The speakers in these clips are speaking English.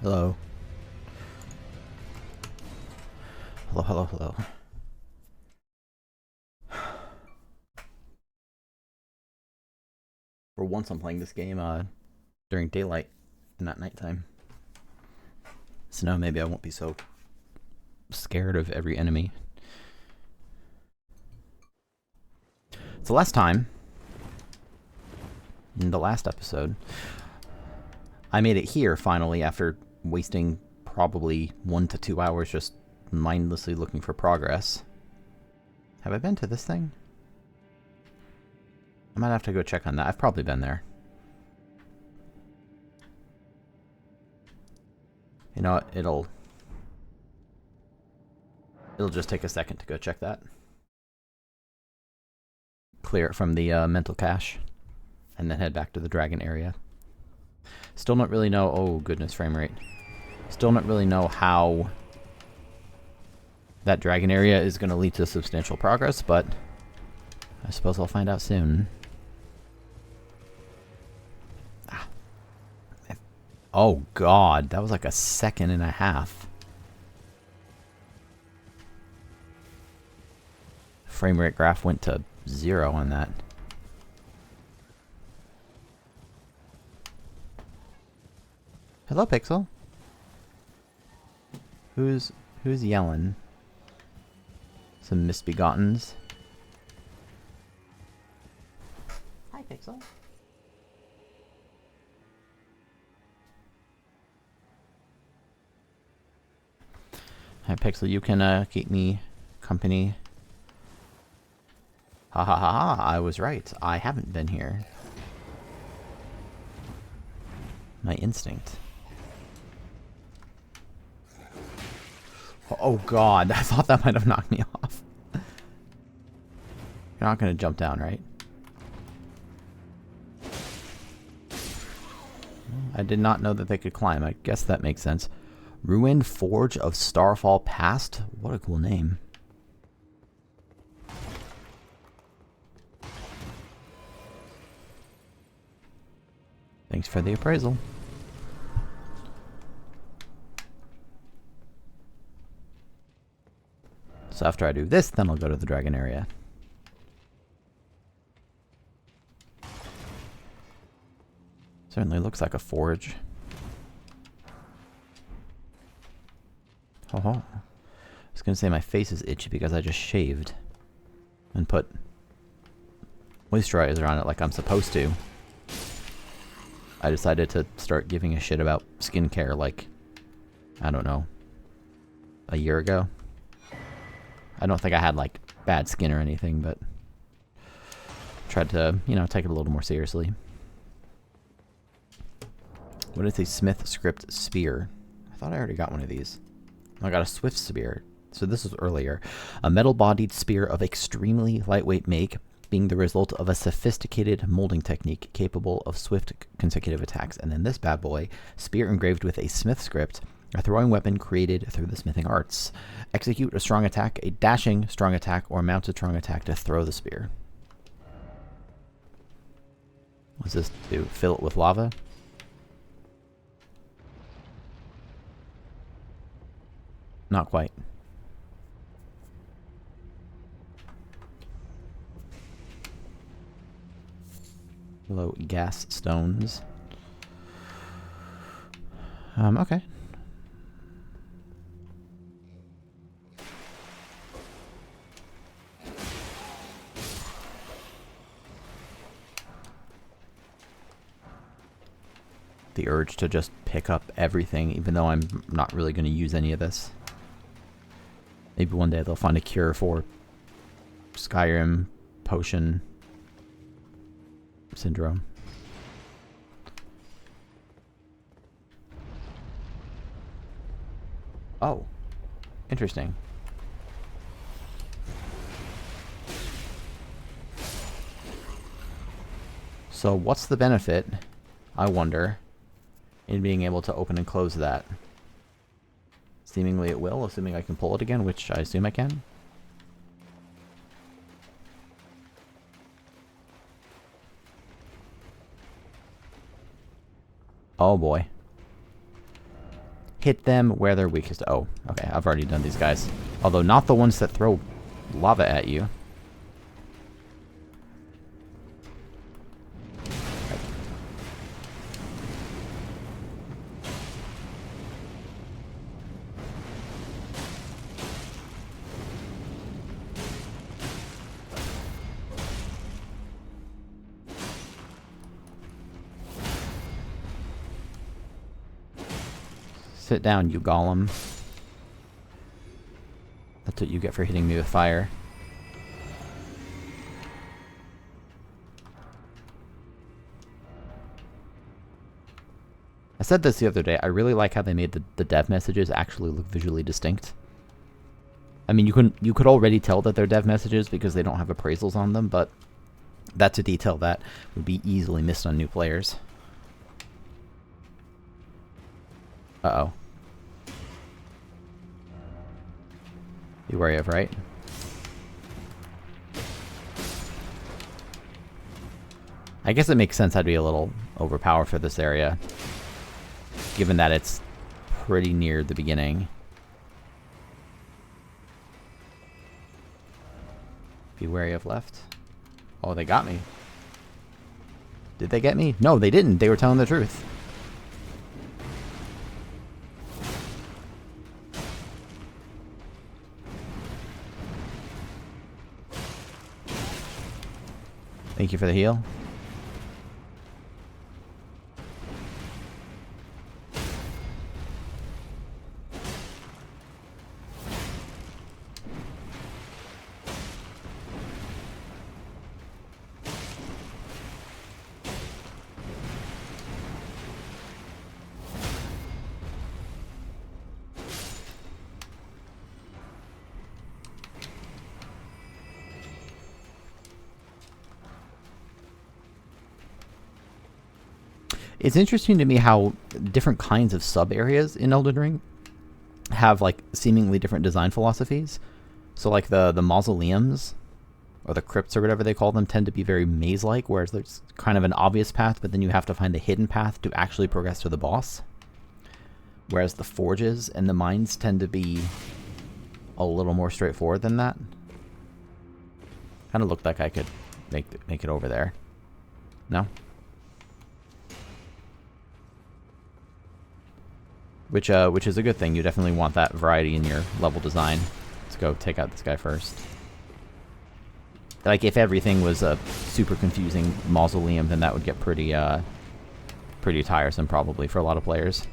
Hello. Hello, hello, hello. For once I'm playing this game during daylight and not nighttime. So now maybe I won't be so scared of every enemy. So last time, in the last episode, I made it here finally after wasting probably 1 to 2 hours just mindlessly looking for progress. Have I been to this thing? I might have to go check on that. I've probably been there. You know what? It'll just take a second to go check that. Clear it from the mental cache. And then head back to the dragon area. Still don't really know... Oh, goodness, frame rate. Still don't really know how that dragon area is going to lead to substantial progress, but I suppose I'll find out soon. Ah. Oh, God. That was like a 1.5 seconds. Frame rate graph went to 0 on that. Hello, Pixel. Who's yelling? Some misbegottens. Hi, Pixel. Hi, Pixel. You can keep me company. Ha ha ha ha! I was right. I haven't been here. My instinct. Oh God, I thought that might have knocked me off. You're not gonna jump down, right? I did not know that they could climb. I guess that makes sense. Ruined Forge of Starfall Past? What a cool name. Thanks for the appraisal. So after I do this, then I'll go to the dragon area. Certainly looks like a forge. Oh, I was gonna say my face is itchy because I just shaved and put moisturizer on it like I'm supposed to. I decided to start giving a shit about skincare like, I don't know, a year ago. I don't think I had like bad skin or anything, but tried to, you know, take it a little more seriously. What is a Smith Script Spear? I thought I already got one of these. I got a Swift Spear. So this was earlier. A metal-bodied spear of extremely lightweight make, being the result of a sophisticated molding technique capable of swift consecutive attacks. And then this bad boy, spear engraved with a Smith Script, a throwing weapon created through the smithing arts. Execute a strong attack, a dashing strong attack, or mounted strong attack to throw the spear. What's this do? Fill it with lava? Not quite. Low gas stones. Okay. The urge to just pick up everything, even though I'm not really going to use any of this. Maybe one day they'll find a cure for Skyrim potion syndrome. Oh, interesting. So what's the benefit, I wonder, in being able to open and close that? Seemingly it will, assuming I can pull it again, which I assume I can. Oh boy. hit them where they're weakest. Oh, okay, I've already done these guys. Although not the ones that throw lava at you. Sit down, you golem. That's what you get for hitting me with fire. I said this the other day, I really like how they made the dev messages actually look visually distinct. I mean, you could already tell that they're dev messages because they don't have appraisals on them, but that's a detail that would be easily missed on new players. Uh-oh. Be wary of, right? I guess it makes sense I'd be a little overpowered for this area, given that it's pretty near the beginning. Be wary of left. Oh, they got me. Did they get me? No, they didn't. They were telling the truth. Thank you for the heal. It's interesting to me how different kinds of sub-areas in Elden Ring have, like, seemingly different design philosophies. So, like, the mausoleums, or the crypts or whatever they call them, tend to be very maze-like, whereas there's kind of an obvious path, but then you have to find the hidden path to actually progress to the boss. Whereas the forges and the mines tend to be a little more straightforward than that. Kind of looked like I could make it over there. No? Which is a good thing. You definitely want that variety in your level design. Let's go take out this guy first. Like, if everything was a super confusing mausoleum, then that would get pretty tiresome, probably, for a lot of players.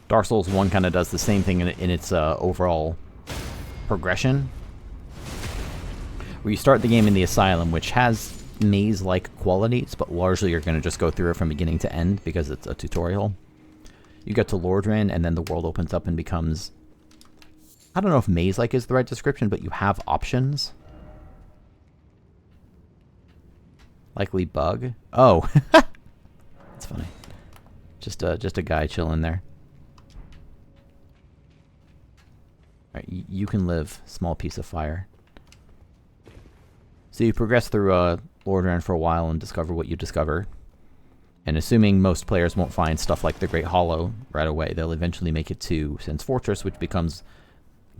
Dark Souls 1 kind of does the same thing in its overall progression. Where you start the game in the Asylum, which has maze-like qualities, but largely you're going to just go through it from beginning to end because it's a tutorial. You get to Lordran, and then the world opens up and becomes... I don't know if maze-like is the right description, but you have options. Likely bug. Oh. That's funny. Just a guy chilling there. Alright, you can live. Small piece of fire. So you progress through Lordran for a while and discover what you discover. And assuming most players won't find stuff like the Great Hollow right away, they'll eventually make it to Sen's Fortress, which becomes...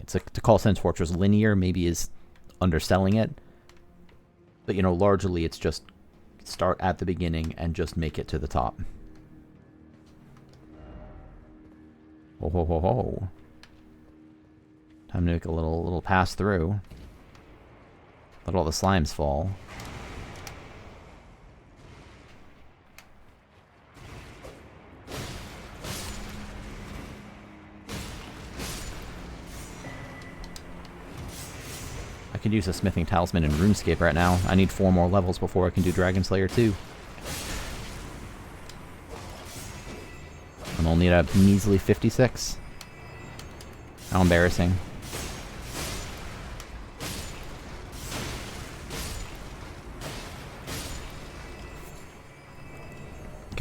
to call Sen's Fortress linear maybe is underselling it. But, you know, largely it's just start at the beginning and just make it to the top. Ho ho ho ho. Time to make a little pass through. Let all the slimes fall. I could use a smithing talisman in RuneScape right now. I need 4 more levels before I can do Dragon Slayer 2. I'm only at a measly 56. How embarrassing.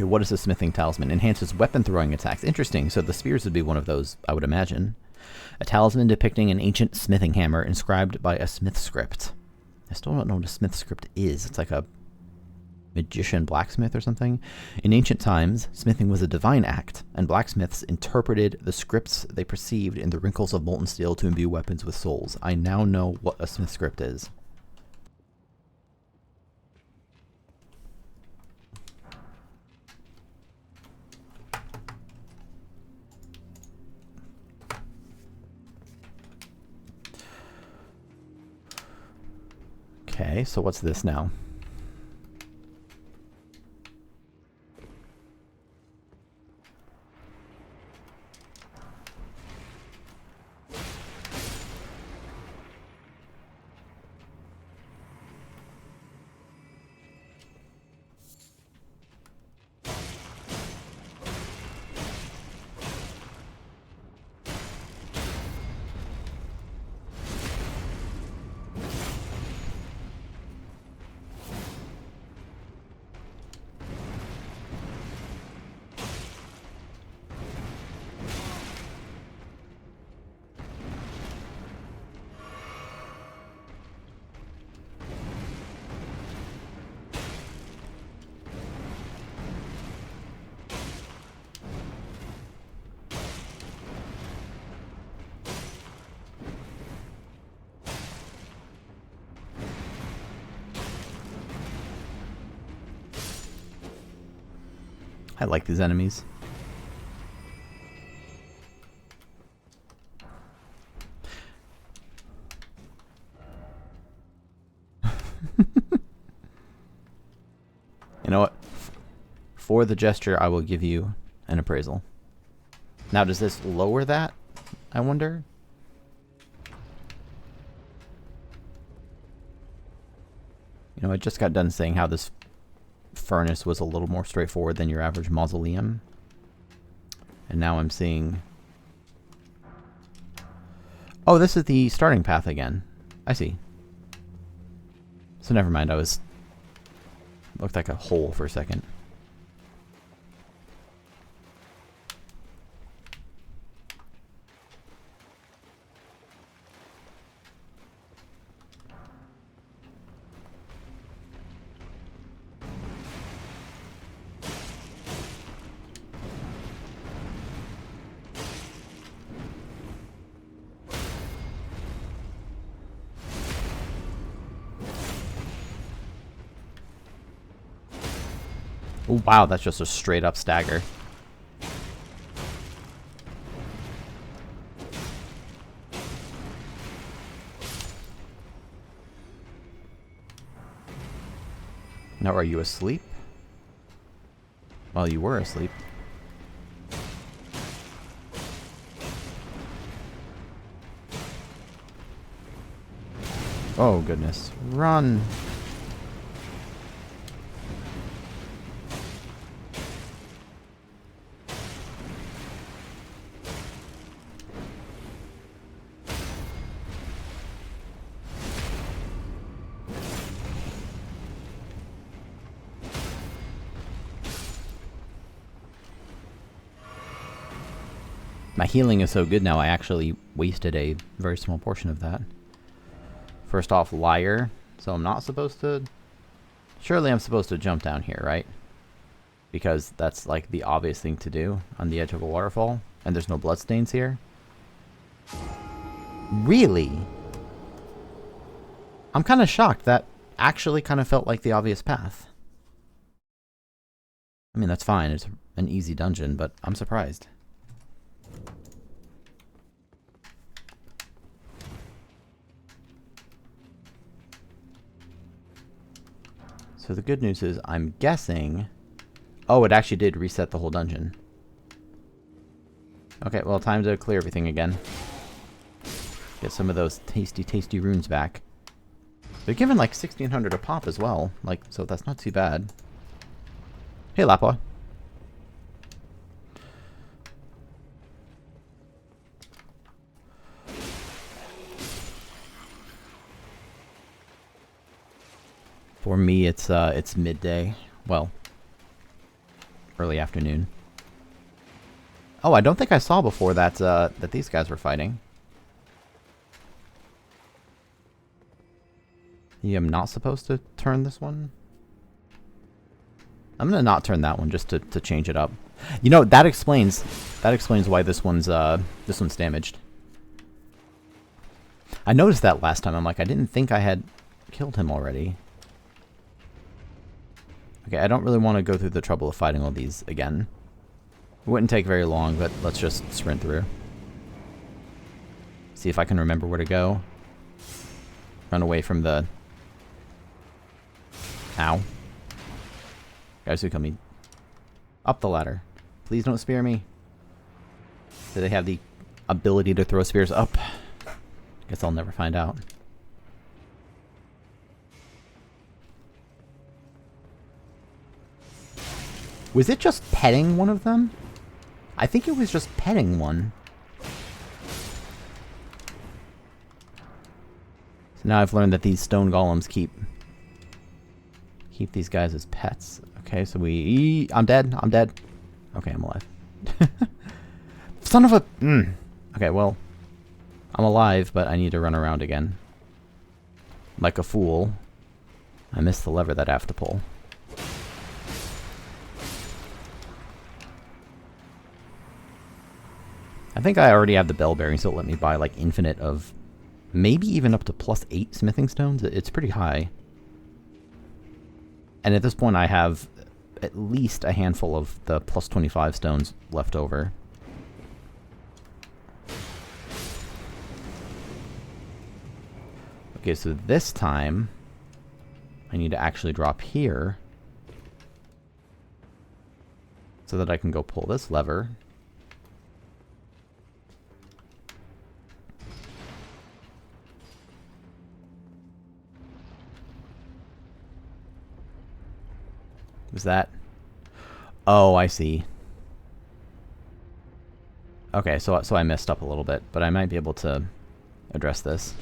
Okay, what is a smithing talisman? Enhances weapon throwing attacks. Interesting. So the spears would be one of those, I would imagine. A talisman depicting an ancient smithing hammer inscribed by a smith script. I still don't know what a smith script is. It's like a magician blacksmith or something. In ancient times, smithing was a divine act, and blacksmiths interpreted the scripts they perceived in the wrinkles of molten steel to imbue weapons with souls. I now know what a smith script is. Okay, so what's this now? I like these enemies. You know what? For the gesture, I will give you an appraisal. Now, does this lower that? I wonder? You know, I just got done saying how this furnace was a little more straightforward than your average mausoleum. And now I'm seeing... Oh, this is the starting path again. I see. So never mind, I was... Looked like a hole for a second. Oh, wow, that's just a straight up stagger. Now, are you asleep? Well, you were asleep. Oh, goodness. Run! My healing is so good now, I actually wasted a very small portion of that. First off, liar. So I'm not supposed to... Surely I'm supposed to jump down here, right? Because that's like the obvious thing to do on the edge of a waterfall. And there's no bloodstains here. Really? I'm kind of shocked. That actually kind of felt like the obvious path. I mean, that's fine. It's an easy dungeon, but I'm surprised. So the good news is, I'm guessing... Oh, it actually did reset the whole dungeon. Okay, well, time to clear everything again. Get some of those tasty, tasty runes back. They're given like 1,600 a pop as well, like, so that's not too bad. Hey, Lapua. For me, it's midday. Well, early afternoon. Oh, I don't think I saw before that that these guys were fighting. You am not supposed to turn this one? I'm gonna not turn that one just to change it up. You know, that explains why this one's damaged. I noticed that last time. I'm like, I didn't think I had killed him already. Okay, I don't really want to go through the trouble of fighting all these again. It wouldn't take very long, but let's just sprint through. See if I can remember where to go. Run away from the... Ow. Guys who come up the ladder. Please don't spear me. Do they have the ability to throw spears up? Guess I'll never find out. Was it just petting one of them? I think it was just petting one. So now I've learned that these stone golems keep these guys as pets. Okay, so I'm dead. I'm dead. Okay, I'm alive. Son of a... Okay, well, I'm alive, but I need to run around again. Like a fool. I missed the lever that I have to pull. I think I already have the bell bearing, so it'll let me buy like infinite of maybe even up to +8 smithing stones. It's pretty high. And at this point I have at least a handful of the +25 stones left over. Okay, so this time I need to actually drop here so that I can go pull this lever. Was that? Oh, I see. Okay, so I messed up a little bit, but I might be able to address this.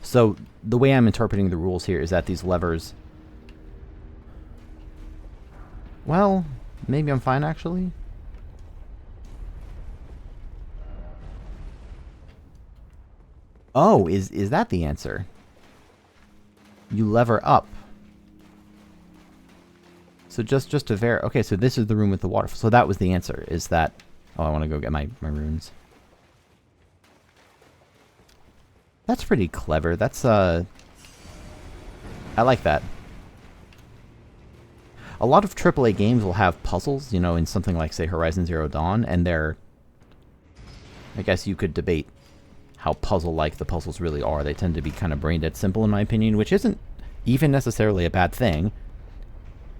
So the way I'm interpreting the rules here is that these levers... Well, maybe I'm fine actually. Oh, is that the answer? You lever up. So just to verify... Okay, so this is the room with the water. So that was the answer, is that... Oh, I want to go get my runes. That's pretty clever. That's, I like that. A lot of AAA games will have puzzles, you know, in something like, say, Horizon Zero Dawn, and they're... I guess you could debate how puzzle-like the puzzles really are. They tend to be kind of brain-dead simple, in my opinion, which isn't even necessarily a bad thing.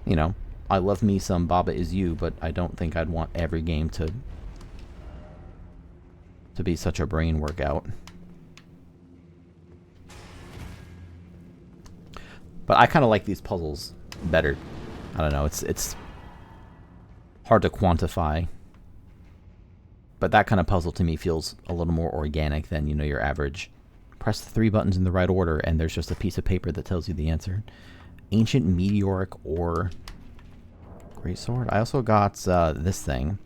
You know, I love me some Baba Is You, but I don't think I'd want every game to be such a brain workout. But I kind of like these puzzles better. I don't know, it's hard to quantify. But that kind of puzzle to me feels a little more organic than, you know, your average. Press the 3 buttons in the right order and there's just a piece of paper that tells you the answer. Ancient meteoric ore. Greatsword. I also got this thing.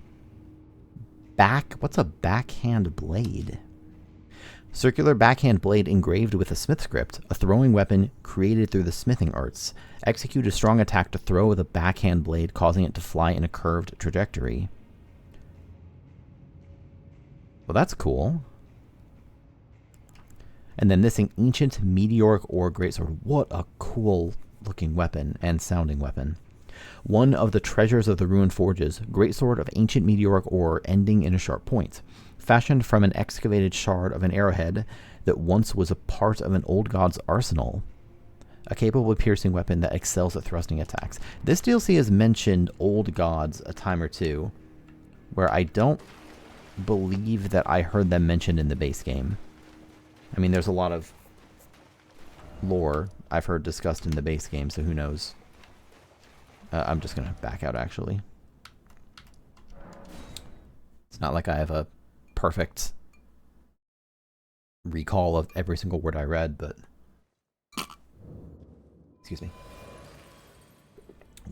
What's a backhand blade? Circular backhand blade engraved with a smith script, a throwing weapon created through the smithing arts. Execute a strong attack to throw the backhand blade, causing it to fly in a curved trajectory. Well, that's cool. And then this thing, ancient meteoric ore greatsword. What a cool looking weapon and sounding weapon. One of the treasures of the ruined forges, greatsword of ancient meteoric ore ending in a sharp point. Fashioned from an excavated shard of an arrowhead that once was a part of an old god's arsenal. A capable piercing weapon that excels at thrusting attacks. This DLC has mentioned old gods a time or two, where I don't believe that I heard them mentioned in the base game. I mean, there's a lot of lore I've heard discussed in the base game, so who knows. I'm just going to back out, actually. It's not like I have a perfect recall of every single word I read, but... Excuse me.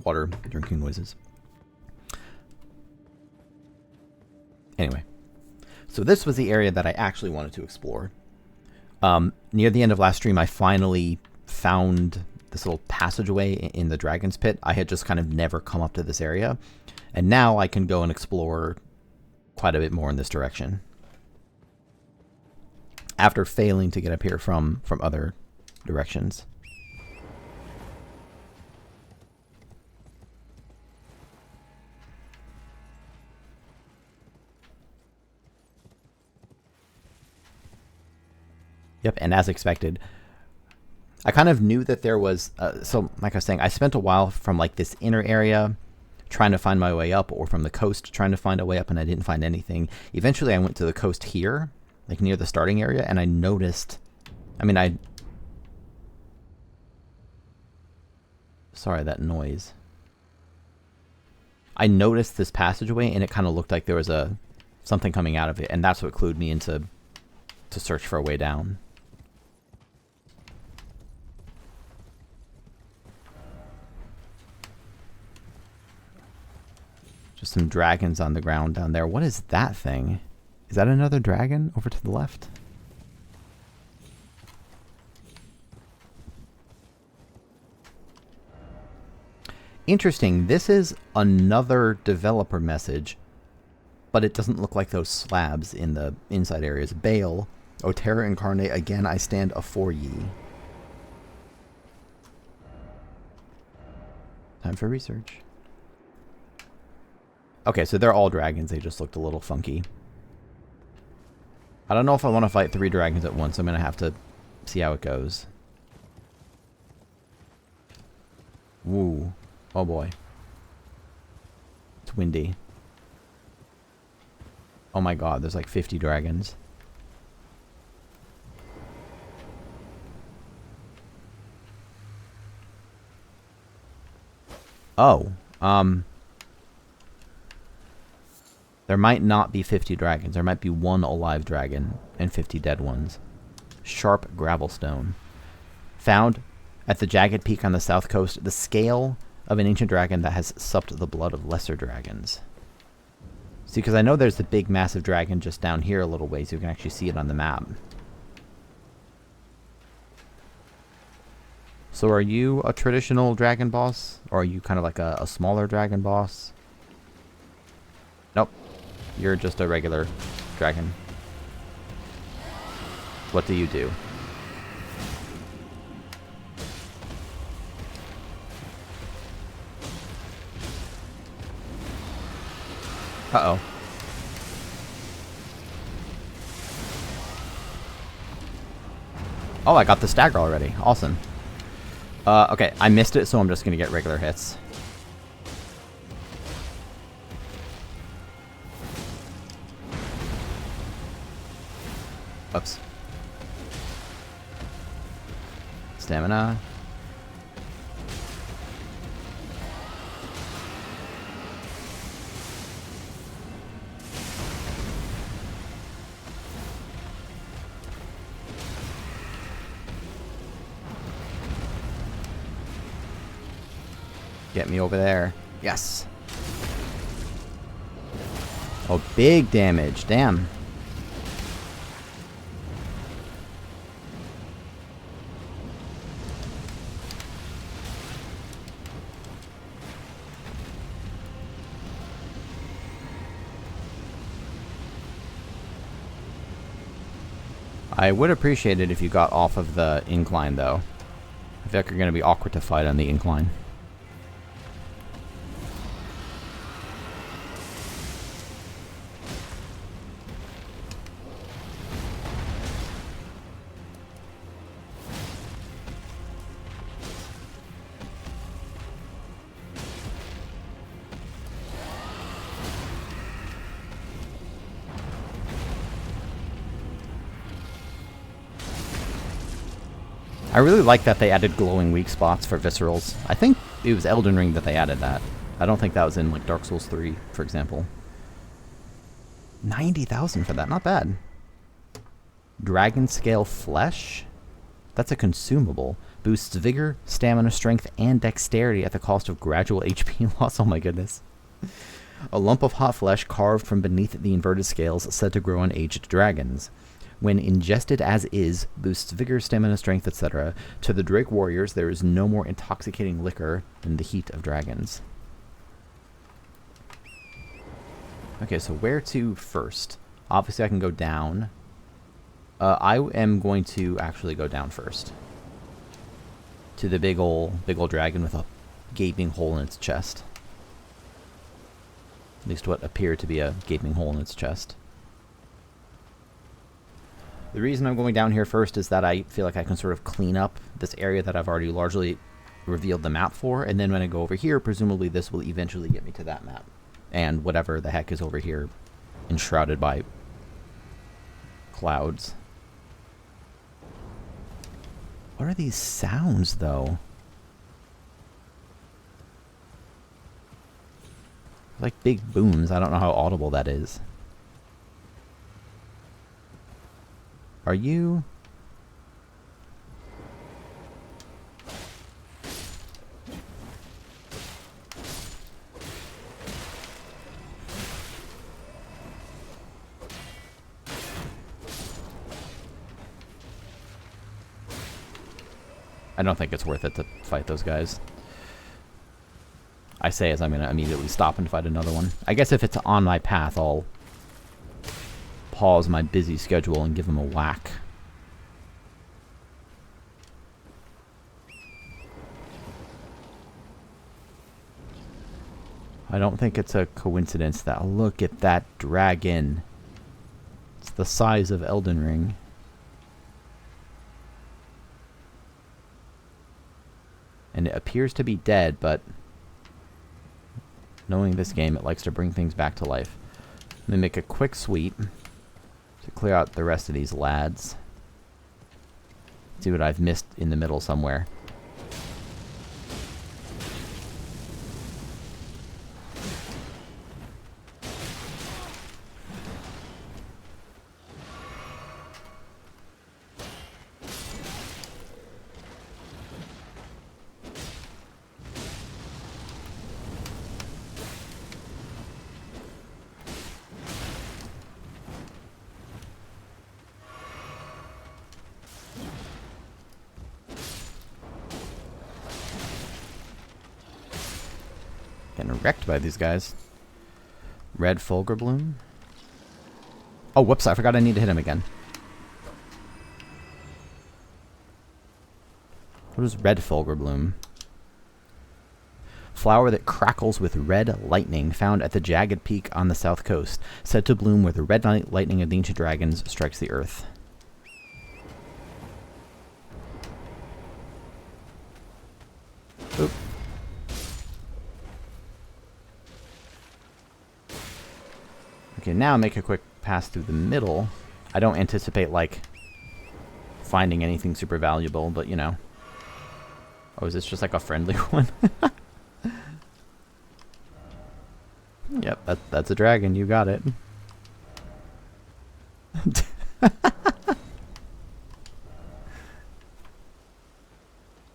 Water, drinking noises. Anyway, so this was the area that I actually wanted to explore. Near the end of last stream, I finally found this little passageway in the Dragon's Pit. I had just kind of never come up to this area, and now I can go and explore quite a bit more in this direction. After failing to get up here from other directions. Yep, and as expected, I kind of knew that there was, so like I was saying, I spent a while from like this inner area trying to find my way up, or from the coast trying to find a way up, and I didn't find anything. Eventually I went to the coast here, like near the starting area, and I noticed, sorry, that noise. I noticed this passageway, and it kind of looked like there was something coming out of it, and that's what clued me into to search for a way down. Just some dragons on the ground down there. What is that thing? Is that another dragon over to the left? Interesting. This is another developer message, but it doesn't look like those slabs in the inside areas. Bale, O Terra Incarnate, again I stand afore ye. Time for research. Okay, so they're all dragons. They just looked a little funky. I don't know if I want to fight 3 dragons at once. I'm going to have to see how it goes. Woo. Oh boy. It's windy. Oh my god, there's like 50 dragons. Oh, there might not be 50 dragons. There might be 1 alive dragon and 50 dead ones. Sharp gravelstone. Found at the jagged peak on the south coast, the scale of an ancient dragon that has supped the blood of lesser dragons. See, because I know there's the big massive dragon just down here a little ways. You can actually see it on the map. So are you a traditional dragon boss? Or are you kind of like a smaller dragon boss? Nope. You're just a regular dragon. What do you do? Uh-oh. Oh, I got the stagger already. Awesome. Okay, I missed it, so I'm just gonna get regular hits. Oops. Stamina. Get me over there. Yes. Oh, big damage. Damn. I would appreciate it if you got off of the incline, though. I feel like you're going to be awkward to fight on the incline. I really like that they added glowing weak spots for viscerals. I think it was Elden Ring that they added that. I don't think that was in like Dark Souls 3, for example. 90,000 for that, not bad. Dragon Scale Flesh? That's a consumable. Boosts vigor, stamina, strength, and dexterity at the cost of gradual HP loss. Oh my goodness. A lump of hot flesh carved from beneath the inverted scales said to grow on aged dragons. When ingested as is, boosts vigor, stamina, strength, etc. To the Drake warriors, there is no more intoxicating liquor than the heat of dragons. Okay, so where to first? Obviously, I can go down. I am going to actually go down first. To the big ol' dragon with a gaping hole in its chest. At least what appeared to be a gaping hole in its chest. The reason I'm going down here first is that I feel like I can sort of clean up this area that I've already largely revealed the map for, and then when I go over here, presumably this will eventually get me to that map. And whatever the heck is over here, enshrouded by clouds. What are these sounds, though? Like big booms. I don't know how audible that is. Are you... I don't think it's worth it to fight those guys. I say as I'm going to immediately stop and fight another one. I guess if it's on my path, I'll pause my busy schedule and give him a whack. I don't think it's a coincidence that, look at that dragon. It's the size of Elden Ring. And it appears to be dead, but knowing this game, it likes to bring things back to life. Let me make a quick sweep to clear out the rest of these lads. See what I've missed in the middle somewhere. Getting wrecked by these guys. Red Fulgur Bloom. Oh, whoops, I forgot I need to hit him again. What is Red Fulgur Bloom? Flower that crackles with red lightning, found at the jagged peak on the south coast, said to bloom where the red lightning of the ancient dragons strikes the earth. Oop. Okay, now make a quick pass through the middle. I don't anticipate, like, finding anything super valuable, but, you know. Oh, is this just like a friendly one? Yep, that's a dragon. You got it.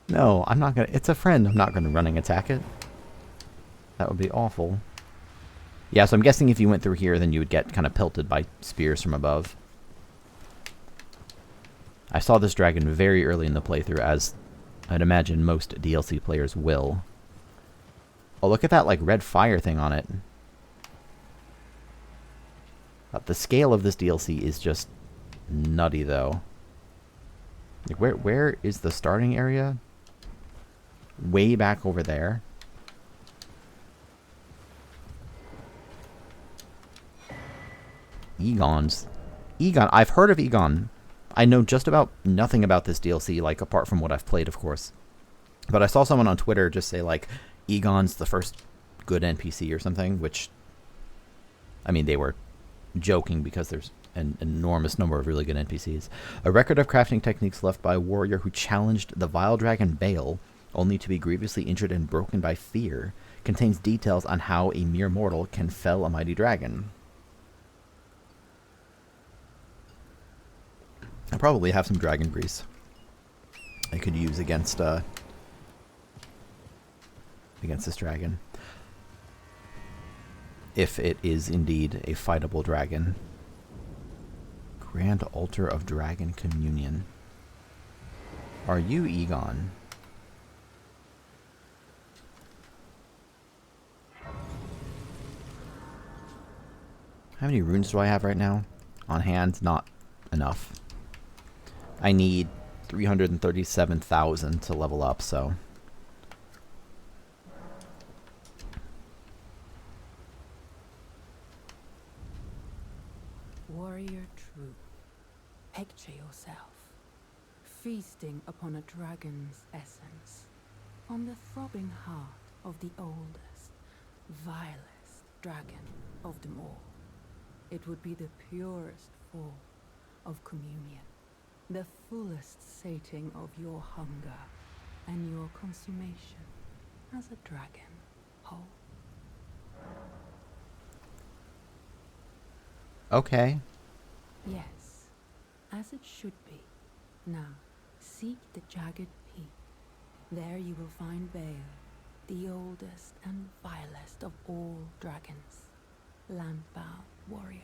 No, I'm not gonna... It's a friend. I'm not gonna running attack it. That would be awful. Yeah, so I'm guessing if you went through here, then you would get kind of pelted by spears from above. I saw this dragon very early in the playthrough, as I'd imagine most DLC players will. Oh, look at that, like, red fire thing on it. The scale of this DLC is just nutty, though. Like, where is the starting area? Way back over there. Egon. I've heard of Egon. I know just about nothing about this DLC, like, apart from what I've played, of course. But I saw someone on Twitter just say, like, Egon's the first good NPC or something, which, I mean, they were joking because there's an enormous number of really good NPCs. A record of crafting techniques left by a warrior who challenged the vile dragon Bale, only to be grievously injured and broken by fear, contains details on how a mere mortal can fell a mighty dragon. I probably have some dragon grease I could use against this dragon. if it is indeed a fightable dragon. Grand Altar of Dragon Communion. Are you Egon? How many runes do I have right now? On hand, not enough. I need 337,000 to level up, so... Warrior true, picture yourself feasting upon a dragon's essence, on the throbbing heart of the oldest, vilest dragon of them all. It would be the purest form of communion, the fullest sating of your hunger and your consummation as a dragon whole. Okay. Yes, as it should be. Now, seek the jagged peak. There you will find Bale, the oldest and vilest of all dragons, land-bound warrior.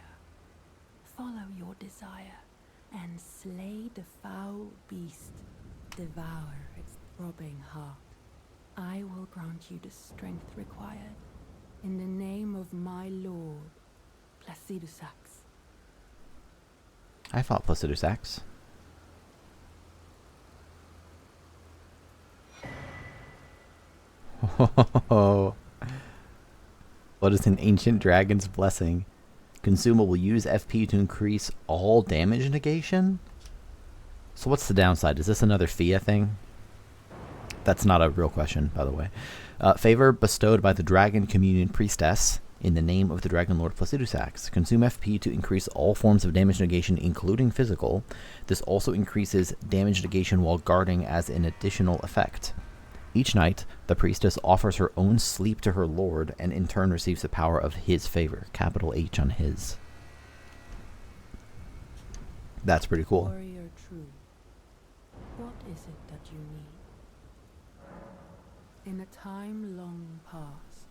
Follow your desire and slay the foul beast. Devour its throbbing heart. I will grant you the strength required. In the name of my lord, Placidusax. I fought Placidusax. Oh, what is an ancient dragon's blessing? Consumable, use FP to increase all damage negation? So what's the downside? Is this another Fia thing? That's not a real question, by the way. Favor bestowed by the Dragon Communion Priestess in the name of the Dragon Lord Placidusax. Consume FP to increase all forms of damage negation, including physical. This also increases damage negation while guarding as an additional effect. Each night, the priestess offers her own sleep to her lord and in turn receives the power of his favor. Capital H on his. That's pretty cool. Warrior true, what is it that you need? In a time long past,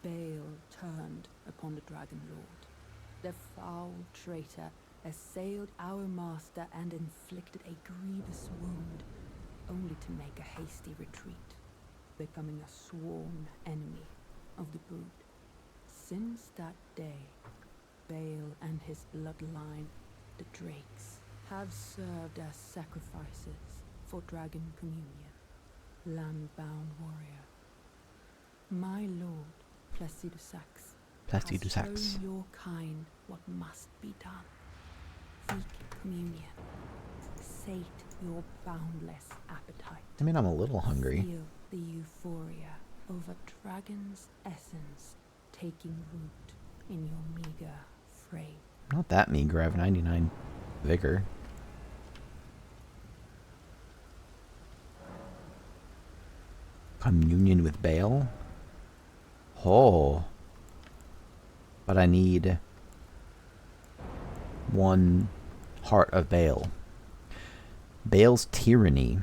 Bale turned upon the Dragon Lord. The foul traitor assailed our master and inflicted a grievous wound, only to make a hasty retreat, becoming a sworn enemy of the brood. Since that day, Bale and his bloodline, the Drakes, have served as sacrifices for Dragon Communion, land-bound warrior. My lord, Placidusax, has shown your kind what must be done. Seek communion. Sate your boundless appetite. I mean, I'm a little hungry. Feel the euphoria of a dragon's essence taking root in your meager frame. Not that meager. I have 99 vigor. Communion with Bale? Oh. But I need 1 Heart of Bale. Bale's Tyranny.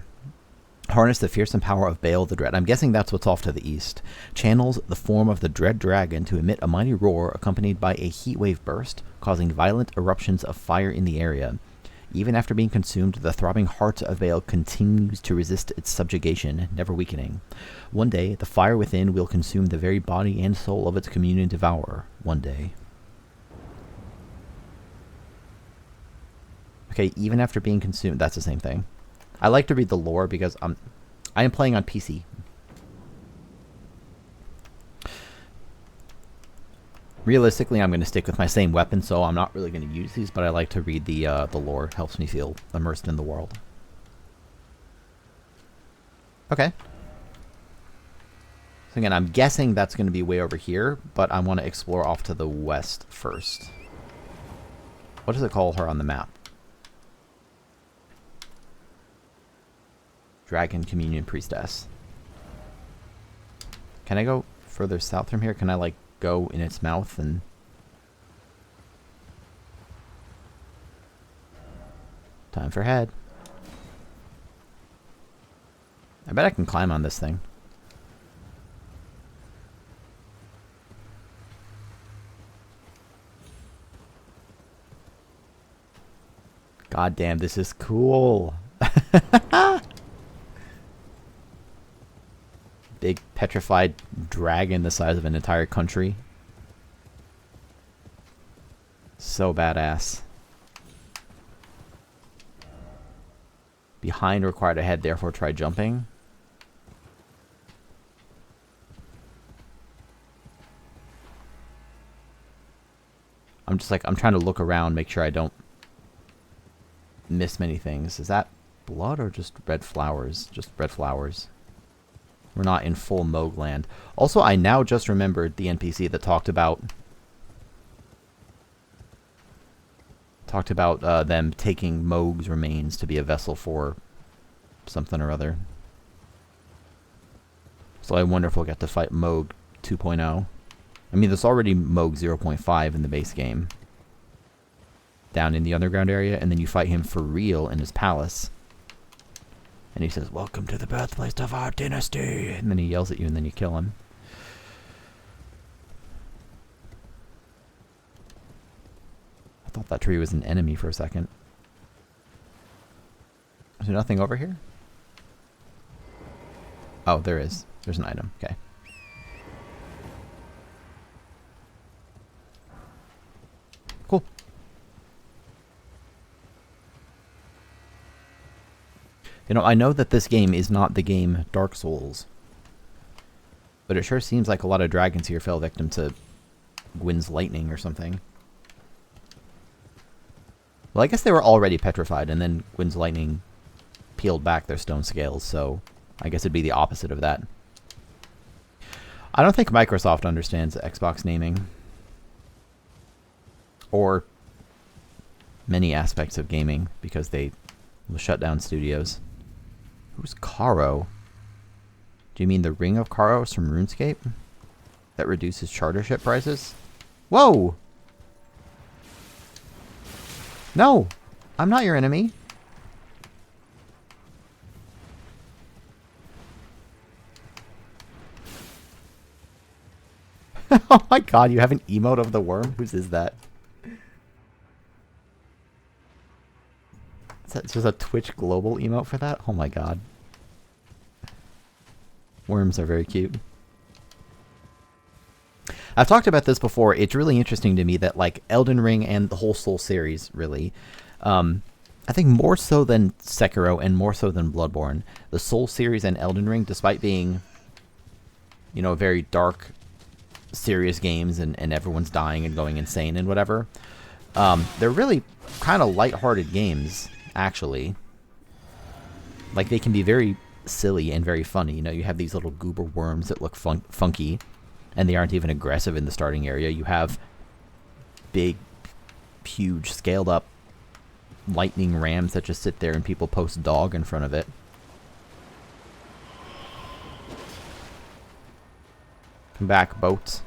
Harness the fearsome power of Bale the Dread. I'm guessing that's what's off to the east. Channels the form of the Dread Dragon to emit a mighty roar accompanied by a heatwave burst, causing violent eruptions of fire in the area. Even after being consumed, the throbbing heart of Bale continues to resist its subjugation, never weakening. One day, the fire within will consume the very body and soul of its communion devourer. One day. Okay, even after being consumed, that's the same thing. I like to read the lore because I am playing on PC. Realistically, I'm going to stick with my same weapon, so I'm not really going to use these, but I like to read the lore. It helps me feel immersed in the world. Okay. So again, I'm guessing that's going to be way over here, but I want to explore off to the west first. What does it call her on the map? Dragon Communion Priestess. Can I go further south from here? Can I, like, go in its mouth and... Time for head. I bet I can climb on this thing. God damn, this is cool. Big petrified dragon the size of an entire country. So badass. Behind required ahead, therefore try jumping. I'm just like, I'm trying to look around, make sure I don't miss many things. Is that blood or just red flowers? Just red flowers. We're not in full Moog land. Also, I now just remembered the NPC that talked about them taking Moog's remains to be a vessel for something or other. So I wonder if we'll get to fight Moog 2.0. I mean, there's already Moog 0.5 in the base game. Down in the underground area, and then you fight him for real in his palace. And he says, "Welcome to the birthplace of our dynasty." And then he yells at you, and then you kill him. I thought that tree was an enemy for a second. Is there nothing over here? Oh, there is. There's an item. Okay. Cool. You know, I know that this game is not the game Dark Souls, but it sure seems like a lot of dragons here fell victim to Gwyn's lightning or something. Well, I guess they were already petrified, and then Gwyn's lightning peeled back their stone scales, so I guess it'd be the opposite of that. I don't think Microsoft understands Xbox naming, or many aspects of gaming, because they will shut down studios. Who's Karo? Do you mean the Ring of Karos from RuneScape? That reduces charter ship prices? Whoa! No! I'm not your enemy. Oh my god, you have an emote of the worm? Whose is that? Is that just a Twitch global emote for that? Oh my god. Worms are very cute. I've talked about this before. It's really interesting to me that, like, Elden Ring and the whole Soul series, really, I think more so than Sekiro and more so than Bloodborne, the Soul series and Elden Ring, despite being, you know, very dark, serious games and everyone's dying and going insane and whatever, they're really kind of lighthearted games, actually. Like, they can be very silly and very funny. You know, you have these little goober worms that look funky, and they aren't even aggressive in the starting area. You have big, huge, scaled up lightning rams that just sit there and people post dog in front of it. Come back, boats.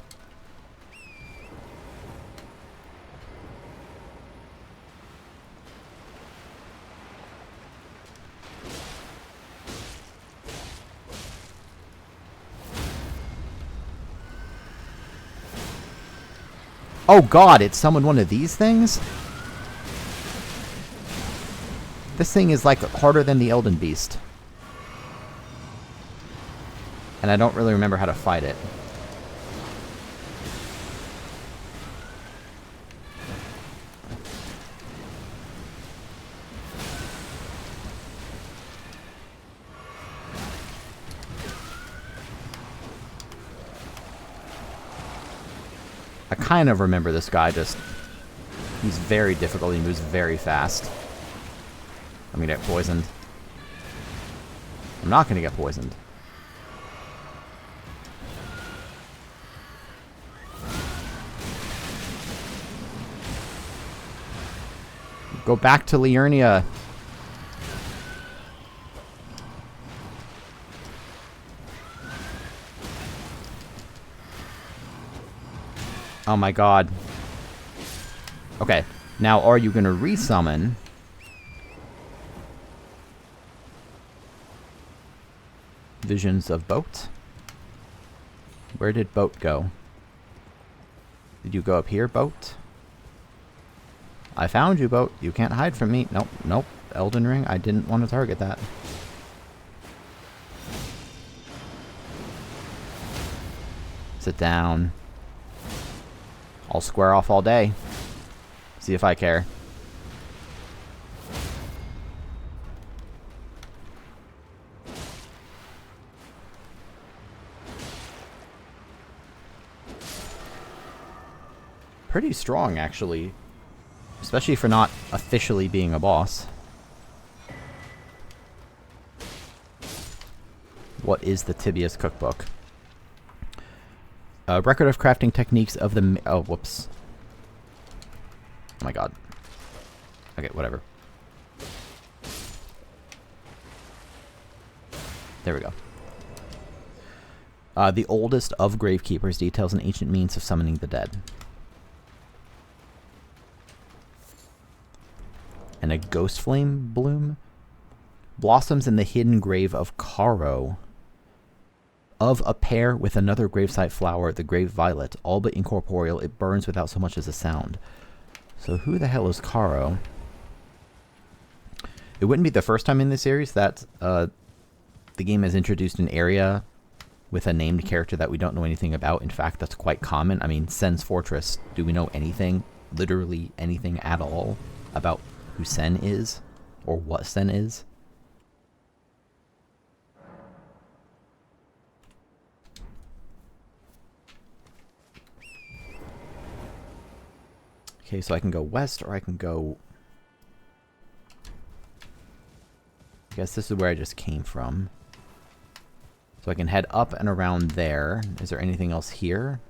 Oh god, it summoned one of these things? This thing is like harder than the Elden Beast. And I don't really remember how to fight it. I kind of remember this guy just... He's very difficult, he moves very fast. I'm gonna get poisoned. I'm not gonna get poisoned. Go back to Liurnia. Oh my god. Okay, now are you gonna resummon? Visions of Boat? Where did Boat go? Did you go up here, Boat? I found you, boat. You can't hide from me. Nope, nope. Elden Ring, I didn't want to target that. Sit down. I'll square off all day. See if I care. Pretty strong, actually. Especially for not officially being a boss. What is the Tibia's cookbook? Record of crafting techniques of the... Oh, whoops. Oh my god. Okay, whatever. There we go. The oldest of gravekeepers details an ancient means of summoning the dead. And a ghost flame bloom blossoms in the hidden grave of Caro. Of a pair with another gravesite flower, the grave violet, all but incorporeal, it burns without so much as a sound. So who the hell is Caro? It wouldn't be the first time in this series that the game has introduced an area with a named character that we don't know anything about. In fact, that's quite common. I mean, Sen's Fortress, do we know anything, literally anything at all, about who Sen is? Or what Sen is? Okay, so I can go west or I can go... I guess this is where I just came from. So I can head up and around there. Is there anything else here?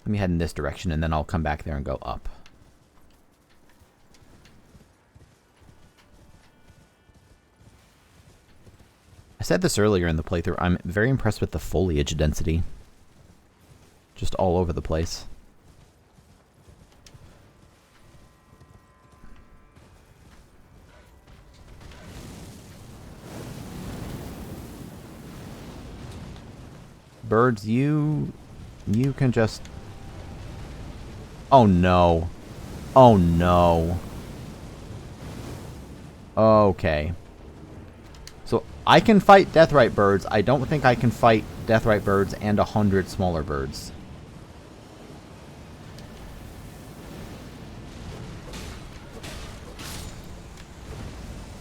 Let me head in this direction and then I'll come back there and go up. I said this earlier in the playthrough, I'm very impressed with the foliage density. Just all over the place. Birds, you can just... Oh no. Oh no. Okay. So I can fight Deathrite birds. I don't think I can fight Deathrite birds and 100 smaller birds.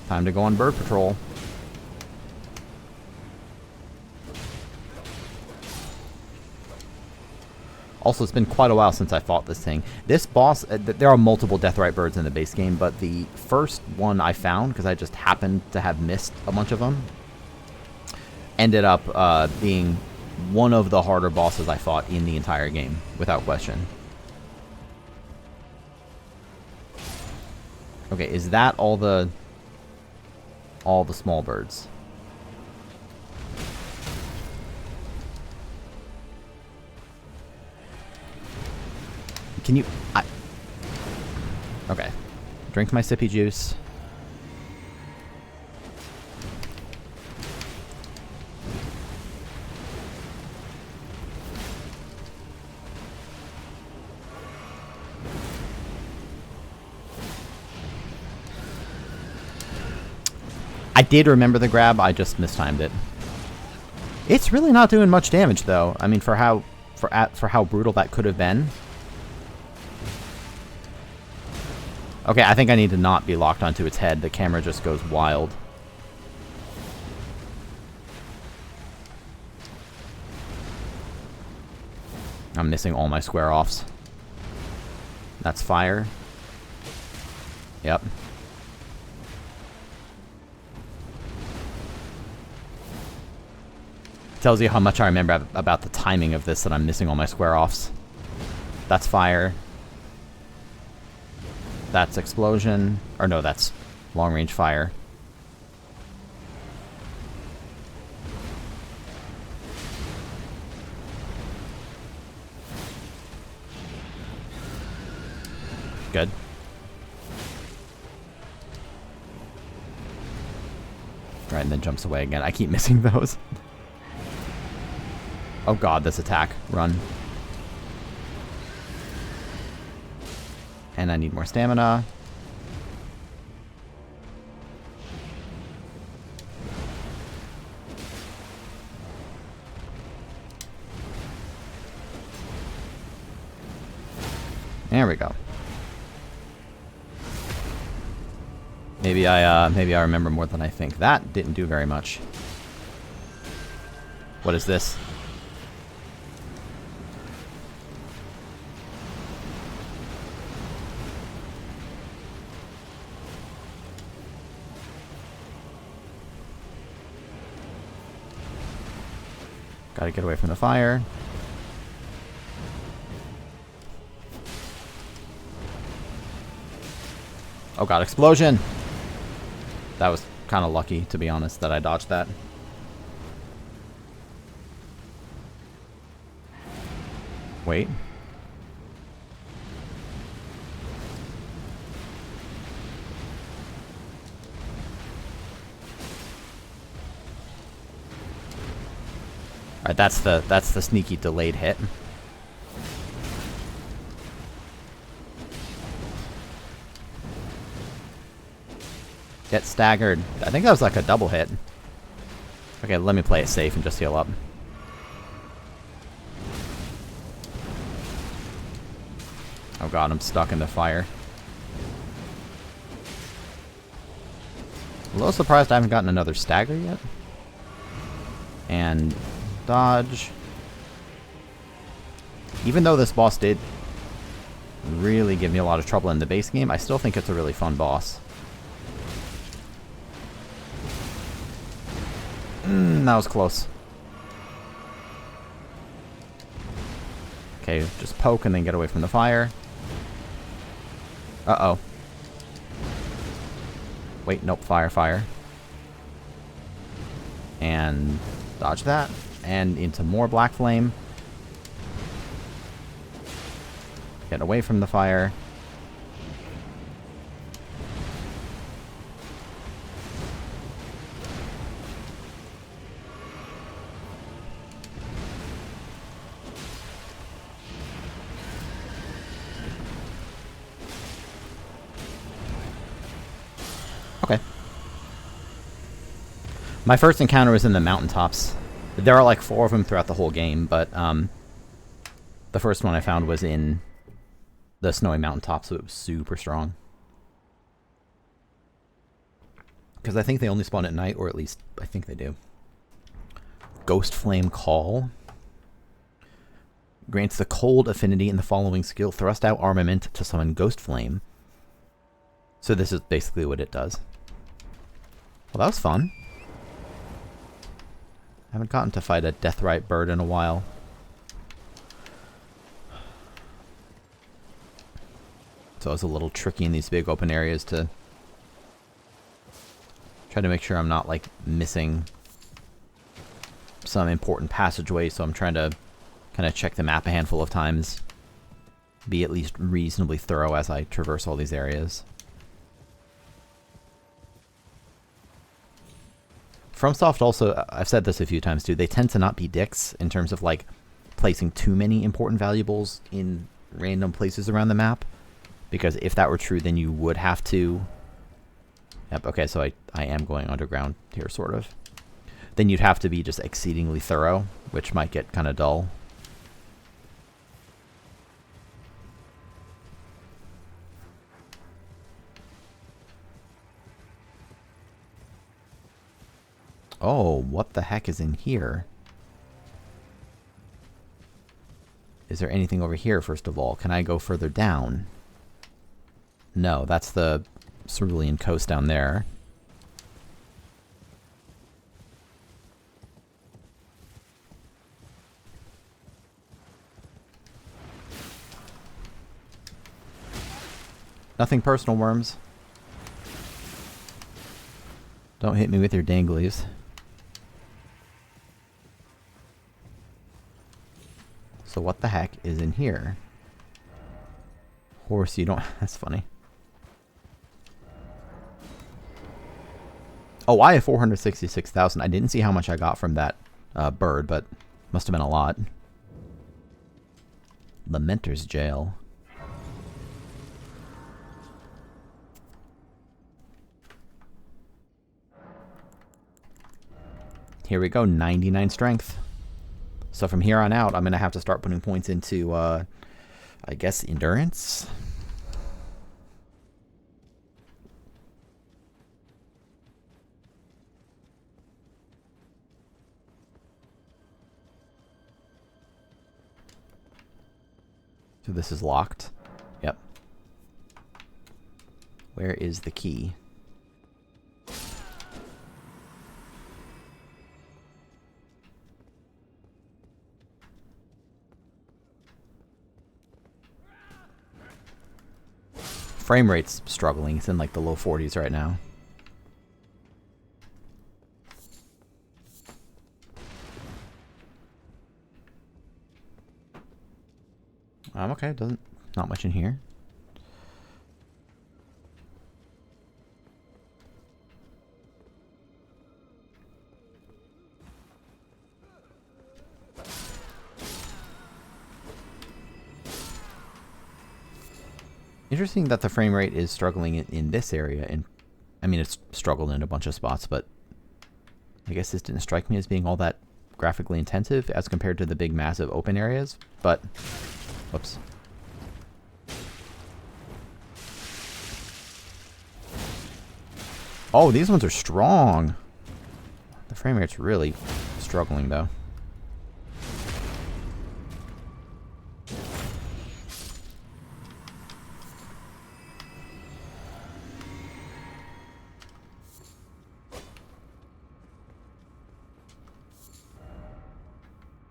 Time to go on bird patrol. Also, it's been quite a while since I fought this thing. This boss, there are multiple Deathrite birds in the base game, but the first one I found, because I just happened to have missed a bunch of them, ended up being one of the harder bosses I fought in the entire game, without question. Okay, is that all the small birds? Can you... Okay. Drink my sippy juice. I did remember the grab, I just mistimed it. It's really not doing much damage though. I mean, for how brutal that could have been. Okay, I think I need to not be locked onto its head. The camera just goes wild. I'm missing all my square offs. That's fire. Yep. Tells you how much I remember about the timing of this, that I'm missing all my square offs. That's fire. That's explosion. Or no, that's long range fire. Good. Right, and then jumps away again. I keep missing those. Oh god, this attack. Run. And I need more stamina. There we go. Maybe I remember more than I think. That didn't do very much. What is this? Gotta get away from the fire. Oh god, explosion! That was kind of lucky, to be honest, that I dodged that. Wait. Alright, that's the sneaky delayed hit. Get staggered. I think that was like a double hit. Okay, let me play it safe and just heal up. Oh god, I'm stuck in the fire. A little surprised I haven't gotten another stagger yet. And dodge. Even though this boss did really give me a lot of trouble in the base game, I still think it's a really fun boss. That was close. Okay, just poke and then get away from the fire. Uh-oh. Wait, nope, fire. And dodge that. And into more black flame. Get away from the fire. Okay. My first encounter was in the mountaintops. There are like 4 of them throughout the whole game, but the first one I found was in the snowy mountaintop, so it was super strong. Because I think they only spawn at night, or at least I think they do. Ghost Flame Call. Grants the cold affinity in the following skill. Thrust out armament to summon Ghost Flame. So this is basically what it does. Well, that was fun. I haven't gotten to fight a Deathrite bird in a while. So it's a little tricky in these big open areas to try to make sure I'm not, like, missing some important passageway, so I'm trying to kind of check the map a handful of times. Be at least reasonably thorough as I traverse all these areas. FromSoft also, I've said this a few times too, they tend to not be dicks in terms of, like, placing too many important valuables in random places around the map. Because if that were true, then you would have to... Yep, okay, so I am going underground here, sort of. Then you'd have to be just exceedingly thorough, which might get kind of dull. Oh, what the heck is in here? Is there anything over here, first of all? Can I go further down? No, that's the Cerulean Coast down there. Nothing personal, worms. Don't hit me with your danglies. So what the heck is in here? Horse, you don't... That's funny. Oh, I have 466,000. I didn't see how much I got from that bird, but Must have been a lot. Lamenter's Jail. Here we go, 99 strength. So from here on out, I'm going to have to start putting points into, I guess, endurance. So this is locked. Yep. Where is the key? Frame rate's struggling. It's in like the low 40s right now. Okay, not much in here. Interesting that the frame rate is struggling in this area, and I mean it's struggled in a bunch of spots, but I guess this didn't strike me as being all that graphically intensive as compared to the big massive open areas, but whoops. Oh, these ones are strong. The frame rate's really struggling though.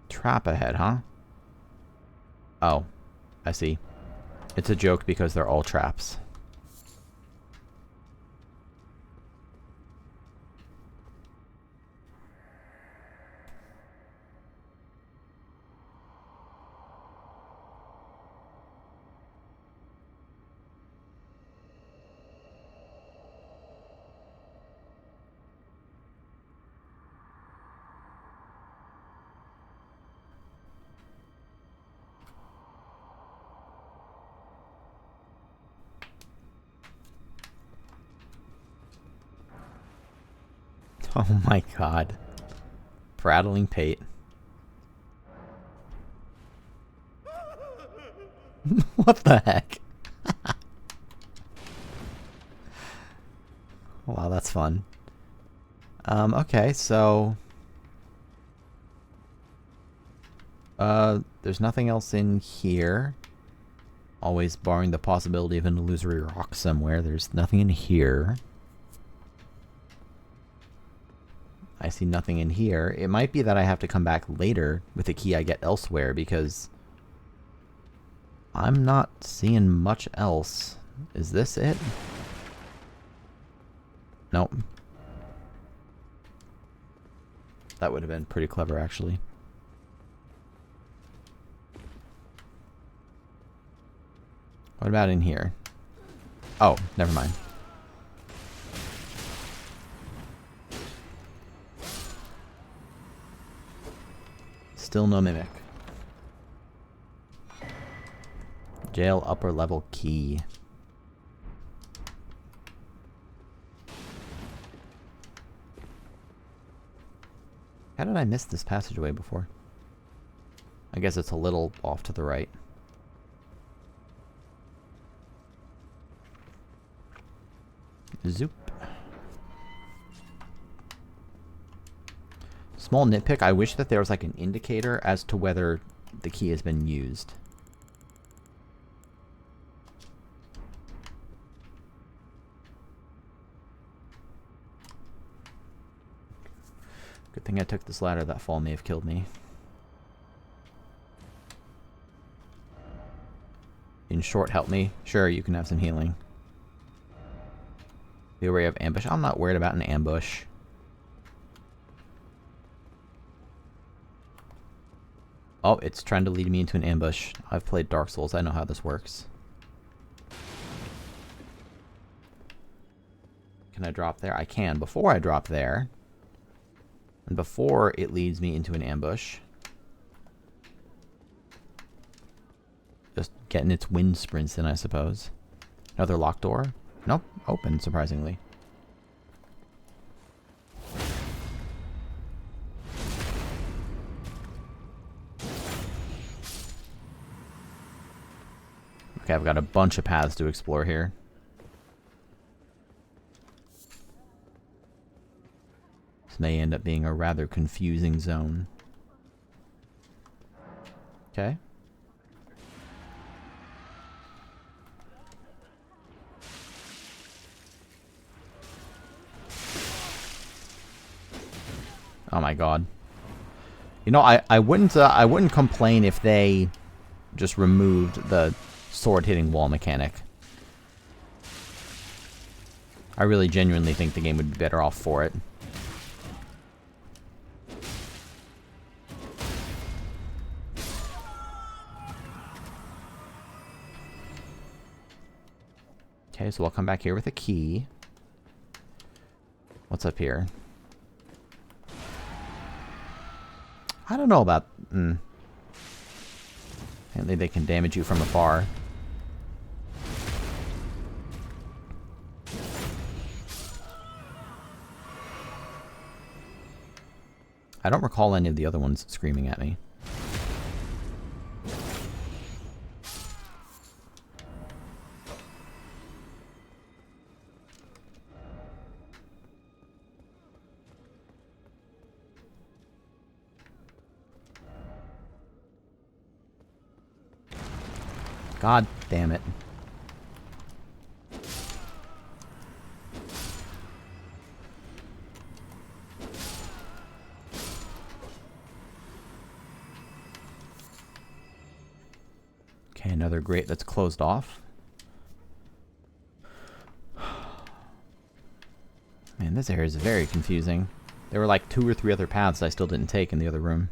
Trap ahead, huh? Oh, I see. It's a joke because they're all traps. Oh my god. Prattling pate. What the heck? Wow, that's fun. Okay, so... there's nothing else in here. Always barring the possibility of an illusory rock somewhere. There's nothing in here. I see nothing in here. It might be that I have to come back later with a key I get elsewhere because I'm not seeing much else. Is this it? Nope. That would have been pretty clever, actually. What about in here? Oh, never mind. Still no mimic. Jail upper level key. How did I miss this passageway before? I guess it's a little off to the right. Zoop. Small nitpick, I wish that there was like an indicator as to whether the key has been used. Good thing I took this ladder. That fall may have killed me. In short, help me. Sure, you can have some healing. Be wary of ambush. I'm not worried about an ambush. Oh, it's trying to lead me into an ambush. I've played Dark Souls. I know how this works. Can I drop there? I can. Before I drop there, and before it leads me into an ambush, getting its wind sprints in, I suppose. Another locked door? Nope, open, surprisingly. Okay, I've got a bunch of paths to explore here. This may end up being a rather confusing zone. Okay. Oh my god. You know, I wouldn't complain if they just removed the sword hitting wall mechanic. I really genuinely think the game would be better off for it. Okay, so I'll come back here with a key. What's up here? I don't know about... Apparently they can damage you from afar. I don't recall any of the other ones screaming at me. God damn it. Okay, another grate that's closed off. Man, this area is very confusing. There were like 2 or 3 other paths I still didn't take in the other room.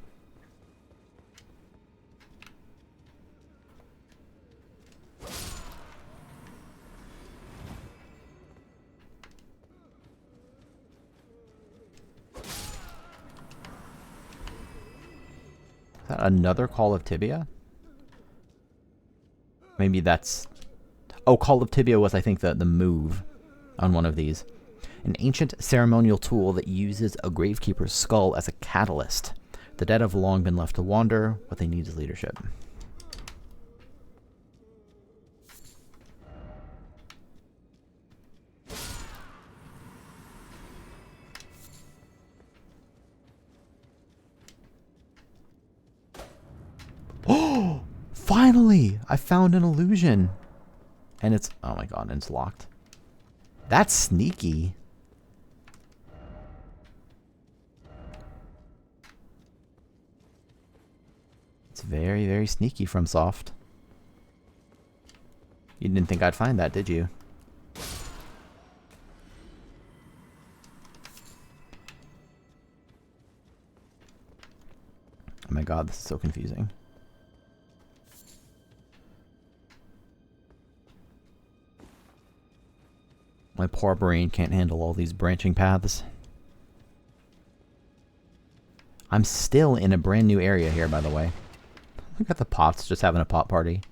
Is that another Call of Tibia? Maybe that's... Oh, Call of Tibia was, I think, the move on one of these. An ancient ceremonial tool that uses a gravekeeper's skull as a catalyst. The dead have long been left to wander. What they need is leadership. Oh! Finally! I found an illusion. And it's... Oh my god, and it's locked. That's sneaky. It's very, very sneaky from Soft. You didn't think I'd find that, did you? Oh my god, this is so confusing. My poor brain can't handle all these branching paths. I'm still in a brand new area here, by the way. Look at the pots, just having a pot party.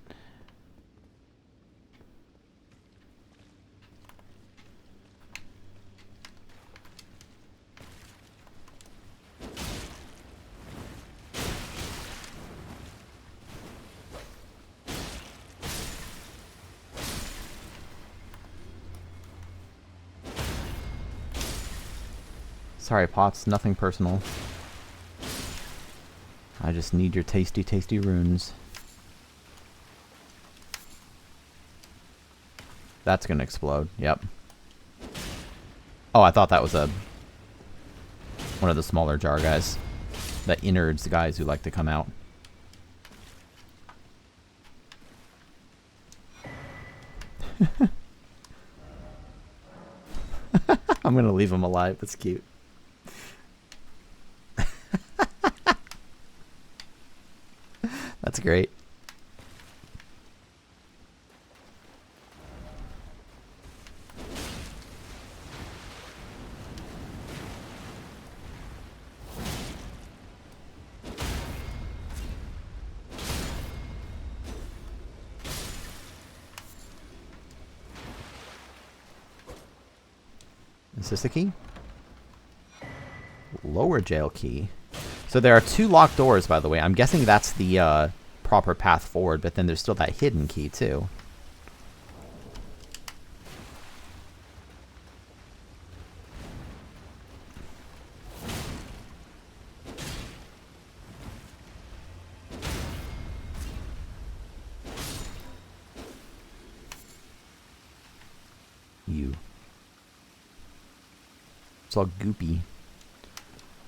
Sorry, Pots, nothing personal. I just need your tasty, tasty runes. That's gonna explode, yep. Oh, I thought that was one of the smaller jar guys. The innards guys who like to come out. I'm gonna leave him alive, that's cute. That's great. Is this the key? Lower jail key. So there are 2 locked doors, by the way. I'm guessing that's the proper path forward, but then there's still that hidden key, too. It's all goopy.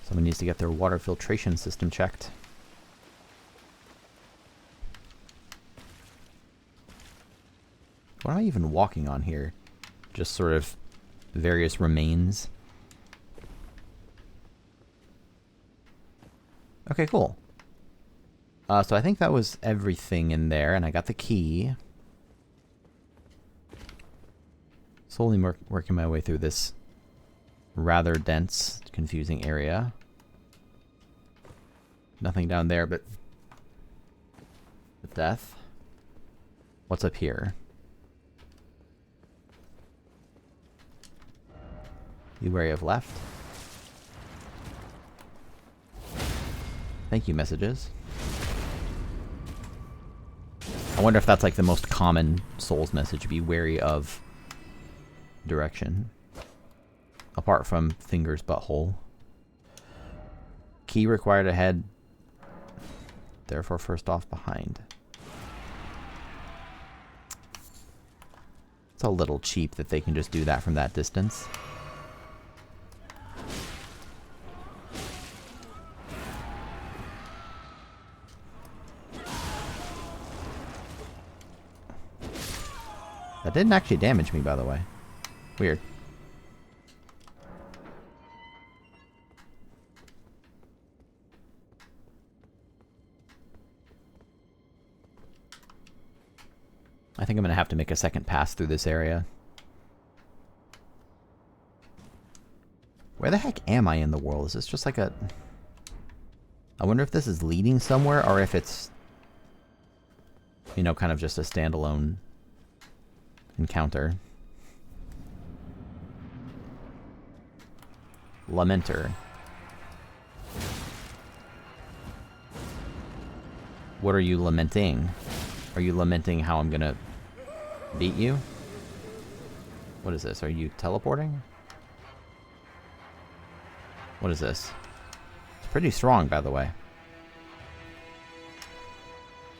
Someone needs to get their water filtration system checked. What am I even walking on here? Just sort of various remains. Okay, cool. So I think that was everything in there, and I got the key. Slowly working my way through this rather dense, confusing area. Nothing down there but death. What's up here? Be wary of left. Thank you, messages. I wonder if that's like the most common Souls message, be wary of direction. Apart from Finger's butthole. Key required ahead, therefore first off behind. It's a little cheap that they can just do that from that distance. That didn't actually damage me, by the way. Weird. I think I'm going to have to make a second pass through this area. Where the heck am I in the world? Is this just like a... I wonder if this is leading somewhere or if it's, you know, kind of just a standalone encounter. Lamenter. What are you lamenting? Are you lamenting how I'm gonna beat you? What is this? Are you teleporting? What is this? It's pretty strong, by the way.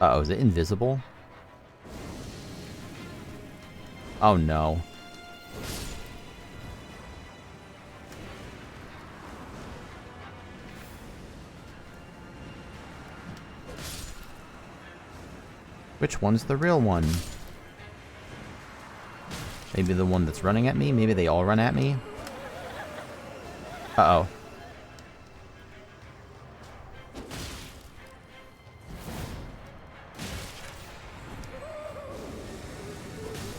Uh-oh, is it invisible? Oh no. Which one's the real one? Maybe the one that's running at me? Maybe they all run at me? Uh-oh.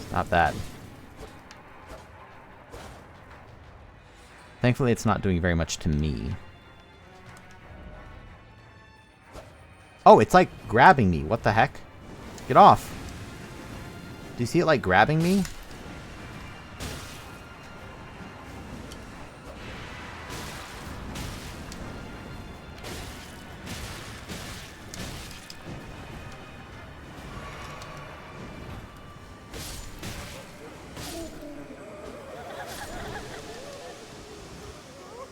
Stop that. Thankfully, it's not doing very much to me. Oh, it's like grabbing me. What the heck? Get off. Do you see it like grabbing me?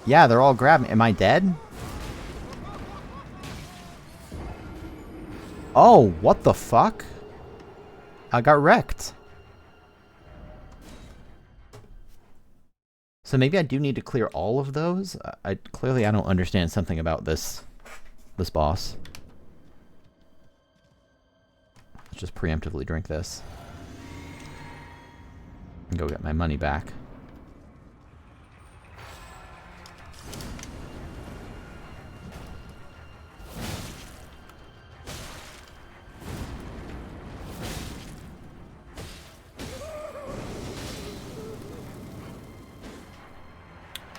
Yeah, they're all grabbing. Am I dead? Oh, what the fuck? I got wrecked. So maybe I do need to clear all of those? Clearly I don't understand something about this boss. Let's just preemptively drink this. And go get my money back.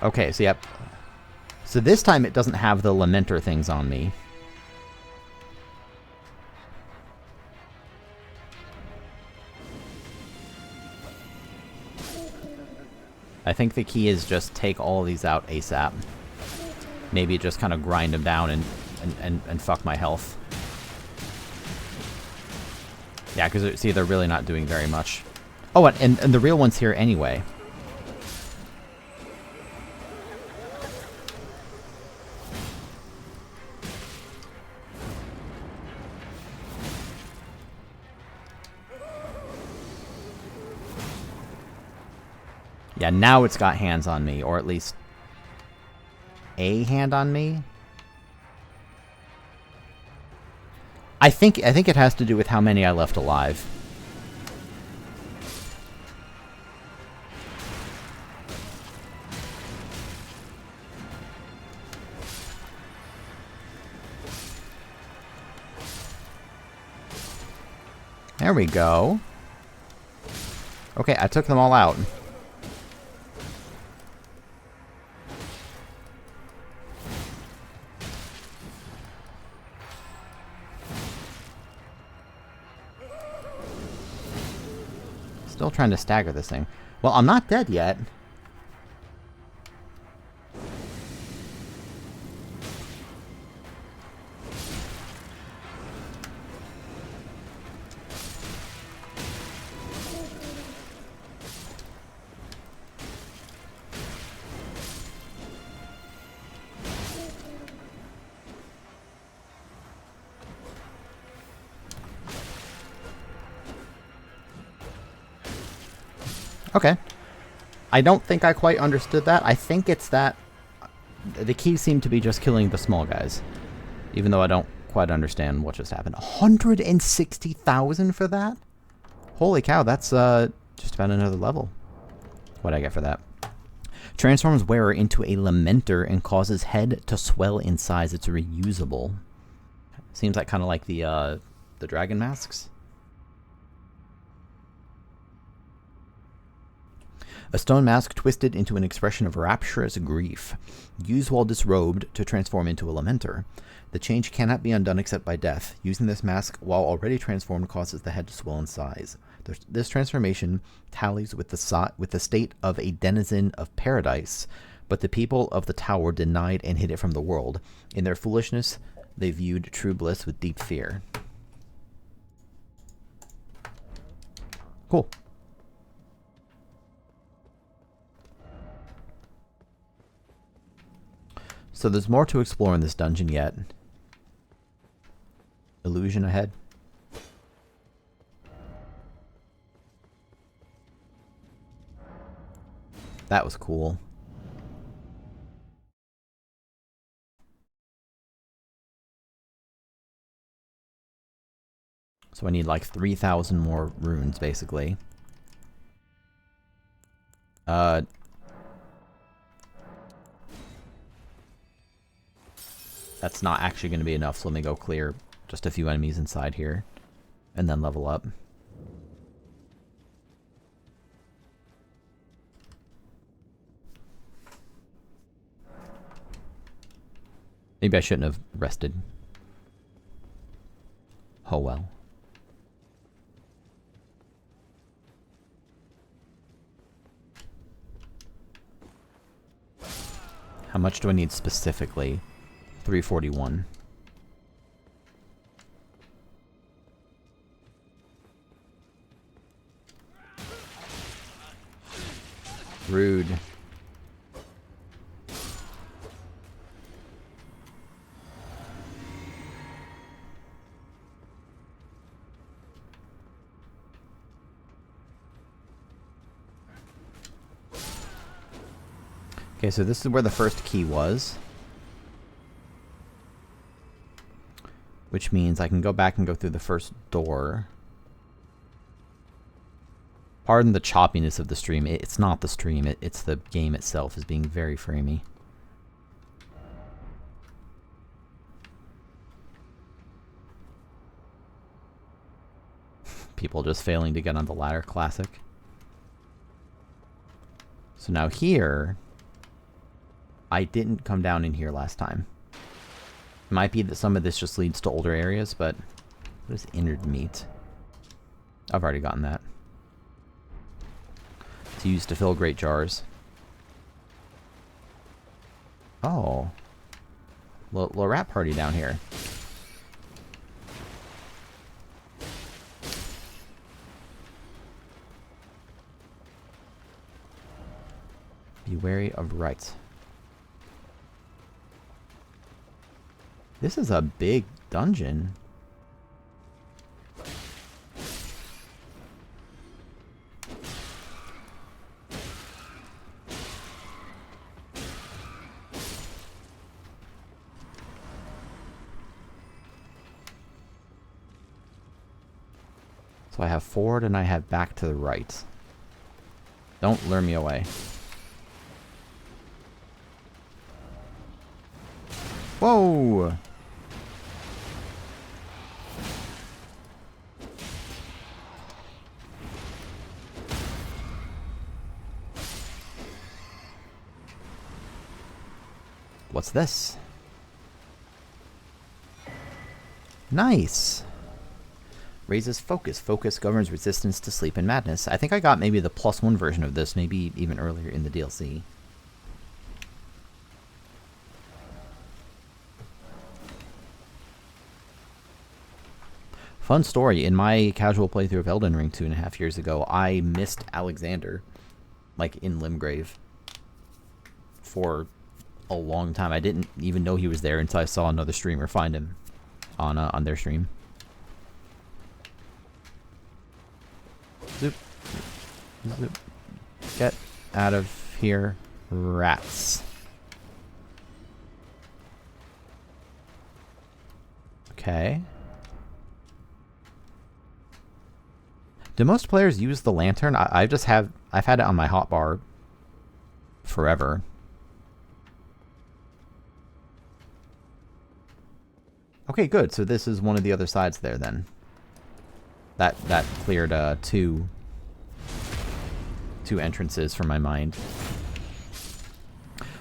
Okay, so yep. So this time it doesn't have the Lamenter things on me. I think the key is just take all of these out ASAP. Maybe just kind of grind them down and fuck my health. Yeah, because see, they're really not doing very much. Oh, and the real one's here anyway. Yeah, now it's got hands on me, or at least a hand on me. I think it has to do with how many I left alive. There we go. Okay, I took them all out. Still trying to stagger this thing. Well, I'm not dead yet. Okay. I don't think I quite understood that. I think it's that the keys seem to be just killing the small guys. Even though I don't quite understand what just happened. 160,000 for that? Holy cow, that's just about another level. What'd I get for that? Transforms wearer into a lamenter and causes head to swell in size. It's reusable. Seems like kind of like the dragon masks. A stone mask twisted into an expression of rapturous grief. Used while disrobed to transform into a lamenter. The change cannot be undone except by death. Using this mask while already transformed causes the head to swell in size. This transformation tallies with the state of a denizen of paradise, but the people of the tower denied and hid it from the world. In their foolishness, they viewed true bliss with deep fear. Cool. So there's more to explore in this dungeon yet. Illusion ahead. That was cool. So I need like 3,000 more runes, basically. That's not actually going to be enough, so let me go clear just a few enemies inside here. And then level up. Maybe I shouldn't have rested. Oh well. How much do I need specifically? 341. Rude. Okay, so this is where the first key was. Which means I can go back and go through the first door. Pardon the choppiness of the stream. It's not the stream, it's the game itself is being very framey. People just failing to get on the ladder, classic. So now here, I didn't come down in here last time. It might be that some of this just leads to older areas, but what is innard meat? I've already gotten that. It's used to fill great jars. Oh. Little rap party down here. Be wary of rights. This is a big dungeon. So I have forward and I have back to the right. Don't lure me away. Whoa! What's this? Nice! Raises focus. Focus governs resistance to sleep and madness. I think I got maybe the +1 version of this, maybe even earlier in the DLC. Fun story, in my casual playthrough of Elden Ring 2.5 years ago, I missed Alexander, like in Limgrave, for a long time. I didn't even know he was there until I saw another streamer find him on their stream. Zoop. Zoop. Get out of here, rats. Okay. Do most players use the lantern? I've had it on my hotbar forever. Okay, good. So this is one of the other sides there then. That cleared two entrances from my mind.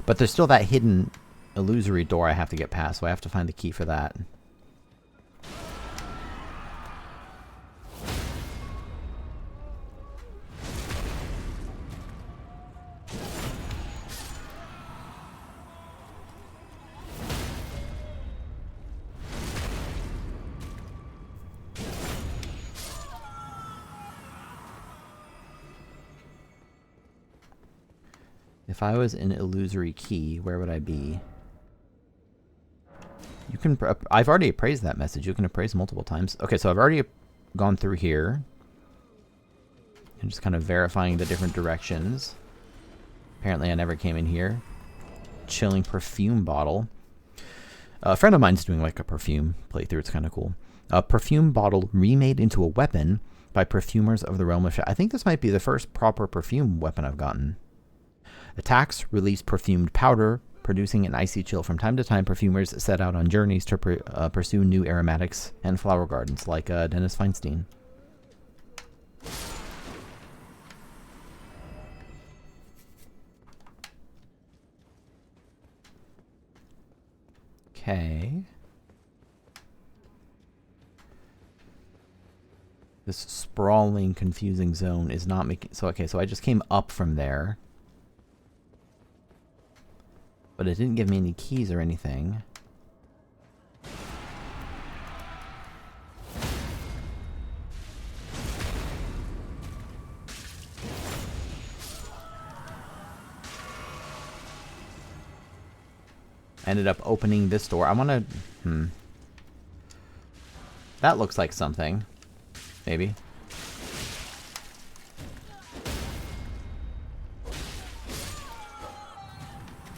But there's still that hidden illusory door I have to get past, so I have to find the key for that. If I was an illusory key, where would I be? You can... I've already appraised that message. You can appraise multiple times. Okay, so I've already gone through here. And just kind of verifying the different directions. Apparently I never came in here. Chilling perfume bottle. A friend of mine's doing like a perfume playthrough. It's kind of cool. A perfume bottle remade into a weapon by perfumers of the realm of... I think this might be the first proper perfume weapon I've gotten. Attacks release perfumed powder, producing an icy chill. From time to time, perfumers set out on journeys to pursue new aromatics and flower gardens, like Dennis Feinstein. Okay. This sprawling, confusing zone is not making... So, okay, so I just came up from there. But it didn't give me any keys or anything. I ended up opening this door. I want to... That looks like something. Maybe.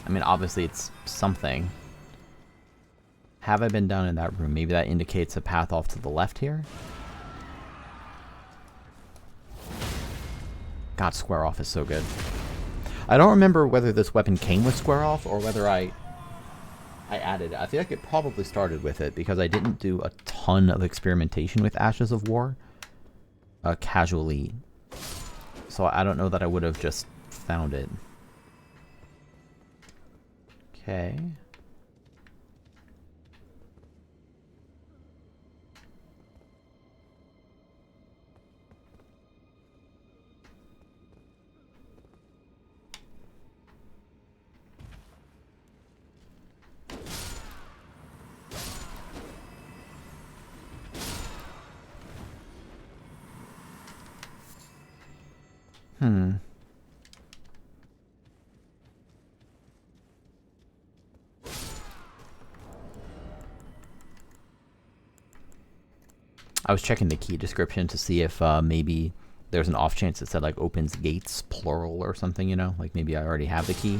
I mean, obviously it's something. Have I been down in that room? Maybe that indicates a path off to the left here? God, square off is so good. I don't remember whether this weapon came with square off or whether I added it. I feel like it probably started with it because I didn't do a ton of experimentation with Ashes of War casually. So I don't know that I would have just found it. Okay. Hmm. I was checking the key description to see if maybe there's an off chance it said like opens gates plural or something, you know? Like maybe I already have the key.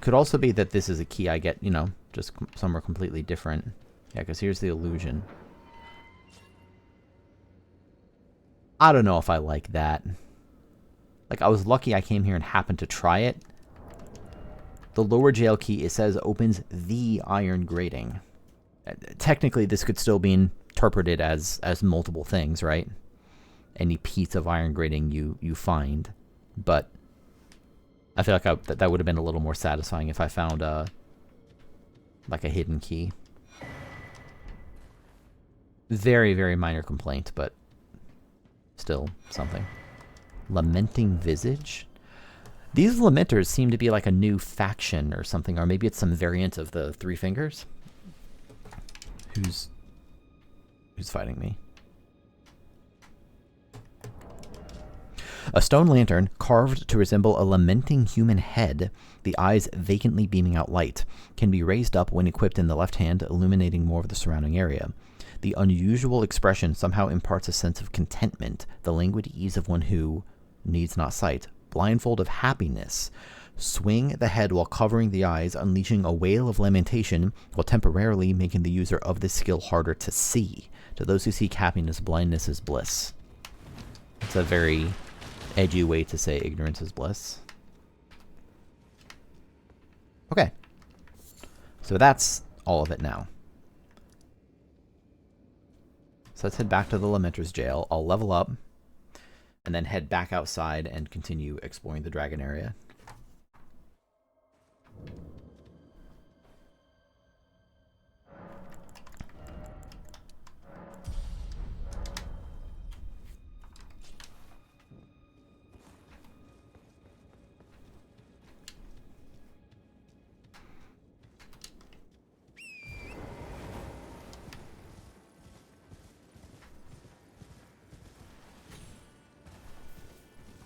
Could also be that this is a key I get, you know, just somewhere completely different. Yeah, because here's the illusion. I don't know if I like that. Like, I was lucky I came here and happened to try it. The lower jail key, it says opens the iron grating. Technically, this could still be interpreted as multiple things, right? Any piece of iron grating you find. But I feel like that would have been a little more satisfying if I found like a hidden key. Very, very minor complaint, but still something. Lamenting Visage? These Lamenters seem to be like a new faction or something, or maybe it's some variant of the Three Fingers. Who's fighting me? A stone lantern carved to resemble a lamenting human head, the eyes vacantly beaming out light, can be raised up when equipped in the left hand, illuminating more of the surrounding area. The unusual expression somehow imparts a sense of contentment, the languid ease of one who needs not sight, blindfold of happiness. Swing the head while covering the eyes, unleashing a wail of lamentation while temporarily making the user of this skill harder to see. To those who seek happiness, blindness is bliss. It's a very edgy way to say ignorance is bliss. Okay. So that's all of it now. So let's head back to the Lamenter's jail. I'll level up and then head back outside and continue exploring the dragon area.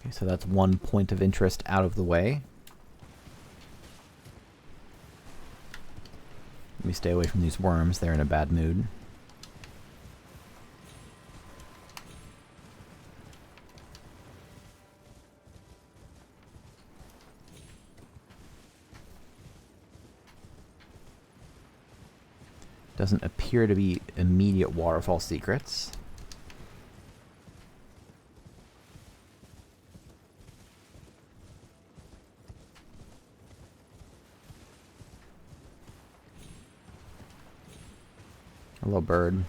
Okay, so that's one point of interest out of the way. Let me stay away from these worms. They're in a bad mood. Doesn't appear to be immediate waterfall secrets. Hello, bird.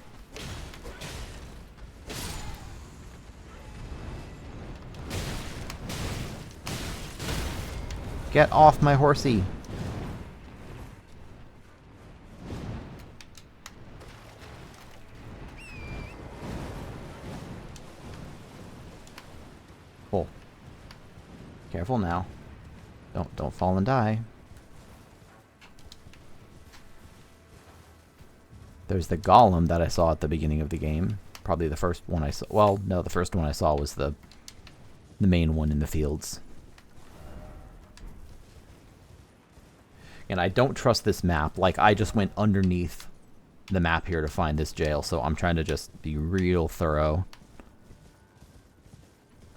Get off my horsey. Cool. Careful now. Don't fall and die. There's the golem that I saw at the beginning of the game. Probably the first one I saw. Well, no, the first one I saw was the main one in the fields. And I don't trust this map. Like, I just went underneath the map here to find this jail, so I'm trying to just be real thorough.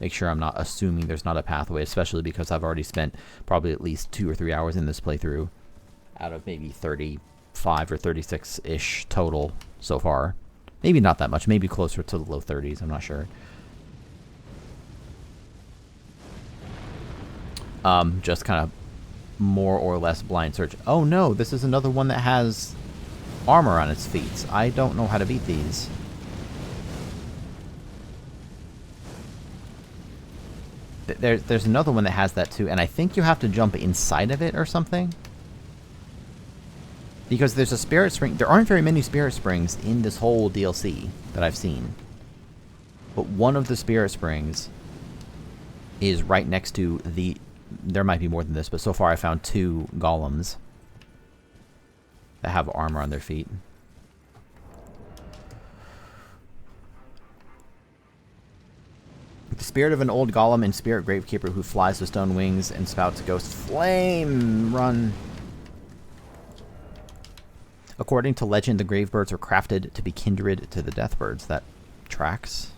Make sure I'm not assuming there's not a pathway, especially because I've already spent probably at least 2 or 3 hours in this playthrough out of maybe 35 or 36-ish total so far. Maybe not that much, maybe closer to the low 30s, I'm not sure. Just kind of more or less blind search. Oh no, this is another one that has armor on its feet. I don't know how to beat these. There's another one that has that too, and I think you have to jump inside of it or something. Because there's a spirit spring. There aren't very many spirit springs in this whole DLC that I've seen. But one of the spirit springs is right next to the... There might be more than this, but so far I found 2 golems that have armor on their feet. Spirit of an old golem and spirit gravekeeper who flies with stone wings and spouts ghost flame. Run. According to legend, the gravebirds are crafted to be kindred to the deathbirds. That tracks.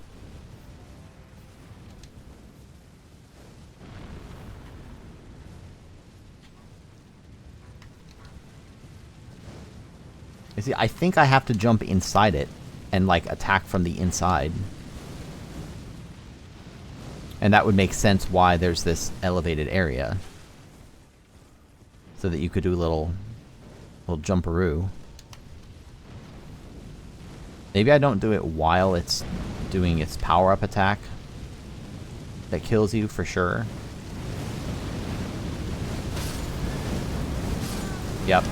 You see, I think I have to jump inside it and, like, attack from the inside. And that would make sense why there's this elevated area. So that you could do a little jumperoo. Maybe I don't do it while it's doing its power-up attack. That kills you for sure. Yep.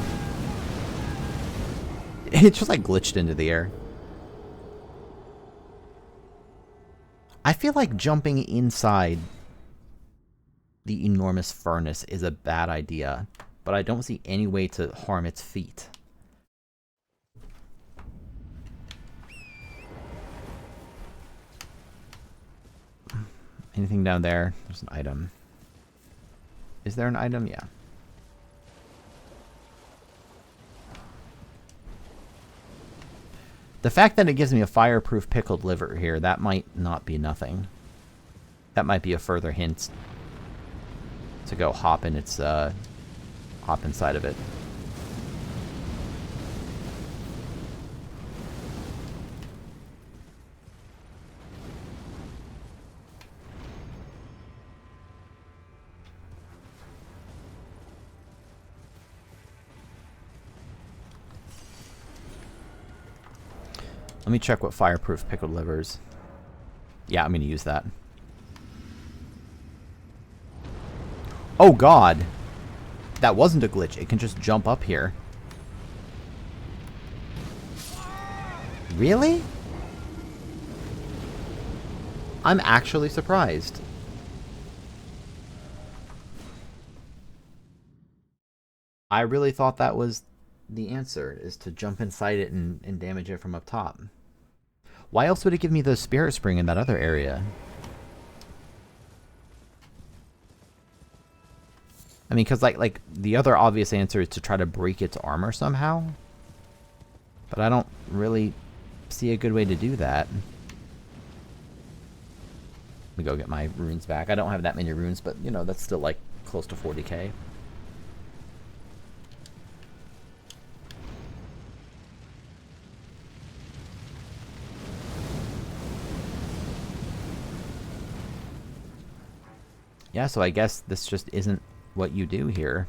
It just like glitched into the air. I feel like jumping inside the enormous furnace is a bad idea, but I don't see any way to harm its feet. Anything down there? There's an item. Is there an item? Yeah. The fact that it gives me a fireproof pickled liver here, that might not be nothing. That might be a further hint to go hop inside of it. Let me check what fireproof pickled livers. Yeah, I'm going to use that. Oh god! That wasn't a glitch. It can just jump up here. Really? I'm actually surprised. I really thought that was the answer, is to jump inside it and damage it from up top. Why else would it give me the spirit spring in that other area? I mean, because like the other obvious answer is to try to break its armor somehow. But I don't really see a good way to do that. Let me go get my runes back. I don't have that many runes, but, you know, that's still like close to 40k. Yeah, so I guess this just isn't what you do here.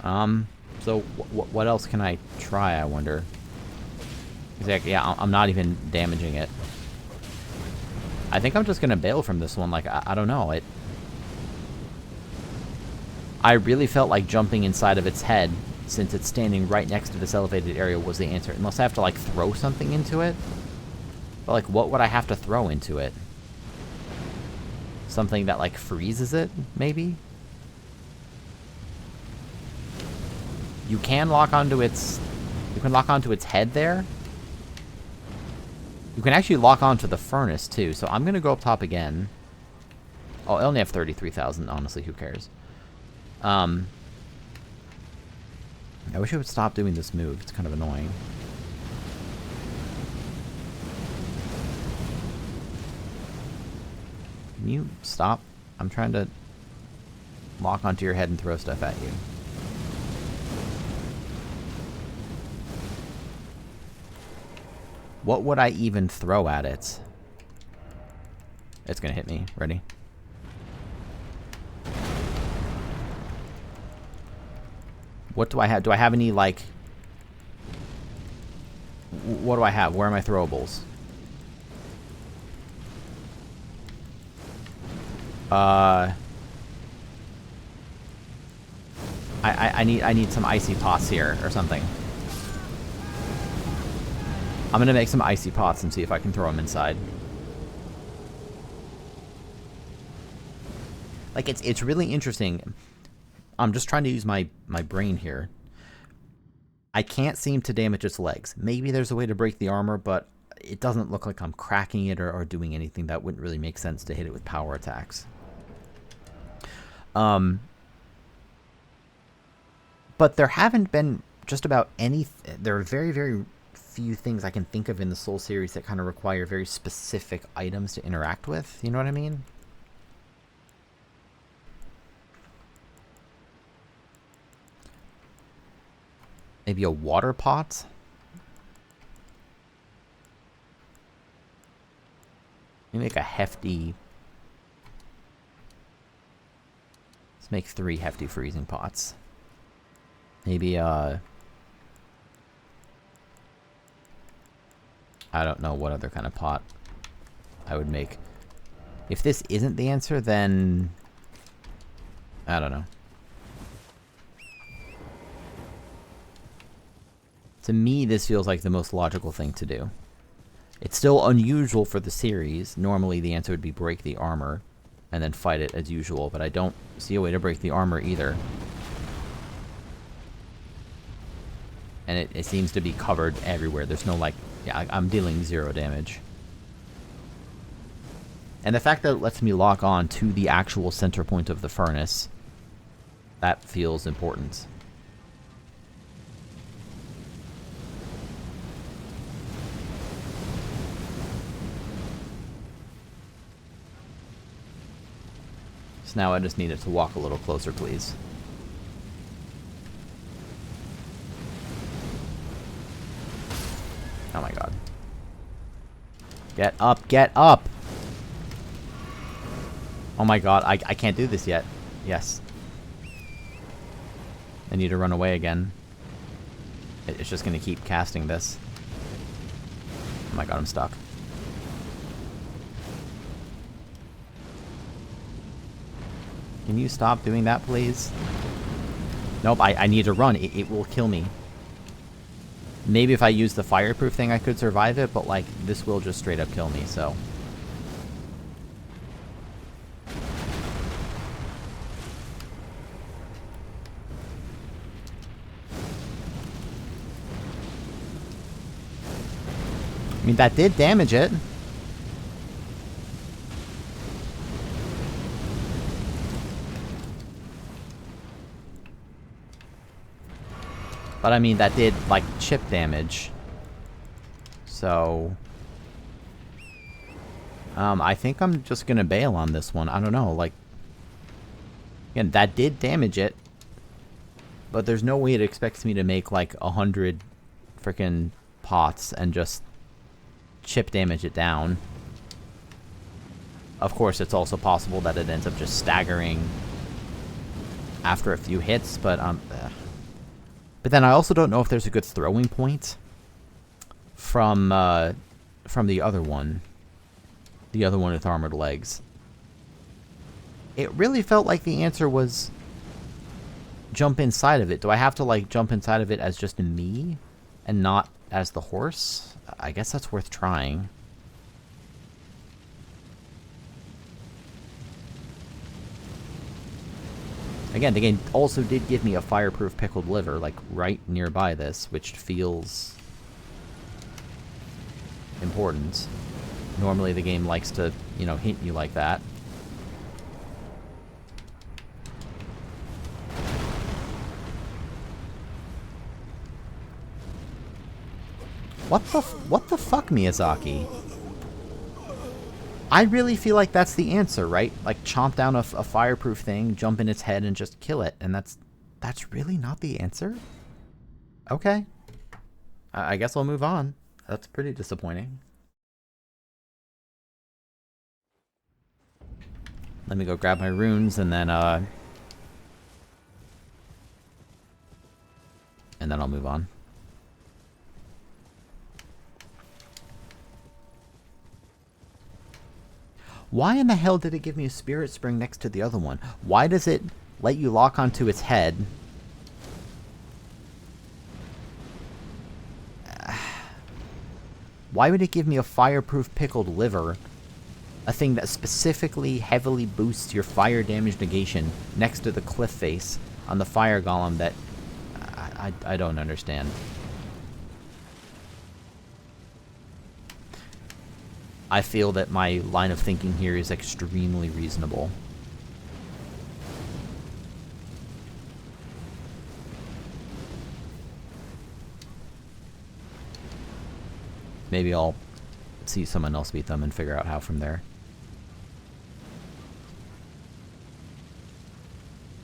So what else can I try, I wonder? Exactly, yeah, I'm not even damaging it. I think I'm just gonna bail from this one, like, I don't know, I really felt like jumping inside of its head, since it's standing right next to this elevated area, was the answer. Unless I have to, like, throw something into it. But, like, what would I have to throw into it? Something that, like, freezes it, maybe? You can lock onto its... You can lock onto its head there. You can actually lock onto the furnace, too. So I'm going to go up top again. Oh, I only have 33,000, honestly. Who cares? I wish it would stop doing this move. It's kind of annoying. Can you stop? I'm trying to lock onto your head and throw stuff at you. What would I even throw at it? It's gonna hit me. Ready? What do I have? Do I have any, like... What do I have? Where are my throwables? I need some icy pots here or something. I'm gonna make some icy pots and see if I can throw them inside. Like, it's really interesting. I'm just trying to use my brain here. I can't seem to damage its legs. Maybe there's a way to break the armor, but it doesn't look like I'm cracking it or doing anything that wouldn't really make sense to hit it with power attacks. But there haven't been just about any... There are very, very few things I can think of in the Soul series that kind of require very specific items to interact with. You know what I mean? Maybe a water pot? Maybe make a hefty... Let's make 3 hefty freezing pots. Maybe, I don't know what other kind of pot I would make. If this isn't the answer, then... I don't know. To me, this feels like the most logical thing to do. It's still unusual for the series. Normally, the answer would be break the armor and then fight it as usual, but I don't see a way to break the armor either. And it seems to be covered everywhere. There's no, like... Yeah, I'm dealing 0 damage. And the fact that it lets me lock on to the actual center point of the furnace, that feels important. So now I just need it to walk a little closer, please. Oh my god. Get up, get up! Oh my god, I can't do this yet. Yes. I need to run away again. It's just gonna keep casting this. Oh my god, I'm stuck. Can you stop doing that, please? Nope, I need to run. It will kill me. Maybe if I use the fireproof thing I could survive it, but like, this will just straight up kill me, so... I mean, that did damage it. But I mean, that did, like, chip damage. So... I think I'm just gonna bail on this one. I don't know, like... Again, that did damage it. But there's no way it expects me to make, like, 100 frickin' pots and just chip damage it down. Of course, it's also possible that it ends up just staggering after a few hits, but, But then I also don't know if there's a good throwing point from the other one. The other one with armored legs. It really felt like the answer was jump inside of it. Do I have to, like, jump inside of it as just me and not as the horse? I guess that's worth trying. Again, the game also did give me a fireproof pickled liver, like, right nearby this, which feels important. Normally the game likes to, you know, hint you like that. What the fuck, Miyazaki? I really feel like that's the answer, right? Like, chomp down a fireproof thing, jump in its head, and just kill it. And that's really not the answer? Okay. I guess I'll move on. That's pretty disappointing. Let me go grab my runes, and then I'll move on. Why in the hell did it give me a spirit spring next to the other one? Why does it let you lock onto its head? Why would it give me a fireproof pickled liver? A thing that specifically heavily boosts your fire damage negation next to the cliff face on the fire golem that... I don't understand. I feel that my line of thinking here is extremely reasonable. Maybe I'll see someone else beat them and figure out how from there.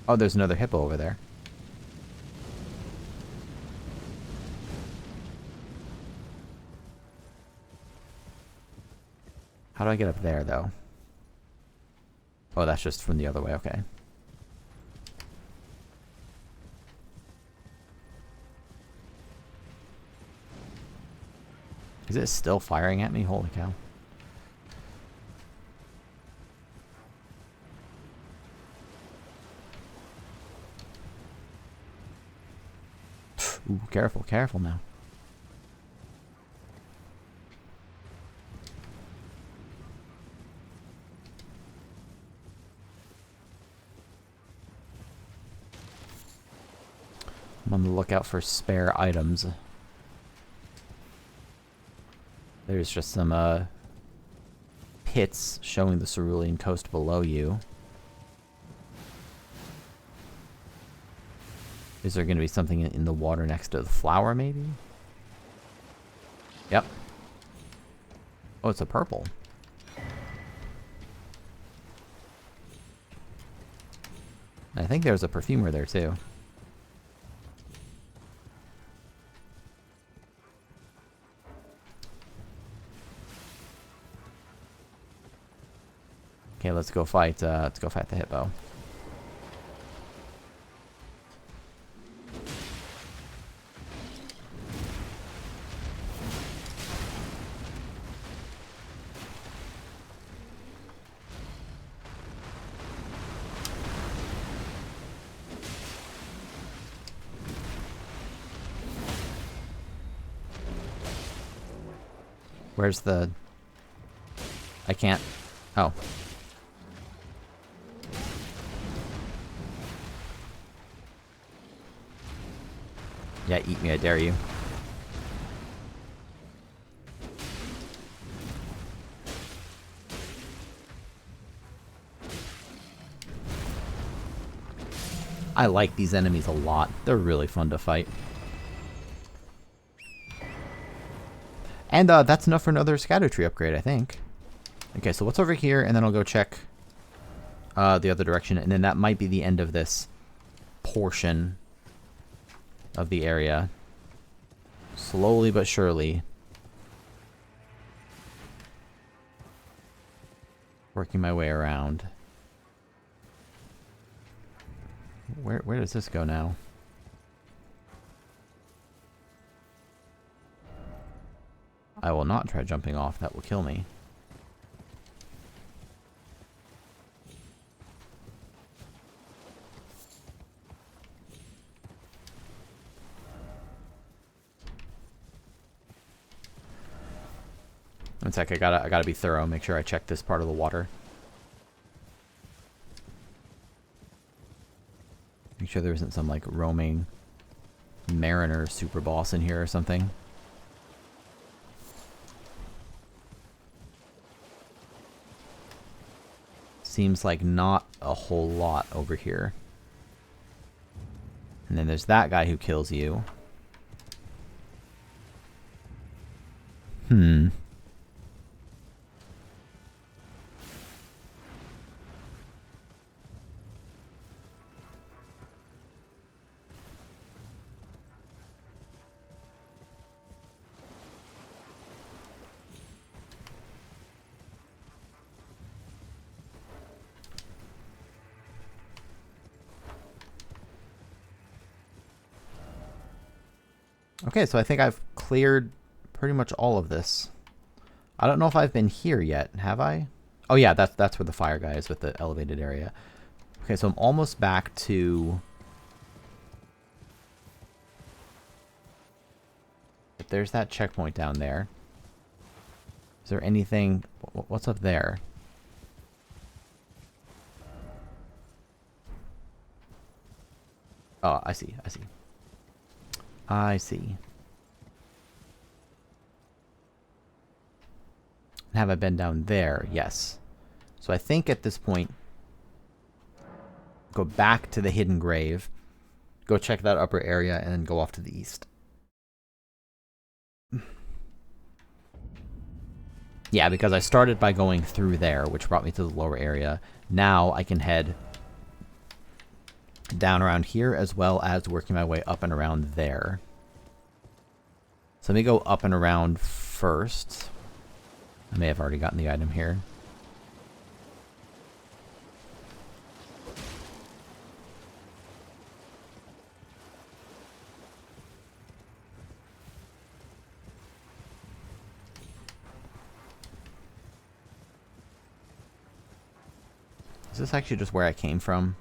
Oh, there's another hippo over there. How do I get up there, though? Oh, that's just from the other way. Okay. Is it still firing at me? Holy cow. Ooh, careful, careful now. I'm on the lookout for spare items. There's just some pits showing the cerulean coast below you. Is there going to be something in the water next to the flower, maybe? Yep. Oh, it's a purple. I think there's a perfumer there, too. Okay, let's go fight the hippo. Where's the... I can't... Oh. Yeah, eat me, I dare you. I like these enemies a lot. They're really fun to fight. And that's enough for another scatter tree upgrade, I think. Okay, so what's over here? And then I'll go check the other direction. And then that might be the end of this portion of the area. Slowly but surely. Working my way around. Where does this go now? I will not try jumping off. That will kill me. One sec, I gotta be thorough. Make sure I check this part of the water. Make sure there isn't some like roaming mariner super boss in here or something. Seems like not a whole lot over here. And then there's that guy who kills you. Okay, so I think I've cleared pretty much all of this. I don't know if I've been here yet, have I? Oh yeah, that's where the fire guy is with the elevated area. Okay, so I'm almost back to... If there's that checkpoint down there. Is there anything... What's up there? Oh, I see, I see. I see. Have I been down there? Yes. So I think at this point, go back to the hidden grave, go check that upper area, and then go off to the east. Yeah, because I started by going through there, which brought me to the lower area. Now I can head down around here, as well as working my way up and around there. So let me go up and around first. I may have already gotten the item here. Is this actually just where I came from?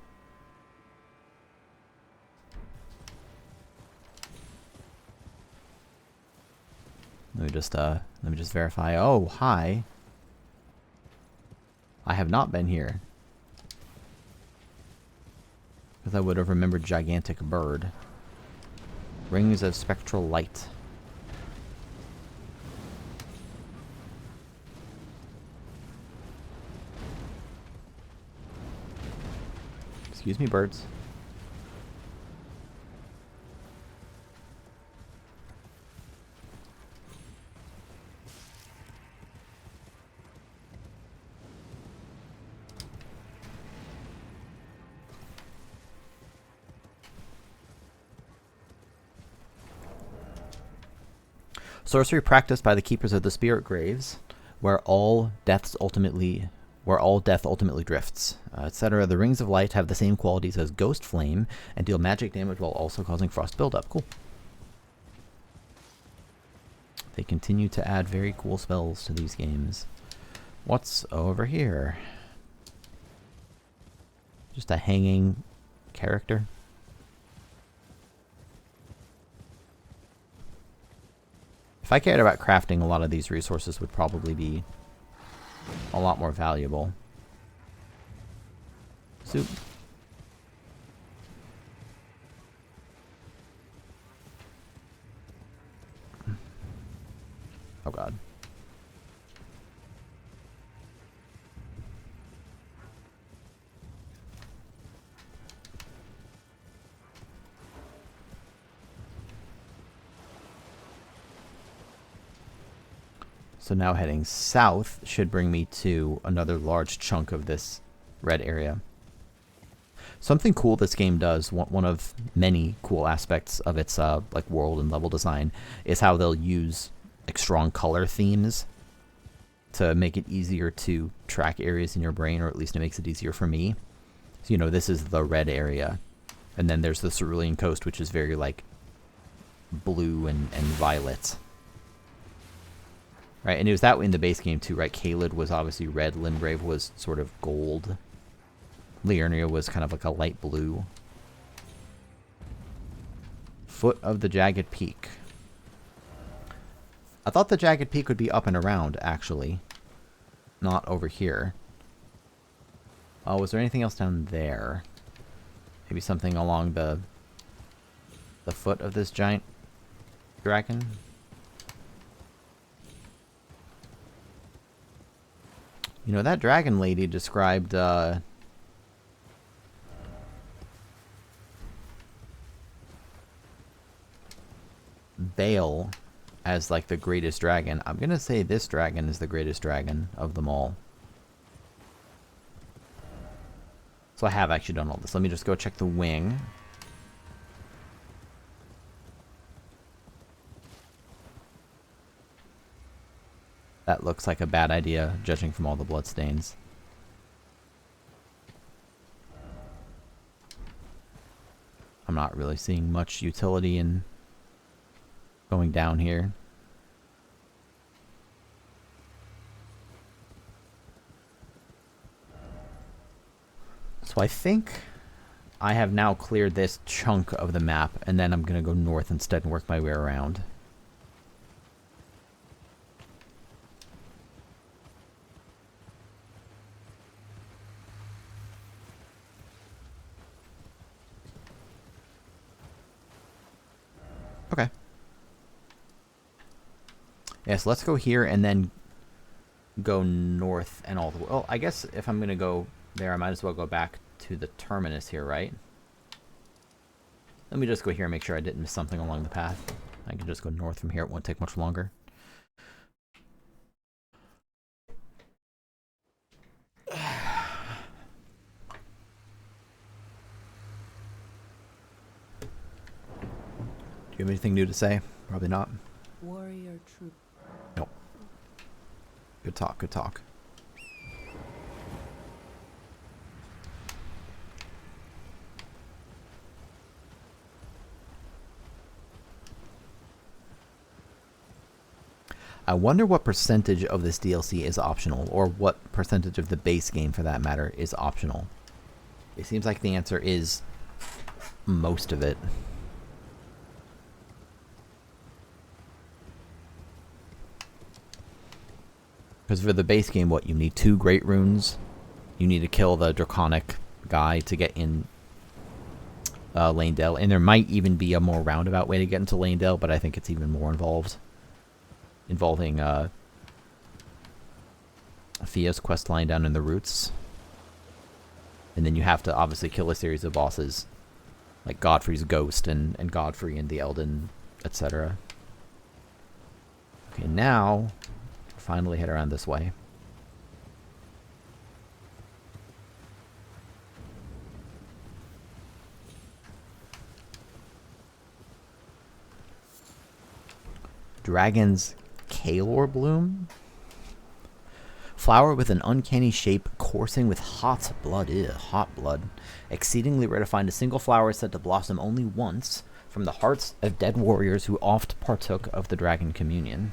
Let me just verify. Oh, hi. I have not been here. Because I would have remembered gigantic bird. Rings of spectral light. Excuse me, birds. Sorcery practiced by the keepers of the spirit graves, where all death ultimately drifts, etc. The rings of light have the same qualities as ghost flame and deal magic damage while also causing frost buildup. Cool. They continue to add very cool spells to these games. What's over here? Just a hanging character. If I cared about crafting, a lot of these resources would probably be a lot more valuable. Soup. Oh god. So now heading south should bring me to another large chunk of this red area. Something cool this game does, one of many cool aspects of its like world and level design, is how they'll use like strong color themes to make it easier to track areas in your brain, or at least it makes it easier for me. So, you know, this is the red area, and then there's the Cerulean Coast, which is very like blue and violet. Right, and it was that way in the base game too, right? Caelid was obviously red, Limgrave was sort of gold. Liurnia was kind of like a light blue. Foot of the Jagged Peak. I thought the Jagged Peak would be up and around, actually. Not over here. Oh, was there anything else down there? Maybe something along the foot of this giant dragon? You know, that dragon lady described, Baal as, like, the greatest dragon. I'm gonna say this dragon is the greatest dragon of them all. So I have actually done all this. Let me just go check the wing. That looks like a bad idea, judging from all the bloodstains. I'm not really seeing much utility in going down here. So I think I have now cleared this chunk of the map, and then I'm going to go north instead and work my way around. Okay. Yes, let's go here and then go north and all the way. Well, I guess if I'm going to go there, I might as well go back to the terminus here, right? Let me just go here and make sure I didn't miss something along the path. I can just go north from here. It won't take much longer. Do you have anything new to say? Probably not. Warrior troop. Nope. Good talk, good talk. I wonder what percentage of this DLC is optional, or what percentage of the base game, for that matter, is optional. It seems like the answer is most of it. Because for the base game, what, you need 2 great runes, you need to kill the draconic guy to get in Lanedale, and there might even be a more roundabout way to get into Lanedale, but I think it's even more involved. Involving Fia's quest line down in the roots. And then you have to obviously kill a series of bosses, like Godfrey's Ghost and Godfrey and the Elden, etc. Okay, now finally head around this way. Dragon's Kalor Bloom? Flower with an uncanny shape coursing with hot blood. Ew, hot blood. Exceedingly rare to find, a single flower said to blossom only once from the hearts of dead warriors who oft partook of the dragon communion.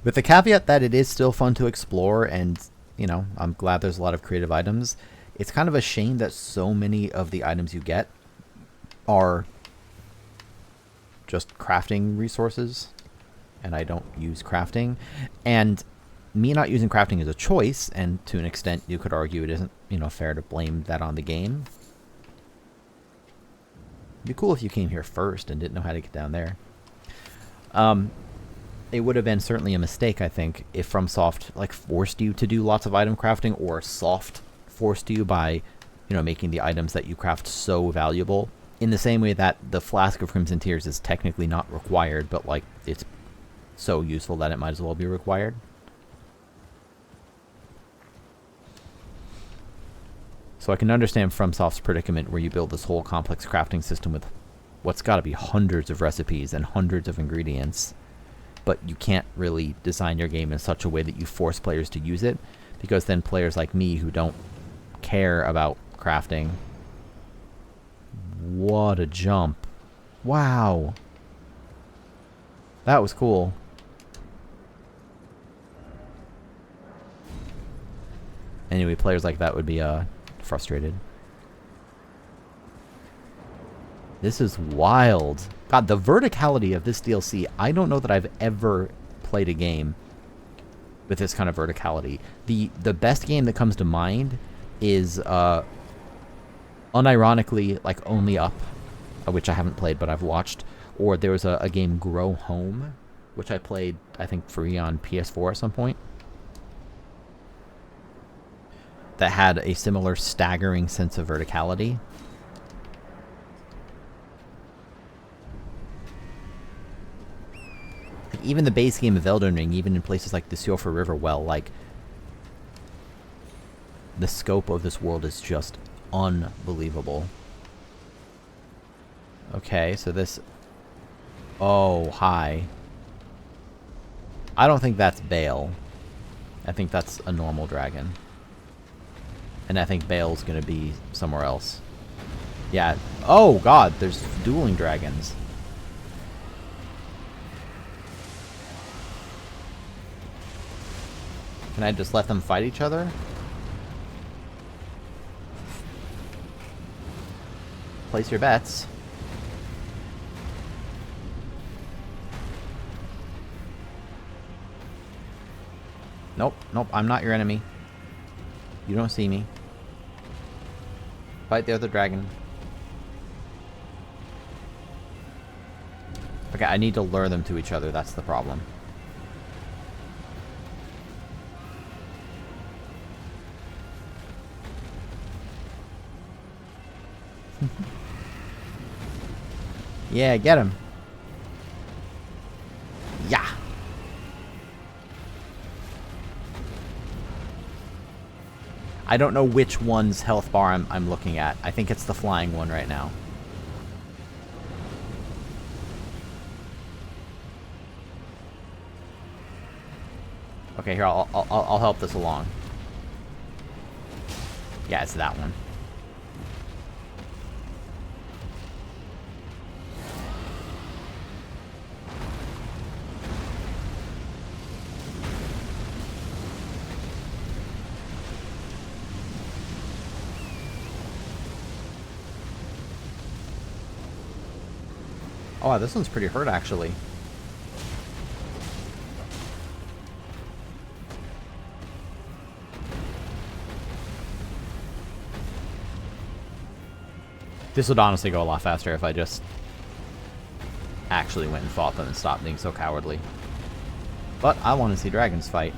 With the caveat that it is still fun to explore, and, you know, I'm glad there's a lot of creative items. It's kind of a shame that so many of the items you get are just crafting resources, and I don't use crafting. And me not using crafting is a choice, and to an extent you could argue it isn't, you know, fair to blame that on the game. It'd be cool if you came here first and didn't know how to get down there. It would have been certainly a mistake, I think, if FromSoft like forced you to do lots of item crafting, or soft forced you by, you know, making the items that you craft so valuable. In the same way that the Flask of Crimson Tears is technically not required, but like it's so useful that it might as well be required. So I can understand FromSoft's predicament where you build this whole complex crafting system with what's got to be hundreds of recipes and hundreds of ingredients, but you can't really design your game in such a way that you force players to use it, because then players like me who don't care about crafting... What a jump. Wow. That was cool. Anyway, players like that would be frustrated. This is wild. God, the verticality of this DLC, I don't know that I've ever played a game with this kind of verticality. The best game that comes to mind is unironically like Only Up, which I haven't played but I've watched. Or there was a game, Grow Home, which I played, I think, free on PS4 at some point, that had a similar staggering sense of verticality. Like, even the base game of Elden Ring, even in places like the Sulphur River Well, like, the scope of this world is just unbelievable. Okay, so this... Oh, hi. I don't think that's Bale. I think that's a normal dragon. And I think Bale's gonna be somewhere else. Yeah. Oh, God, there's dueling dragons. Can I just let them fight each other? Place your bets. Nope, nope, I'm not your enemy. You don't see me. Fight the other dragon. Okay, I need to lure them to each other. That's the problem. Yeah, get him. Yeah. I don't know which one's health bar I'm looking at. I think it's the flying one right now. Okay, here, I'll help this along. Yeah, it's that one. Oh, this one's pretty hurt, actually. This would honestly go a lot faster if I just actually went and fought them and stopped being so cowardly. But I want to see dragons fight.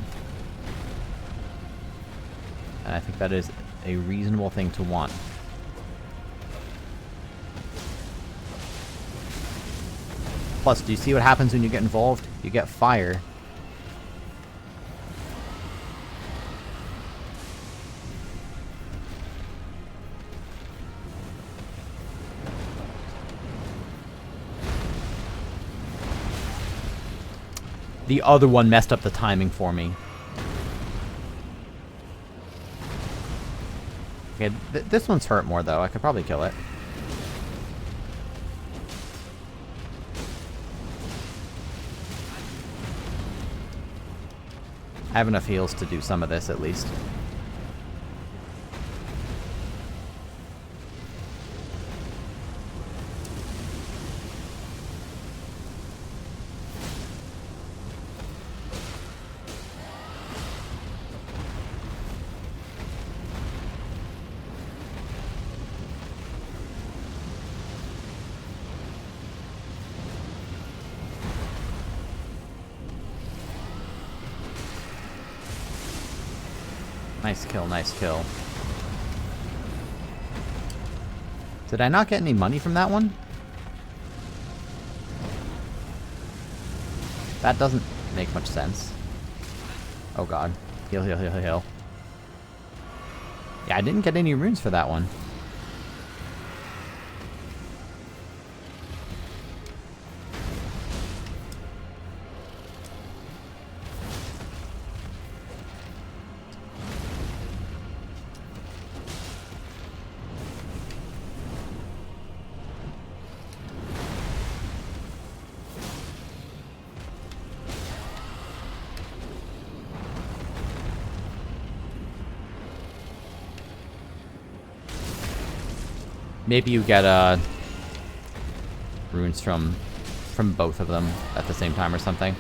And I think that is a reasonable thing to want. Plus, do you see what happens when you get involved? You get fire. The other one messed up the timing for me. Okay, this one's hurt more, though. I could probably kill it. I have enough heals to do some of this, at least. Nice kill, nice kill. Did I not get any money from that one? That doesn't make much sense. Oh god. Heal, heal, heal, heal. Yeah, I didn't get any runes for that one. Maybe you get runes from both of them at the same time or something.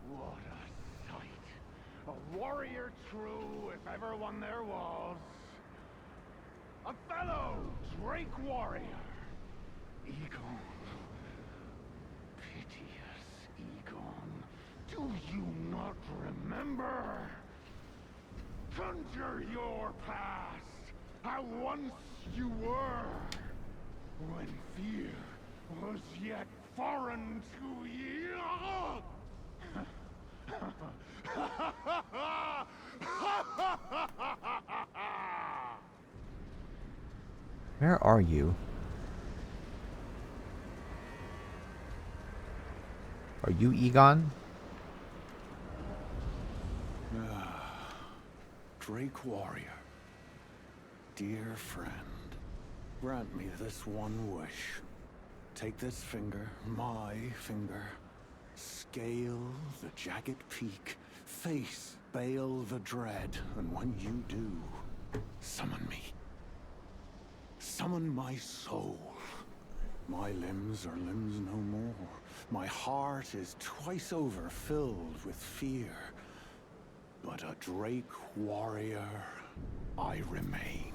What a sight! A warrior true, if ever one there was. A fellow Drake warrior. Egon. Piteous Egon. Do you not remember? Conjure your past. How once you were. When fear was yet foreign to ye. Where are you? Are you Egon? Drake warrior, dear friend, grant me this one wish. Take this finger, my finger, scale the jagged peak, face Bale the Dread, and when you do, summon me. Summon my soul. My limbs are limbs no more. My heart is twice over filled with fear. But a Drake warrior I remain,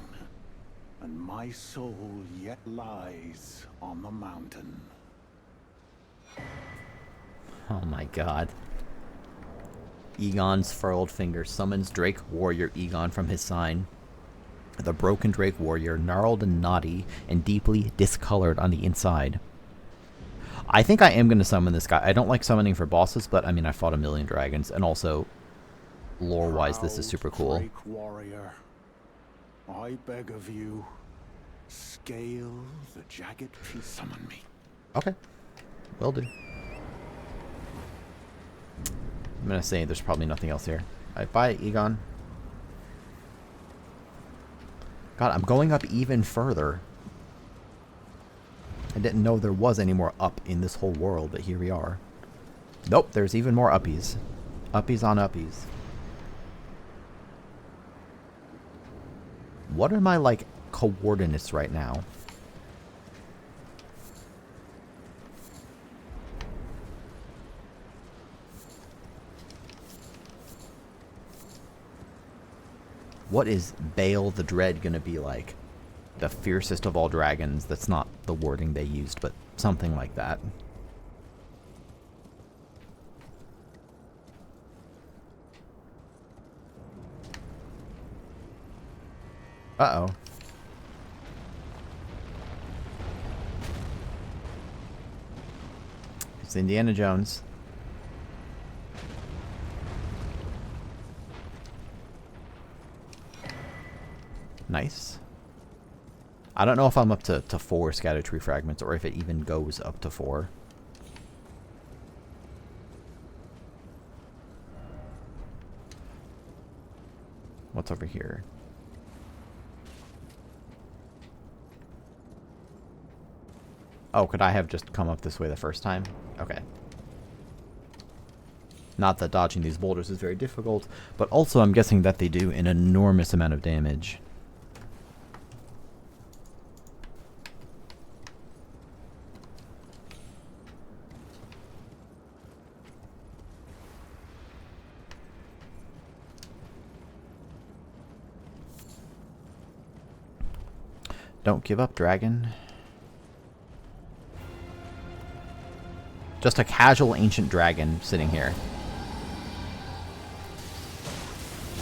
and my soul yet lies on the mountain. Oh my god. Egon's furled finger summons Drake warrior Egon from his sign. The broken Drake warrior, gnarled and knotty, and deeply discolored on the inside. I think I am going to summon this guy. I don't like summoning for bosses, but I mean, I fought a million dragons, and also, lore-wise, this is super cool. Drake warrior, I beg of you, scale the jagged peak. Summon me. Okay. Will do. I'm going to say there's probably nothing else here. Alright, bye, Egon. God, I'm going up even further. I didn't know there was any more up in this whole world, but here we are. Nope, there's even more uppies. Uppies on uppies. What are my, like, coordinates right now? What is Bale the Dread gonna be like? The fiercest of all dragons. That's not the wording they used, but something like that. Uh-oh. It's Indiana Jones. Nice. I don't know if I'm up to 4 Scatter Tree Fragments, or if it even goes up to 4. What's over here? Oh, could I have just come up this way the first time? Okay. Not that dodging these boulders is very difficult, but also I'm guessing that they do an enormous amount of damage. Don't give up, dragon. Just a casual ancient dragon sitting here.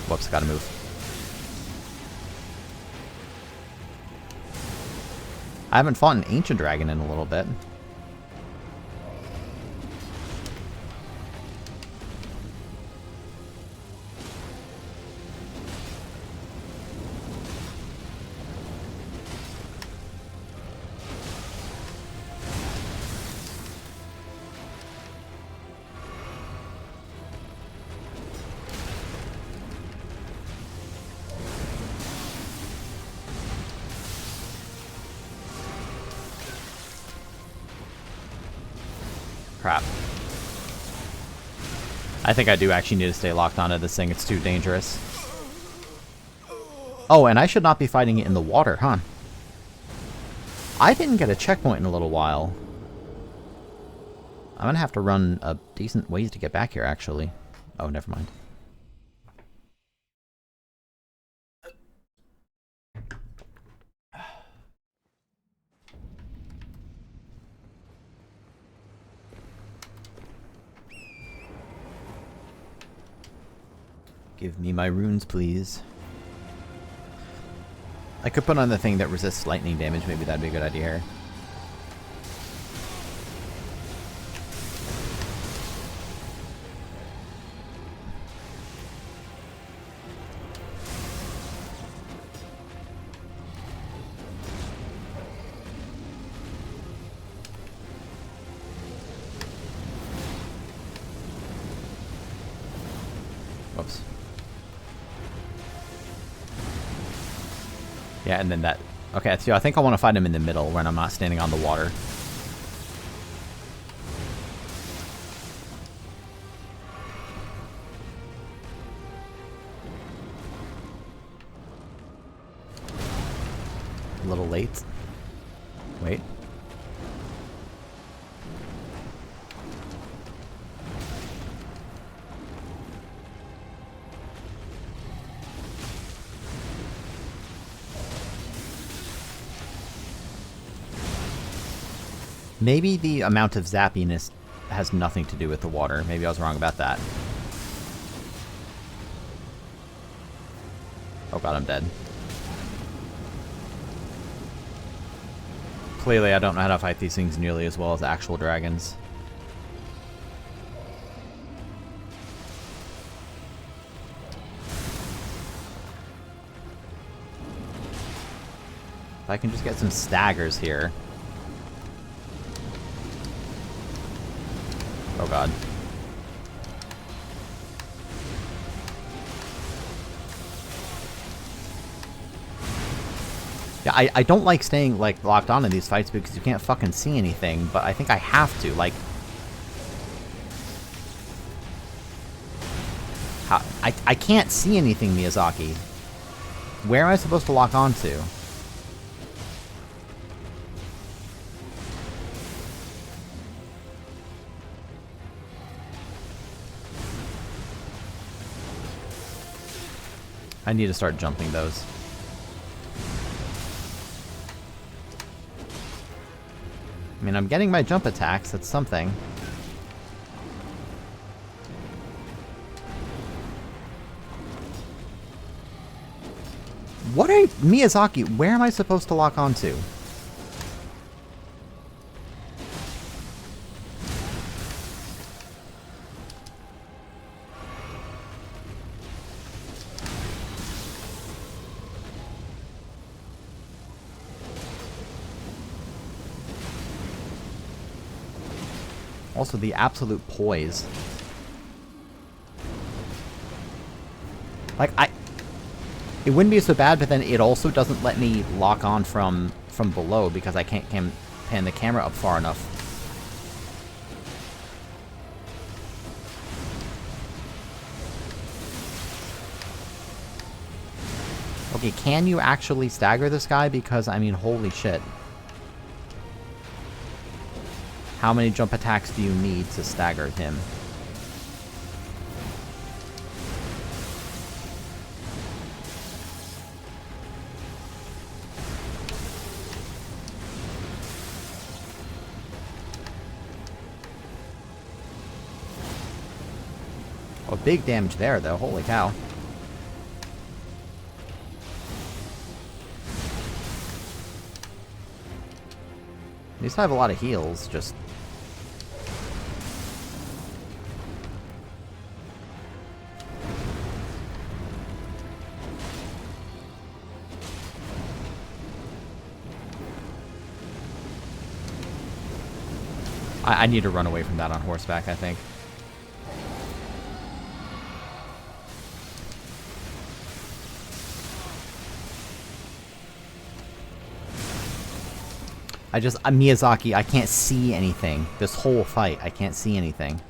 Whoops, gotta move. I haven't fought an ancient dragon in a little bit. Crap. I think I do actually need to stay locked onto this thing. It's too dangerous. Oh, and I should not be fighting it in the water, huh? I didn't get a checkpoint in a little while. I'm gonna have to run a decent ways to get back here, actually. Oh, never mind. Give me my runes, please. I could put on the thing that resists lightning damage. Maybe that'd be a good idea here. Yeah, and then that... Okay, so I think I want to fight him in the middle when I'm not standing on the water. A little late. Wait. Maybe the amount of zappiness has nothing to do with the water. Maybe I was wrong about that. Oh god, I'm dead. Clearly, I don't know how to fight these things nearly as well as actual dragons. If I can just get some staggers here. Oh god. Yeah, I don't like staying, like, locked on in these fights because you can't fucking see anything, but I think I have to, like... I can't see anything, Miyazaki. Where am I supposed to lock on to? I need to start jumping those. I mean, I'm getting my jump attacks, that's something. What are... Miyazaki, where am I supposed to lock onto? Also, the absolute poise. Like, it wouldn't be so bad, but then it also doesn't let me lock on from below because I can't pan the camera up far enough. Okay, can you actually stagger this guy? Because, I mean, holy shit. How many jump attacks do you need to stagger him? Oh, big damage there, though. Holy cow. At least I have a lot of heals, just... I need to run away from that on horseback, I think. Miyazaki, I can't see anything. This whole fight, I can't see anything.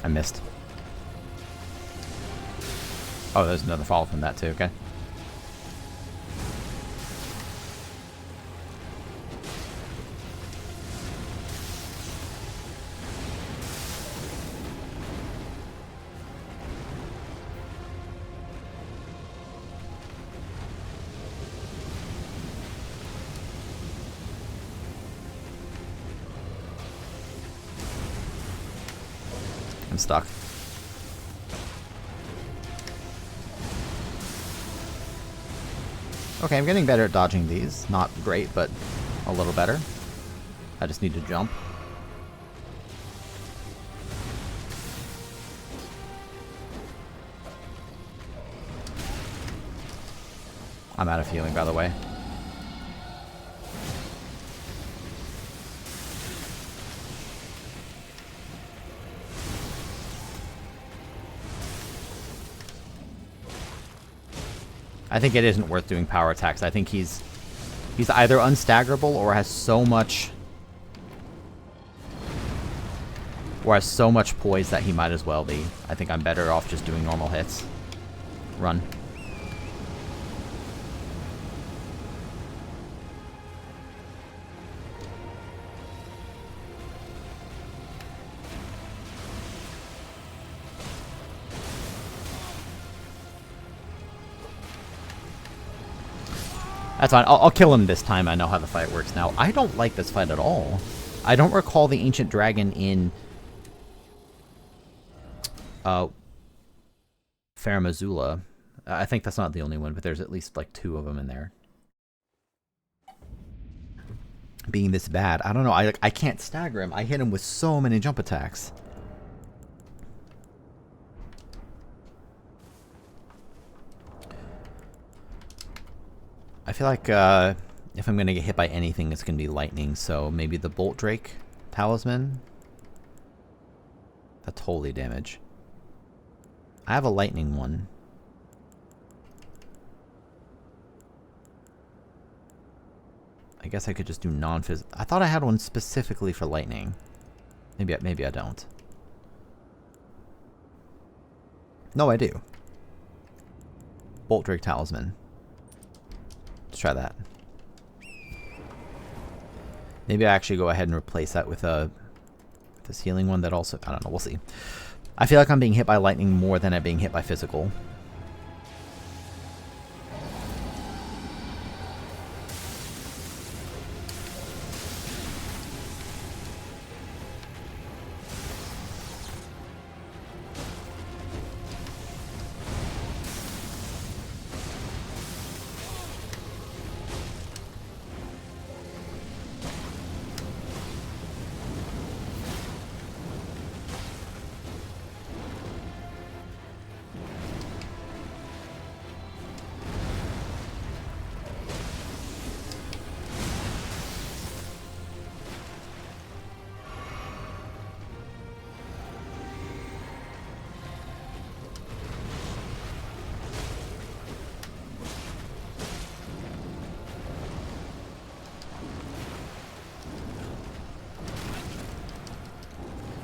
I missed. Oh, there's another fall from that too, okay. stuck. Okay, I'm getting better at dodging these. Not great, but a little better. I just need to jump. I'm out of healing, by the way. I think it isn't worth doing power attacks. I think he's either unstaggerable or has so much poise that he might as well be. I think I'm better off just doing normal hits. Run. That's fine. I'll kill him this time. I know how the fight works now. I don't like this fight at all. I don't recall the Ancient Dragon in Farum Azula. I think that's not the only one, but there's at least like 2 of them in there. Being this bad, I don't know. I can't stagger him. I hit him with so many jump attacks. I feel like if I'm going to get hit by anything, it's going to be lightning, so maybe the Bolt Drake Talisman? That's holy damage. I have a lightning one. I guess I could just do non-phys... I thought I had one specifically for lightning. Maybe I don't. No, I do. Bolt Drake Talisman. Let's try that. Maybe I actually go ahead and replace that with this healing one that also... I don't know, we'll see. I feel like I'm being hit by lightning more than I'm being hit by physical.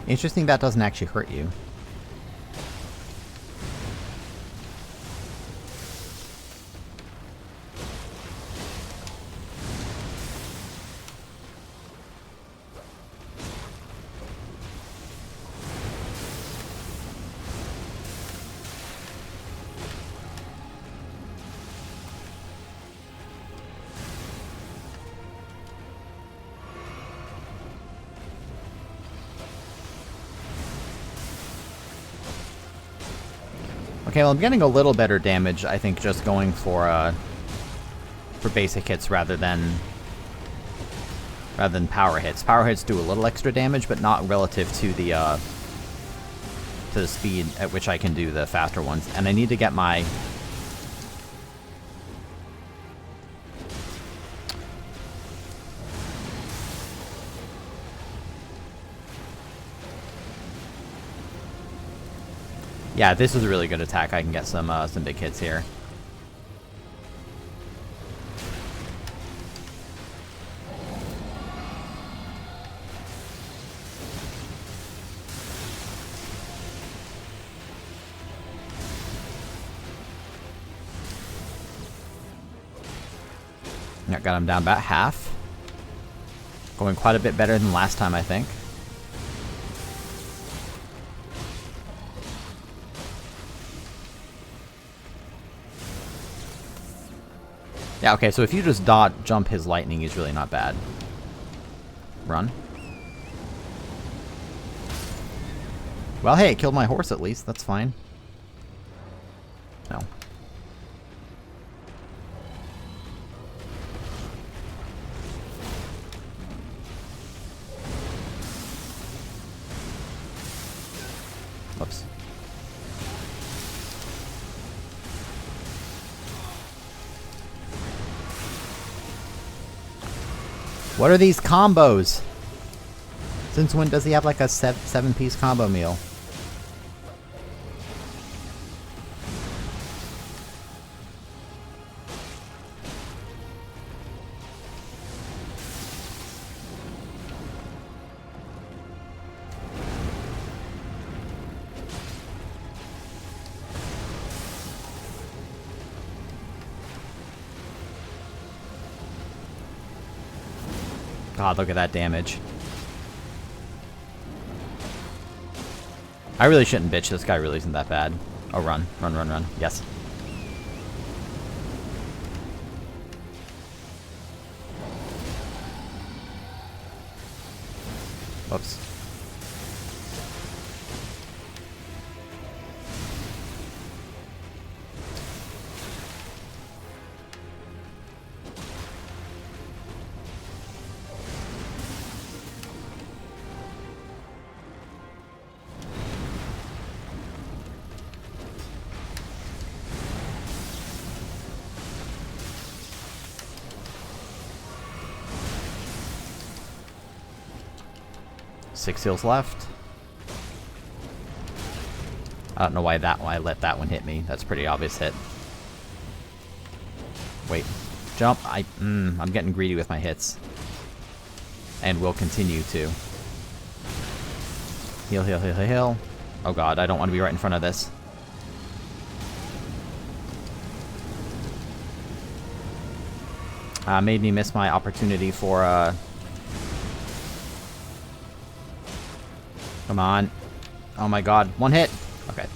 Interesting that doesn't actually hurt you. Okay, well, I'm getting a little better damage, I think, just going for basic hits rather than power hits. Power hits do a little extra damage, but not relative to the speed at which I can do the faster ones. And I need to get my... Yeah, this is a really good attack. I can get some big hits here. Yeah, got him down about half. Going quite a bit better than last time, I think. Yeah, okay, so if you just jump his lightning, he's really not bad. Run. Well, hey, it killed my horse at least. That's fine. No. Whoops. What are these combos? Since when does he have like a seven-piece combo meal? God, look at that damage. I really shouldn't bitch. This guy really isn't that bad. Oh, run. Run, run, run. Yes. Whoops. Six heals left. I don't know why I let that one hit me. That's a pretty obvious hit. Wait. Jump. I'm getting greedy with my hits. And will continue to. Heal, heal, heal, heal, heal. Oh god, I don't want to be right in front of this. Made me miss my opportunity for, Come on. Oh my god. One hit. Okay.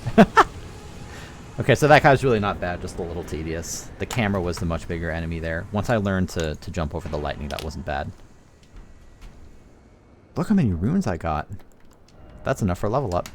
Okay, so that guy's really not bad, just a little tedious. The camera was the much bigger enemy there. Once I learned to jump over the lightning, that wasn't bad. Look how many runes I got. That's enough for level up.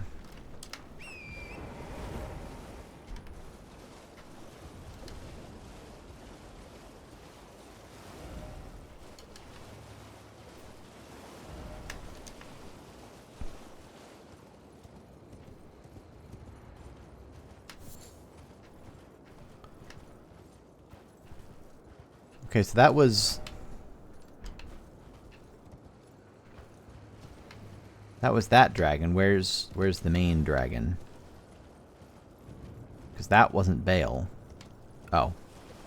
Okay, so that was that dragon. Where's the main dragon? Because that wasn't Bale. Oh,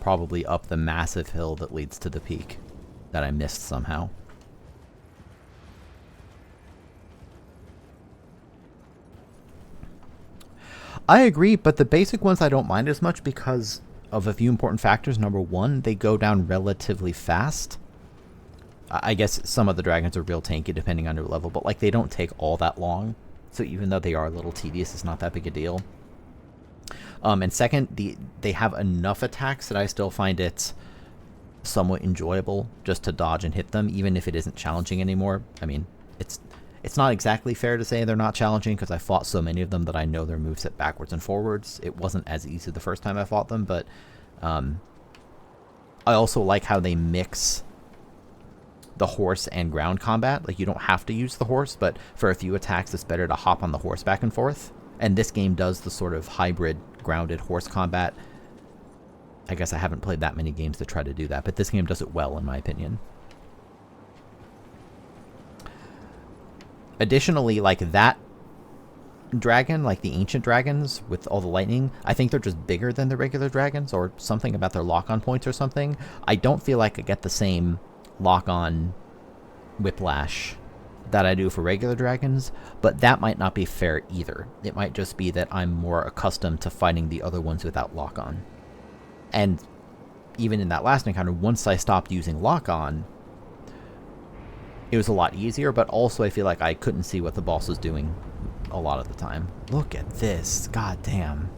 probably up the massive hill that leads to the peak that I missed somehow. I agree, but the basic ones I don't mind as much because of a few important factors. Number one, they go down relatively fast. I guess some of the dragons are real tanky depending on your level, but like they don't take all that long. So even though they are a little tedious, it's not that big a deal. And second, they have enough attacks that I still find it somewhat enjoyable just to dodge and hit them, even if it isn't challenging anymore. I mean, it's not exactly fair to say they're not challenging because I fought so many of them that I know their moveset backwards and forwards. It wasn't as easy the first time I fought them, but I also like how they mix the horse and ground combat. Like, you don't have to use the horse, but for a few attacks it's better to hop on the horse back and forth. And this game does the sort of hybrid grounded horse combat. I guess I haven't played that many games to try to do that, but this game does it well in my opinion. Additionally, like that dragon, like the ancient dragons with all the lightning, I think they're just bigger than the regular dragons, or something about their lock-on points or something. I don't feel like I get the same lock-on whiplash that I do for regular dragons, but that might not be fair either. It might just be that I'm more accustomed to fighting the other ones without lock-on. And even in that last encounter, once I stopped using lock-on, it was a lot easier, but also I feel like I couldn't see what the boss was doing a lot of the time. Look at this. God damn.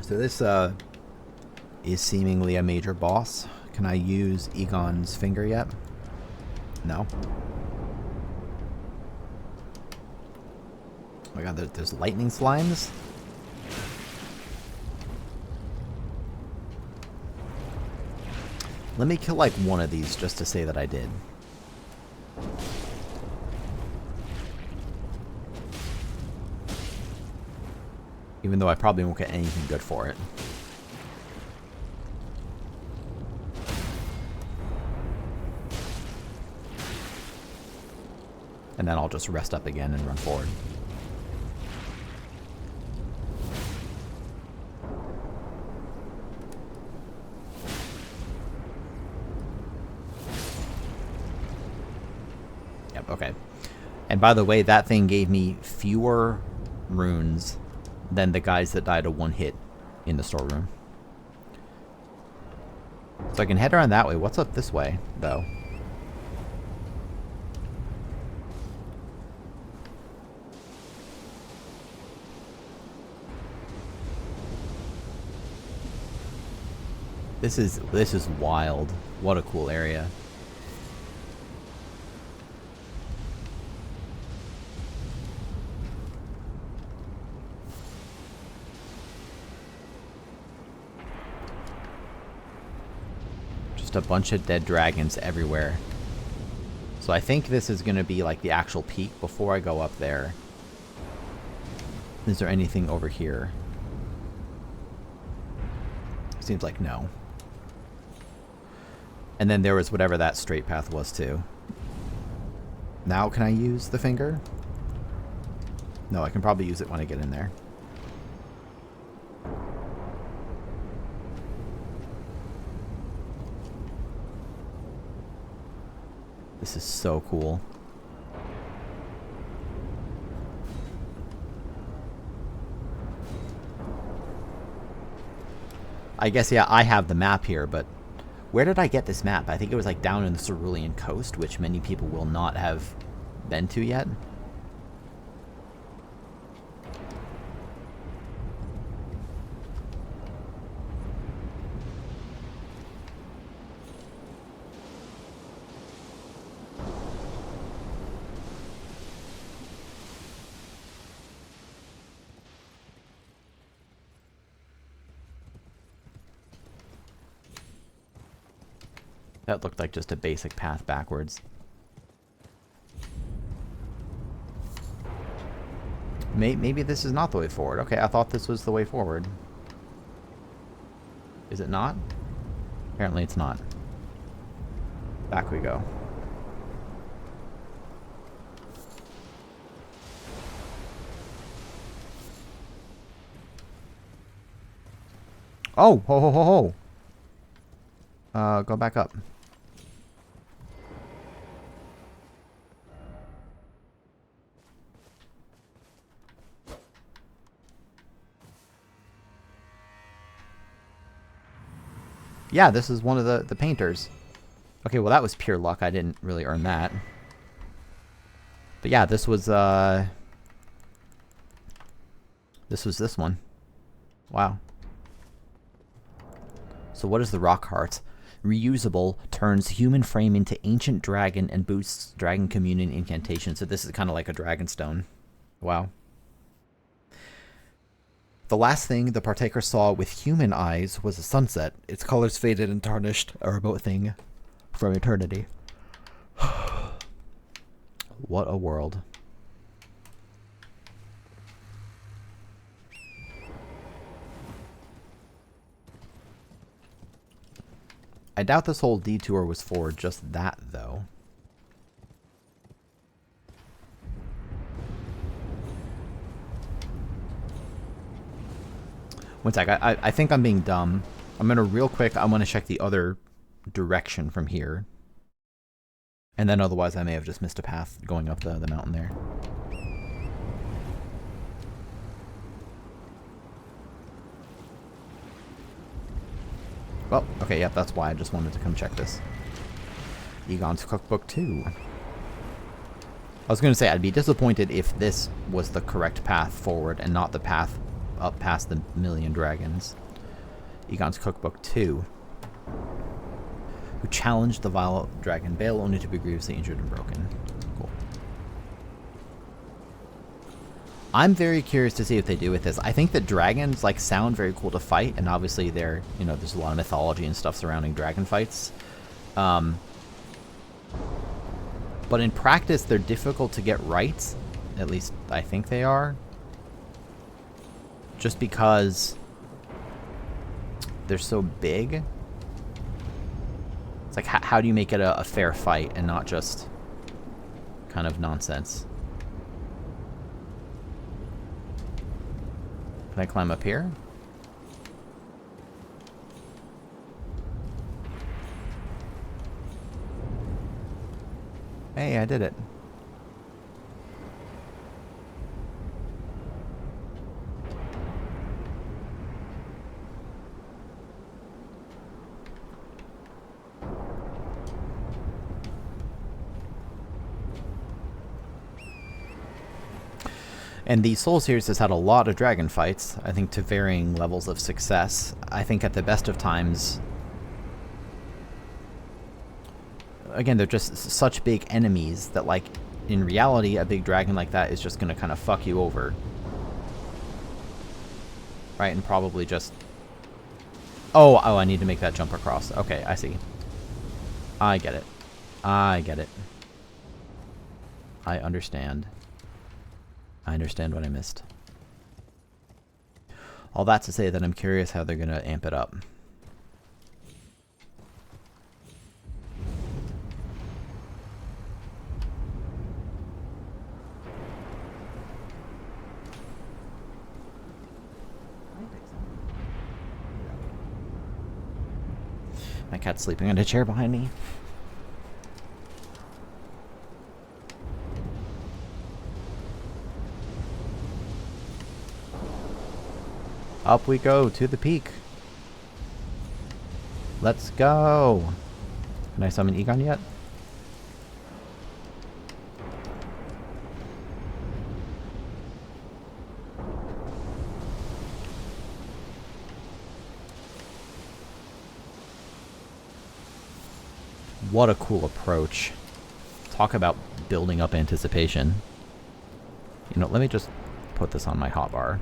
So this is seemingly a major boss. Can I use Egon's finger yet? No. Oh my god, there's lightning slimes? Let me kill like one of these just to say that I did. Even though I probably won't get anything good for it. And then I'll just rest up again and run forward. Yep, okay. And by the way, that thing gave me fewer runes than the guys that died a one hit in the storeroom. So I can head around that way. What's up this way, though? This is wild. What a cool area. Just a bunch of dead dragons everywhere. So I think this is going to be like the actual peak before I go up there. Is there anything over here? Seems like no. And then there was whatever that straight path was too. Now can I use the finger? No, I can probably use it when I get in there. This is so cool. I guess, yeah, I have the map here, but where did I get this map? I think it was like down in the Cerulean Coast, which many people will not have been to yet. That looked like just a basic path backwards. Maybe this is not the way forward. Okay, I thought this was the way forward. Is it not? Apparently it's not. Back we go. Oh, ho ho ho ho. Go back up. Yeah, this is one of the painters. Okay, well that was pure luck. I didn't really earn that. But yeah, this was this one. Wow. So what is the rock heart? Reusable, turns human frame into ancient dragon and boosts dragon communion incantation. So this is kind of like a dragon stone. Wow. The last thing the partaker saw with human eyes was a sunset. Its colors faded and tarnished, a remote thing from eternity. What a world. I doubt this whole detour was for just that, though. One sec, I think I'm being dumb. I'm gonna real quick, I want to check the other direction from here. And then otherwise I may have just missed a path going up the mountain there. Well, okay, yep, that's why I just wanted to come check this. Egon's Cookbook 2. I was going to say, I'd be disappointed if this was the correct path forward and not the path up past the million dragons. Egon's Cookbook 2. Who challenged the vile dragon Bale only to be grievously injured and broken. Cool. I'm very curious to see what they do with this. I think that dragons like sound very cool to fight, and obviously they're, you know, there's a lot of mythology and stuff surrounding dragon fights. But in practice, they're difficult to get right. At least I think they are. Just because they're so big. It's like, how do you make it a fair fight and not just kind of nonsense? Can I climb up here? Hey, I did it. And the Soul series has had a lot of dragon fights, I think to varying levels of success. I think at the best of times, again, they're just such big enemies that, like, in reality, a big dragon like that is just going to kind of fuck you over. Right, and probably just... Oh, I need to make that jump across. Okay, I see. I get it. I get it. I understand. I understand what I missed. All that to say that I'm curious how they're going to amp it up. My cat's sleeping on a chair behind me. Up we go to the peak. Let's go. Can I summon Egon yet? What a cool approach. Talk about building up anticipation. You know, let me just put this on my hotbar.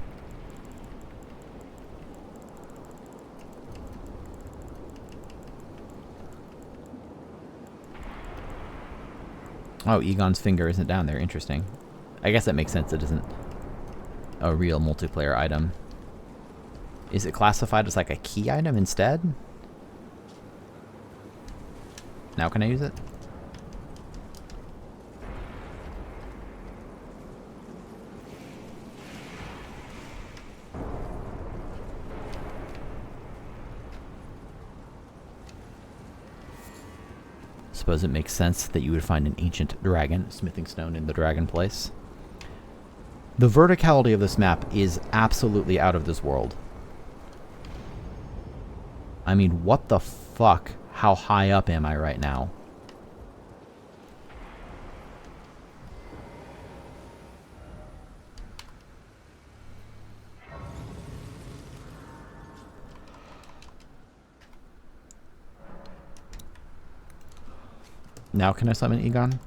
Oh, Egon's finger isn't down there. Interesting. I guess that makes sense. It isn't a real multiplayer item. Is it classified as like a key item instead? Now can I use it? Suppose it makes sense that you would find an ancient dragon smithing stone in the dragon place. The verticality of this map is absolutely out of this world. I mean, what the fuck? How high up am I right now? Now can I summon Egon?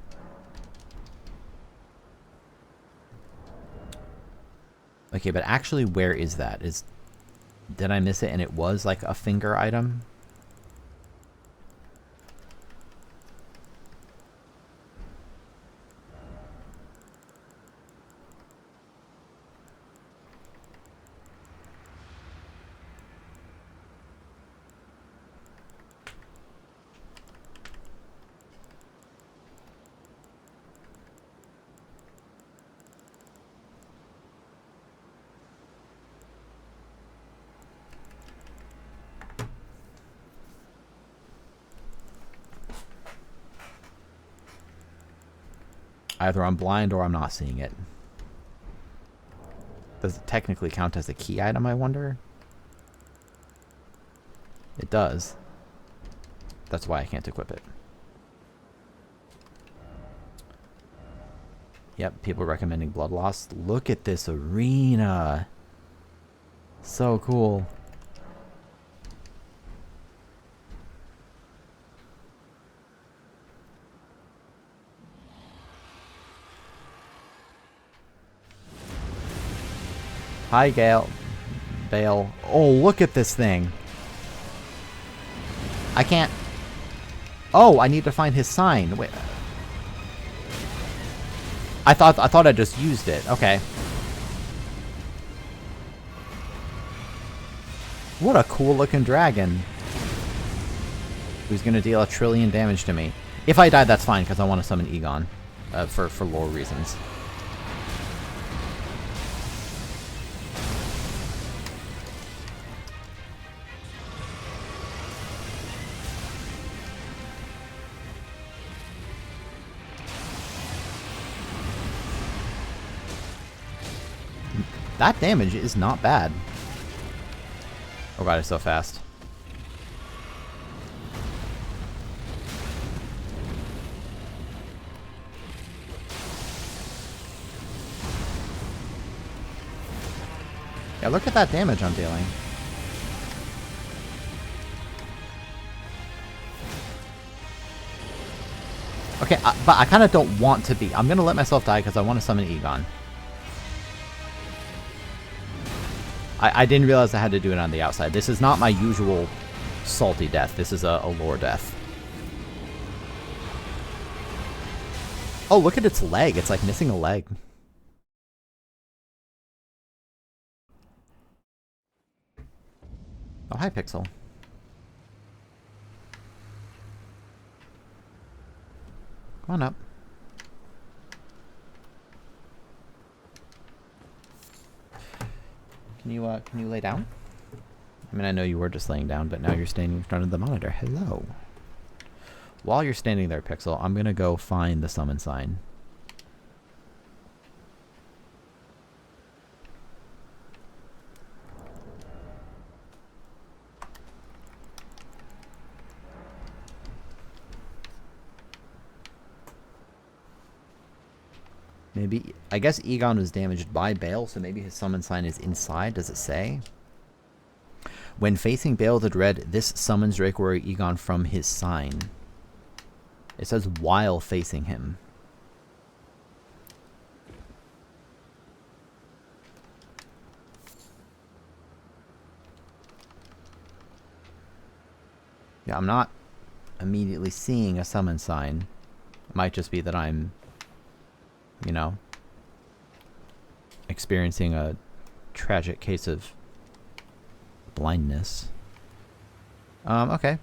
Okay, but actually where is that? Did I miss it and it was like a finger item? Either I'm blind or I'm not seeing it. Does it technically count as a key item, I wonder? It does. That's why I can't equip it. Yep, people recommending Blood Loss. Look at this arena. So cool. Hi, Gale. Bale. Oh, look at this thing. I can't... Oh, I need to find his sign. Wait. I thought I just used it. Okay. What a cool looking dragon. Who's gonna deal 1 trillion damage to me. If I die, that's fine, because I want to summon Egon. For lore reasons. That damage is not bad. Oh god, it's so fast. Yeah, look at that damage I'm dealing. Okay, but I kind of don't want to be. I'm going to let myself die because I want to summon Egon. I didn't realize I had to do it on the outside. This is not my usual salty death. This is a lore death. Oh, look at its leg. It's like missing a leg. Oh, hi, Pixel. Come on up. Can you lay down? I mean, I know you were just laying down, but now you're standing in front of the monitor. Hello. While you're standing there, Pixel, I'm gonna go find the summon sign. Maybe, I guess Egon was damaged by Bale, so maybe his summon sign is inside. Does it say? When facing Bale the Dread, this summons Drake Warrior Egon from his sign. It says while facing him. Yeah, I'm not immediately seeing a summon sign. It might just be that I'm, you know, experiencing a tragic case of blindness. Okay.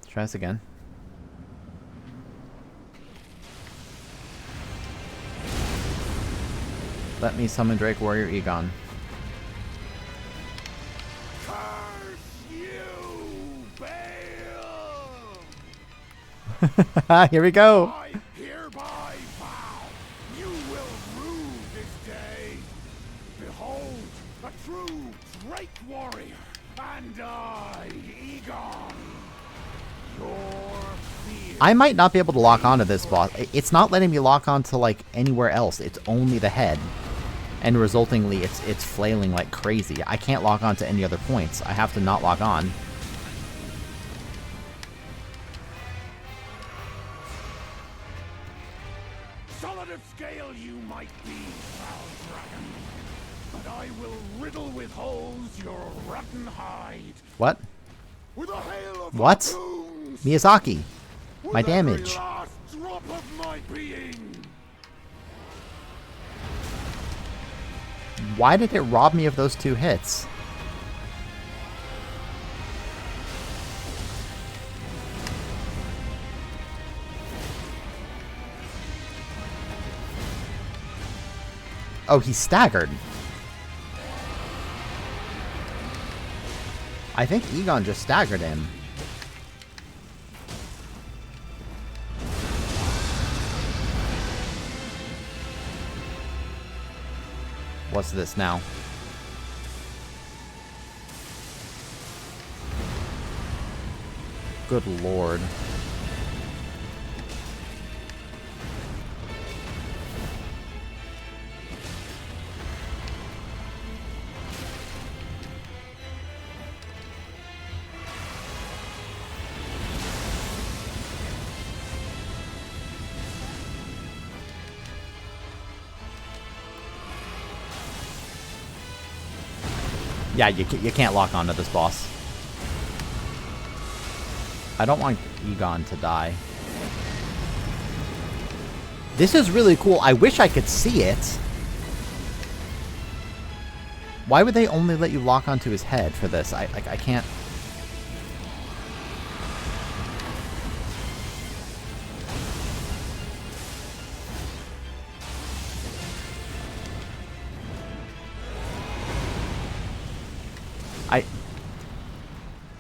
Let's try this again. Let me summon Drake Warrior Egon. Curse you, Bale! Here we go. I hereby vow you will rue this day. Behold, a true Drake warrior, and I, Egon, your fear. I might not be able to lock onto this boss. It's not letting me lock onto like anywhere else. It's only the head. And resultingly, it's flailing like crazy. I can't lock on to any other points. I have to not lock on. Solid of scale you might be, foul dragon, but I will riddle with holes your rotten hide. What? With a hail of What? harpoons, Miyazaki. with My every damage. last drop of my being. Why did it rob me of those 2 hits? Oh, he staggered. I think Egon just staggered him. What's this now? Good lord. Yeah, you can't lock onto this boss. I don't want Egon to die. This is really cool. I wish I could see it. Why would they only let you lock onto his head for this? I can't...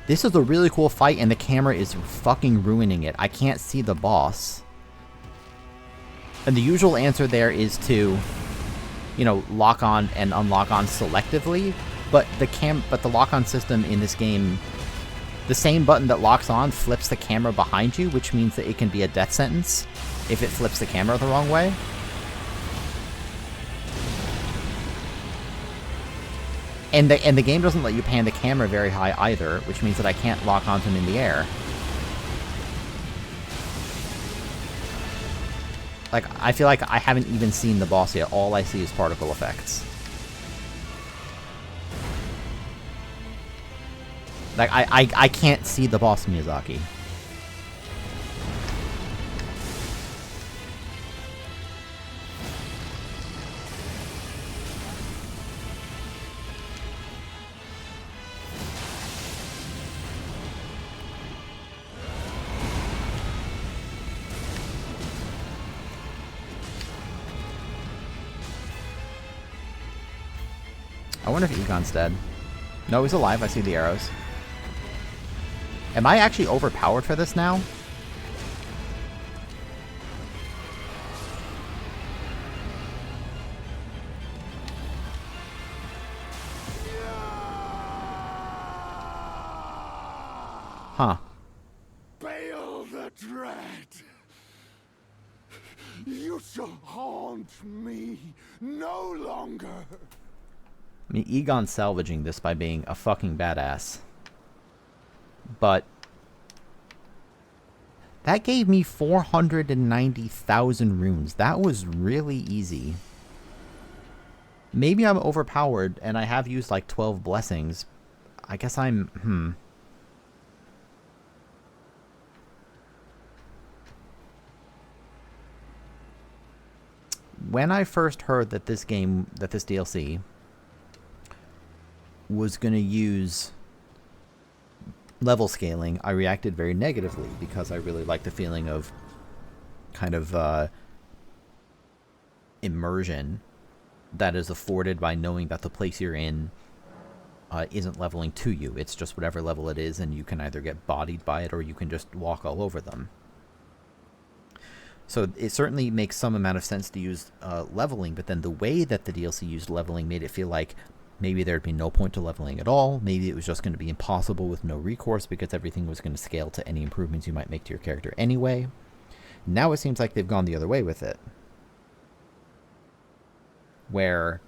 This is a really cool fight, and the camera is fucking ruining it. I can't see the boss. And the usual answer there is to, you know, lock on and unlock on selectively, but the lock-on system in this game, the same button that locks on flips the camera behind you, which means that it can be a death sentence if it flips the camera the wrong way. And the game doesn't let you pan the camera very high either, which means that I can't lock onto him in the air. Like, I feel like I haven't even seen the boss yet. All I see is particle effects. Like, I can't see the boss, Miyazaki. I wonder if Egon's dead. No, he's alive. I see the arrows. Am I actually overpowered for this now? Huh. Bail the Dread. You shall haunt me no longer. I mean, Egon's salvaging this by being a fucking badass. But that gave me 490,000 runes. That was really easy. Maybe I'm overpowered and I have used like 12 blessings. I guess I'm... When I first heard that this DLC was going to use level scaling, I reacted very negatively because I really like the feeling of kind of immersion that is afforded by knowing that the place you're in isn't leveling to you. It's just whatever level it is, and you can either get bodied by it or you can just walk all over them. So it certainly makes some amount of sense to use leveling, but then the way that the DLC used leveling made it feel like maybe there'd be no point to leveling at all. Maybe it was just going to be impossible with no recourse because everything was going to scale to any improvements you might make to your character anyway. Now it seems like they've gone the other way with it. Where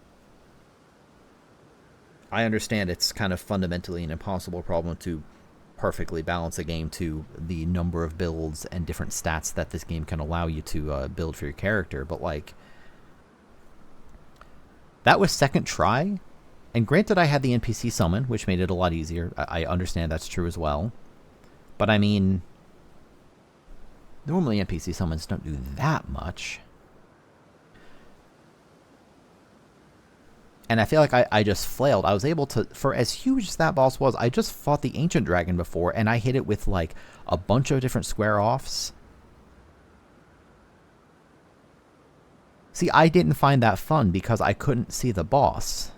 I understand it's kind of fundamentally an impossible problem to perfectly balance a game to the number of builds and different stats that this game can allow you to build for your character, but like, that was second try. And granted, I had the NPC summon, which made it a lot easier. I understand that's true as well. But I mean, normally NPC summons don't do that much. And I feel like I just flailed. I was able to, for as huge as that boss was, I just fought the Ancient Dragon before, and I hit it with like a bunch of different square-offs. See, I didn't find that fun because I couldn't see the boss.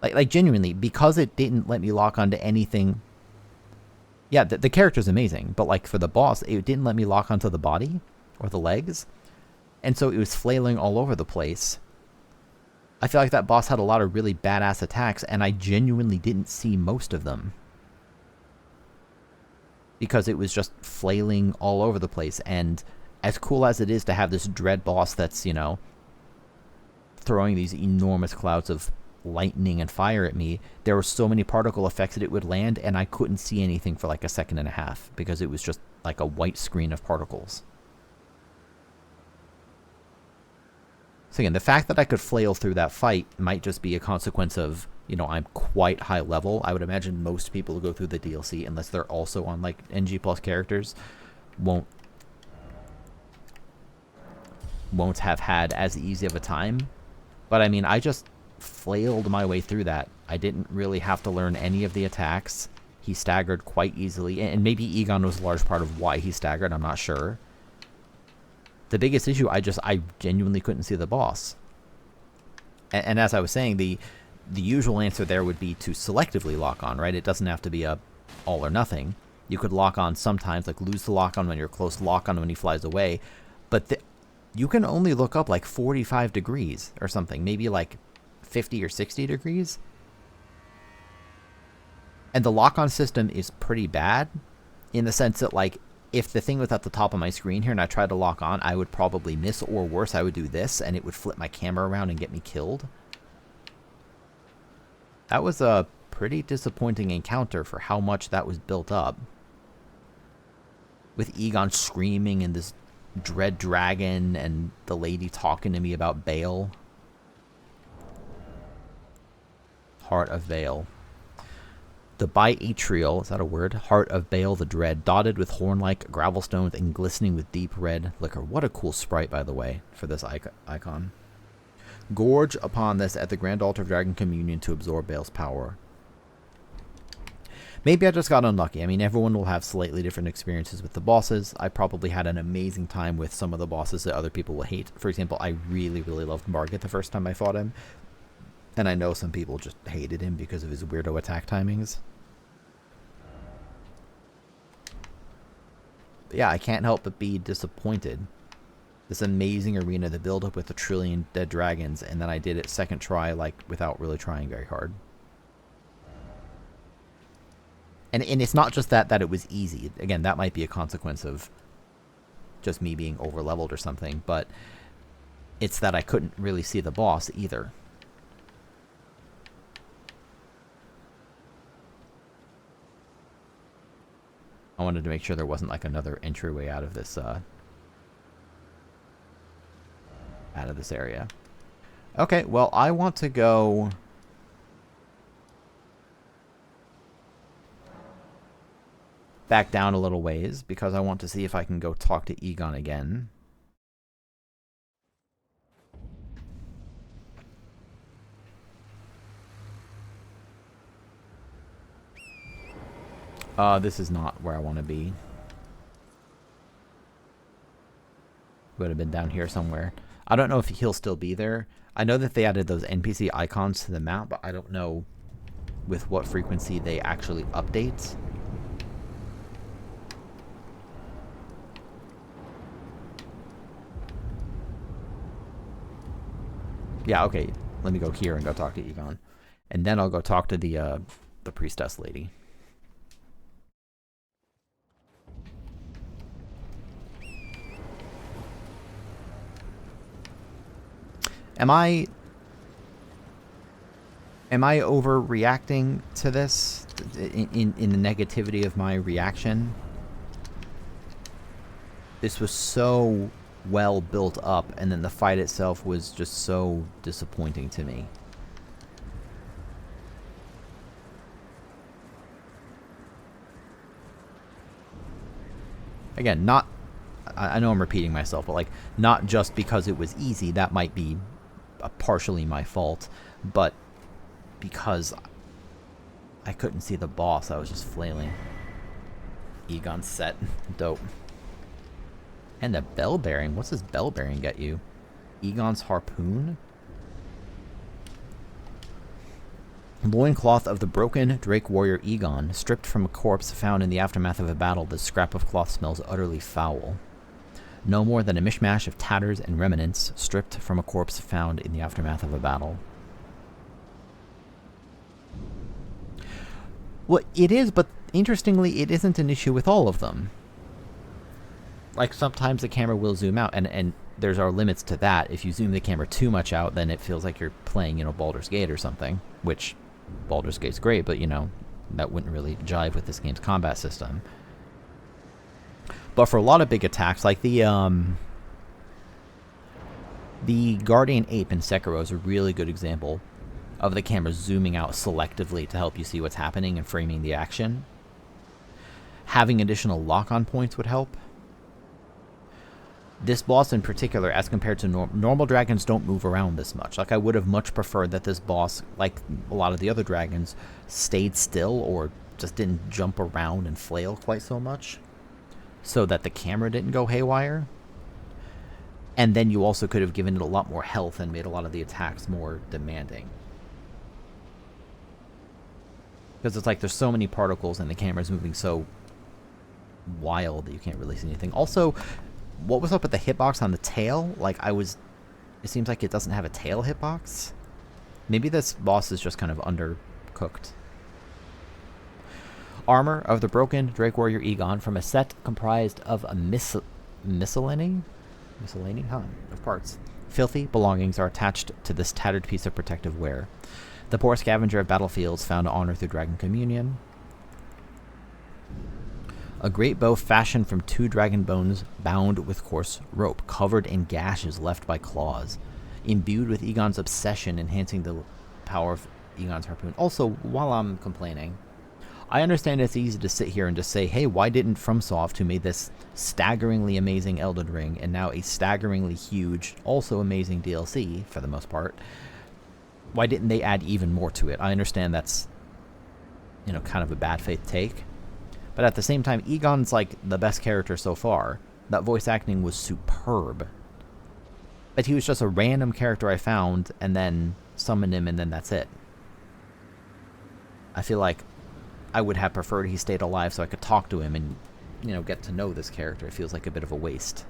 Like genuinely, because it didn't let me lock onto anything. Yeah, the character's amazing, but like for the boss, it didn't let me lock onto the body or the legs. And so it was flailing all over the place. I feel like that boss had a lot of really badass attacks, and I genuinely didn't see most of them. Because it was just flailing all over the place, and as cool as it is to have this dread boss that's, you know, throwing these enormous clouds of lightning and fire at me, there were so many particle effects that it would land, and I couldn't see anything for like a second and a half because it was just like a white screen of particles. So again, the fact that I could flail through that fight might just be a consequence of, you know, I'm quite high level. I would imagine most people who go through the DLC, unless they're also on like NG plus characters, won't have had as easy of a time. But I mean, I just flailed my way through that. I didn't really have to learn any of the attacks. He staggered quite easily, and maybe Egon was a large part of why he staggered, I'm not sure. The biggest issue, I genuinely couldn't see the boss. And as I was saying, the usual answer there would be to selectively lock on, right? It doesn't have to be a all or nothing. You could lock on sometimes, like lose the lock on when you're close, lock on when he flies away. But you can only look up like 45 degrees or something, maybe like 50 or 60 degrees. And the lock-on system is pretty bad in the sense that, like, if the thing was at the top of my screen here and I tried to lock on, I would probably miss, or worse, I would do this and it would flip my camera around and get me killed. That was a pretty disappointing encounter for how much that was built up. With Egon screaming and this dread dragon and the lady talking to me about Bale. Heart of Bale. The biatrial, is that a word? Heart of Bale the Dread, dotted with horn-like gravel stones and glistening with deep red liquor. What a cool sprite, by the way, for this icon. Gorge upon this at the Grand Altar of Dragon Communion to absorb Bale's power. Maybe I just got unlucky. I mean, everyone will have slightly different experiences with the bosses. I probably had an amazing time with some of the bosses that other people will hate. For example, I really, really loved Margit the first time I fought him. And I know some people just hated him because of his weirdo attack timings. But yeah, I can't help but be disappointed. This amazing arena, the build-up with a trillion dead dragons, and then I did it second try, like, without really trying very hard. And it's not just that it was easy. Again, that might be a consequence of just me being over-leveled or something, but it's that I couldn't really see the boss either. I wanted to make sure there wasn't like another entryway out of this area. Okay, well, I want to go back down a little ways because I want to see if I can go talk to Egon again. This is not where I want to be. Would have been down here somewhere. I don't know if he'll still be there. I know that they added those NPC icons to the map, but I don't know with what frequency they actually update. Yeah, okay. Let me go here and go talk to Egon. And then I'll go talk to the priestess lady. Am I overreacting to this in the negativity of my reaction? This was so well built up, and then the fight itself was just so disappointing to me. Again, not, I know I'm repeating myself, but like, not just because it was easy, that might be partially my fault, but because I couldn't see the boss, I was just flailing. Egon set. Dope. And a bell bearing. What's this bell bearing get you? Egon's harpoon? Loincloth of the broken Drake warrior Egon, stripped from a corpse found in the aftermath of a battle. This scrap of cloth smells utterly foul. No more than a mishmash of tatters and remnants, stripped from a corpse found in the aftermath of a battle. Well, it is, but interestingly, it isn't an issue with all of them. Like, sometimes the camera will zoom out, and there's our limits to that. If you zoom the camera too much out, then it feels like you're playing, you know, Baldur's Gate or something, which Baldur's Gate's great, but, you know, that wouldn't really jive with this game's combat system. But for a lot of big attacks, like the The Guardian Ape in Sekiro is a really good example of the camera zooming out selectively to help you see what's happening and framing the action. Having additional lock-on points would help. This boss in particular, as compared to normal dragons, don't move around this much. Like, I would have much preferred that this boss, like a lot of the other dragons, stayed still or just didn't jump around and flail quite so much, so that the camera didn't go haywire. And then you also could have given it a lot more health and made a lot of the attacks more demanding. Because it's like there's so many particles and the camera's moving so wild that you can't really see anything. Also, what was up with the hitbox on the tail? Like, it seems like it doesn't have a tail hitbox. Maybe this boss is just kind of undercooked. Armor of the broken Drake Warrior Egon from a set comprised of a miscellany of parts. Filthy belongings are attached to this tattered piece of protective wear. The poor scavenger of battlefields found honor through dragon communion. A great bow fashioned from 2 dragon bones bound with coarse rope, covered in gashes left by claws, imbued with Egon's obsession, enhancing the power of Egon's harpoon. Also, while I'm complaining, I understand it's easy to sit here and just say, hey, why didn't FromSoft, who made this staggeringly amazing Elden Ring and now a staggeringly huge, also amazing DLC, for the most part, why didn't they add even more to it? I understand that's, kind of a bad faith take. But at the same time, Egon's like the best character so far. That voice acting was superb. But he was just a random character I found and then summoned him and then that's it. I feel like I would have preferred he stayed alive so I could talk to him and, get to know this character. It feels like a bit of a waste.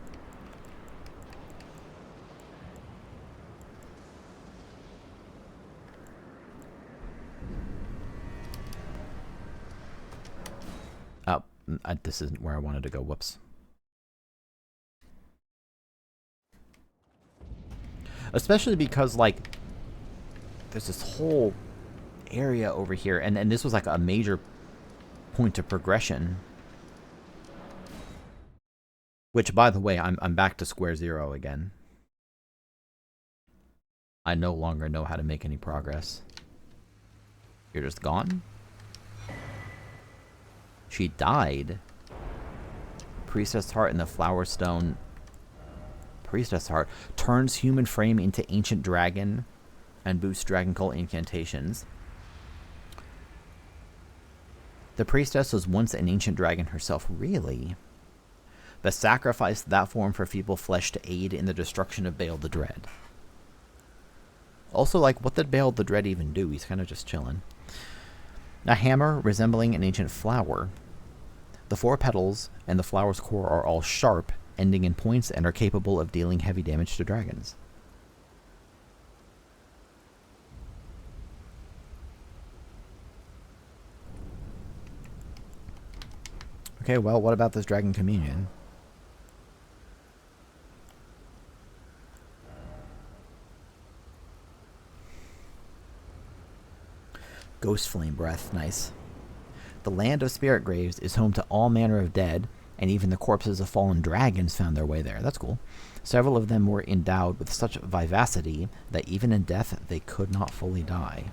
This isn't where I wanted to go. Whoops. Especially because, like, there's this whole area over here, and this was like a major point of progression. Which, by the way, I'm back to square zero again. I no longer know how to make any progress. You're just gone? She died. Priestess Heart in the Flower Stone. Priestess Heart turns human frame into ancient dragon and boosts dragon cult incantations. The priestess was once an ancient dragon herself. Really? But sacrificed that form for feeble flesh to aid in the destruction of Baal the Dread. Also, like, what did Baal the Dread even do? He's kind of just chilling. A hammer resembling an ancient flower. The 4 petals and the flower's core are all sharp, ending in points, and are capable of dealing heavy damage to dragons. Okay, well, what about this dragon communion? Ghost flame breath, nice. The land of spirit graves is home to all manner of dead, and even the corpses of fallen dragons found their way there. That's cool. Several of them were endowed with such vivacity that even in death they could not fully die.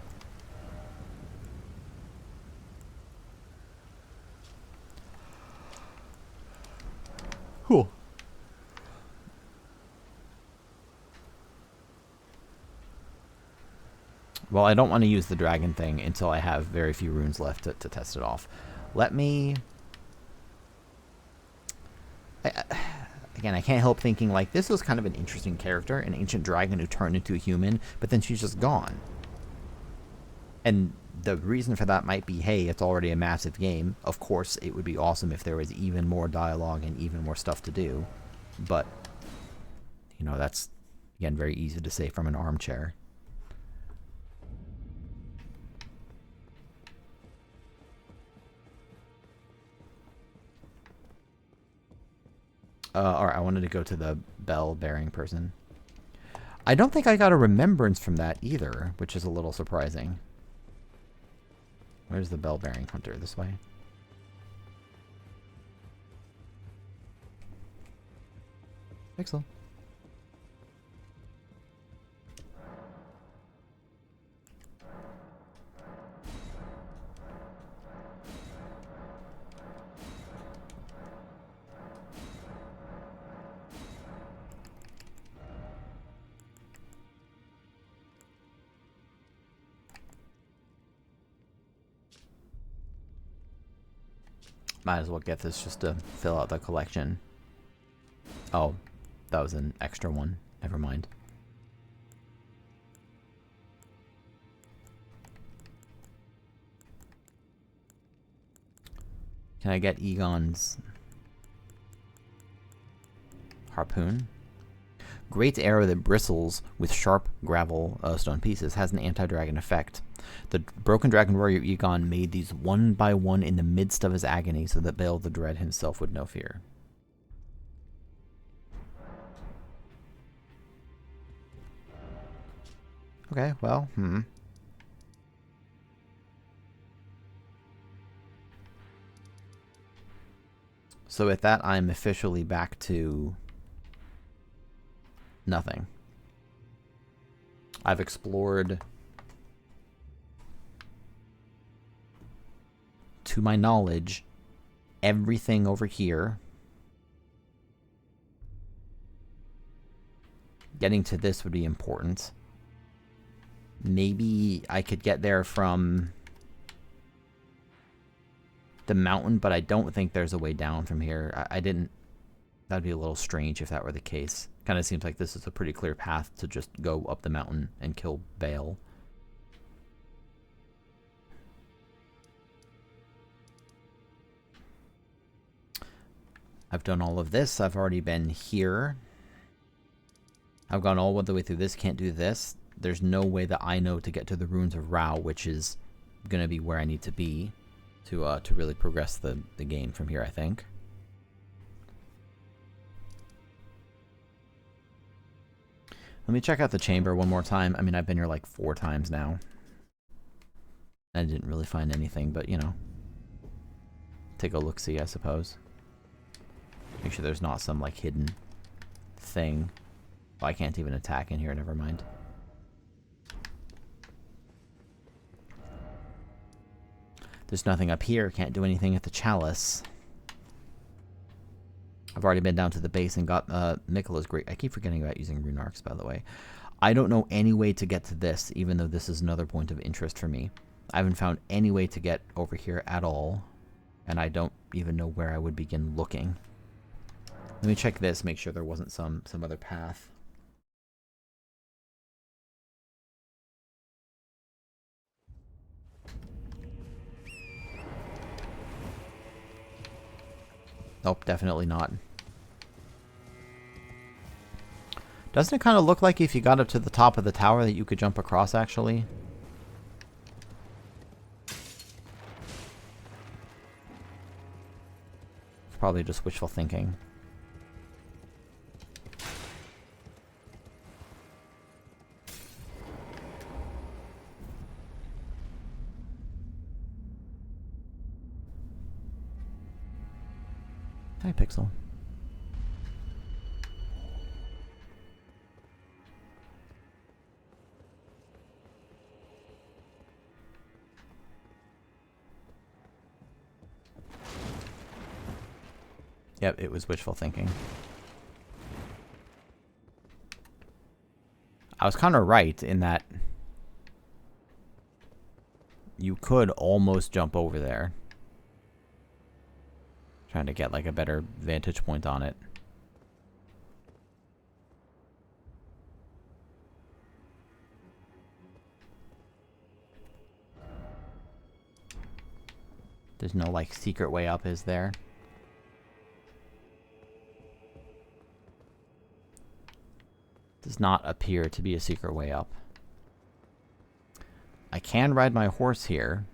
Cool. Well, I don't want to use the dragon thing until I have very few runes left to test it off. Let me... Again, I can't help thinking, like, this was kind of an interesting character, an ancient dragon who turned into a human, but then she's just gone. And the reason for that might be, hey, it's already a massive game. Of course, it would be awesome if there was even more dialogue and even more stuff to do. But, that's, again, very easy to say from an armchair. Alright, I wanted to go to the bell-bearing person. I don't think I got a remembrance from that either, which is a little surprising. Where's the bell-bearing hunter? This way? Excellent. Might as well get this just to fill out the collection. Oh, that was an extra one. Never mind. Can I get Egon's harpoon? Great arrow that bristles with sharp gravel stone pieces has an anti-dragon effect. The broken dragon warrior Egon made these one by one in the midst of his agony so that Bale the Dread himself would know fear. Okay, well, So with that, I'm officially back to nothing. I've explored, to my knowledge, everything over here. Getting to this would be important. Maybe I could get there from the mountain, but I don't think there's a way down from here. I didn't... That'd be a little strange if that were the case. Kind of seems like this is a pretty clear path to just go up the mountain and kill Bale. I've done all of this. I've already been here. I've gone all the way through this. Can't do this. There's no way that I know to get to the ruins of Rao, which is going to be where I need to be to really progress the game from here, I think. Let me check out the chamber one more time. I mean, I've been here like 4 times now. I didn't really find anything, but, you know. Take a look-see, I suppose. Make sure there's not some, like, hidden thing. Oh, I can't even attack in here, never mind. There's nothing up here. Can't do anything at the chalice. I've already been down to the base and got Nicola's great. I keep forgetting about using rune arcs, by the way. I don't know any way to get to this, even though this is another point of interest for me. I haven't found any way to get over here at all, and I don't even know where I would begin looking. Let me check this, make sure there wasn't some other path. Nope, definitely not. Doesn't it kind of look like if you got up to the top of the tower that you could jump across, actually? It's probably just wishful thinking. Hi, Pixel. Yep, it was wishful thinking. I was kind of right in that you could almost jump over there. Trying to get like a better vantage point on it. There's no like secret way up, is there? Does not appear to be a secret way up. I can ride my horse here.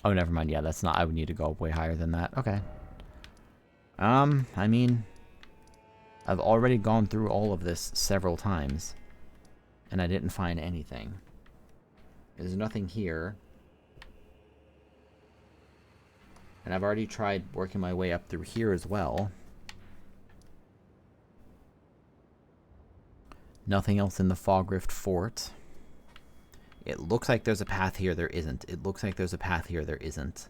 Oh, never mind. Yeah, that's not... I would need to go up way higher than that. Okay. I mean... I've already gone through all of this several times. And I didn't find anything. There's nothing here. And I've already tried working my way up through here as well. Nothing else in the Fog Rift Fort. It looks like there's a path here, there isn't. It looks like there's a path here, there isn't.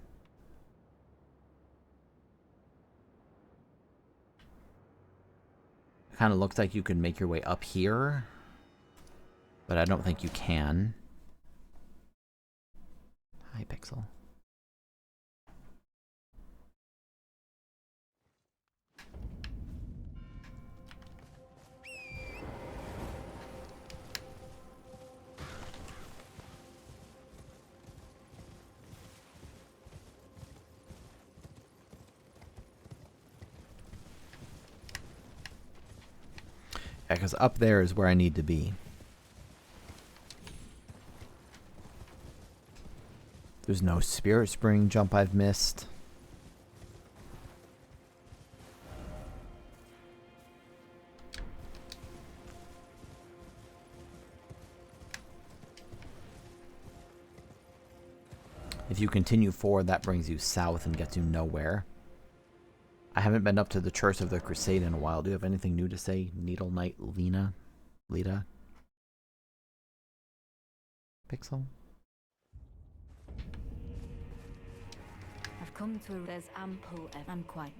Kind of looks like you could make your way up here. But I don't think you can. Hi, Pixel. Yeah, because up there is where I need to be. There's no Spirit Spring jump I've missed. If you continue forward, that brings you south and gets you nowhere. I haven't been up to the Church of the Crusade in a while. Do you have anything new to say, Needle Knight Lita? Pixel? I've come to. There's ample. I'm quite.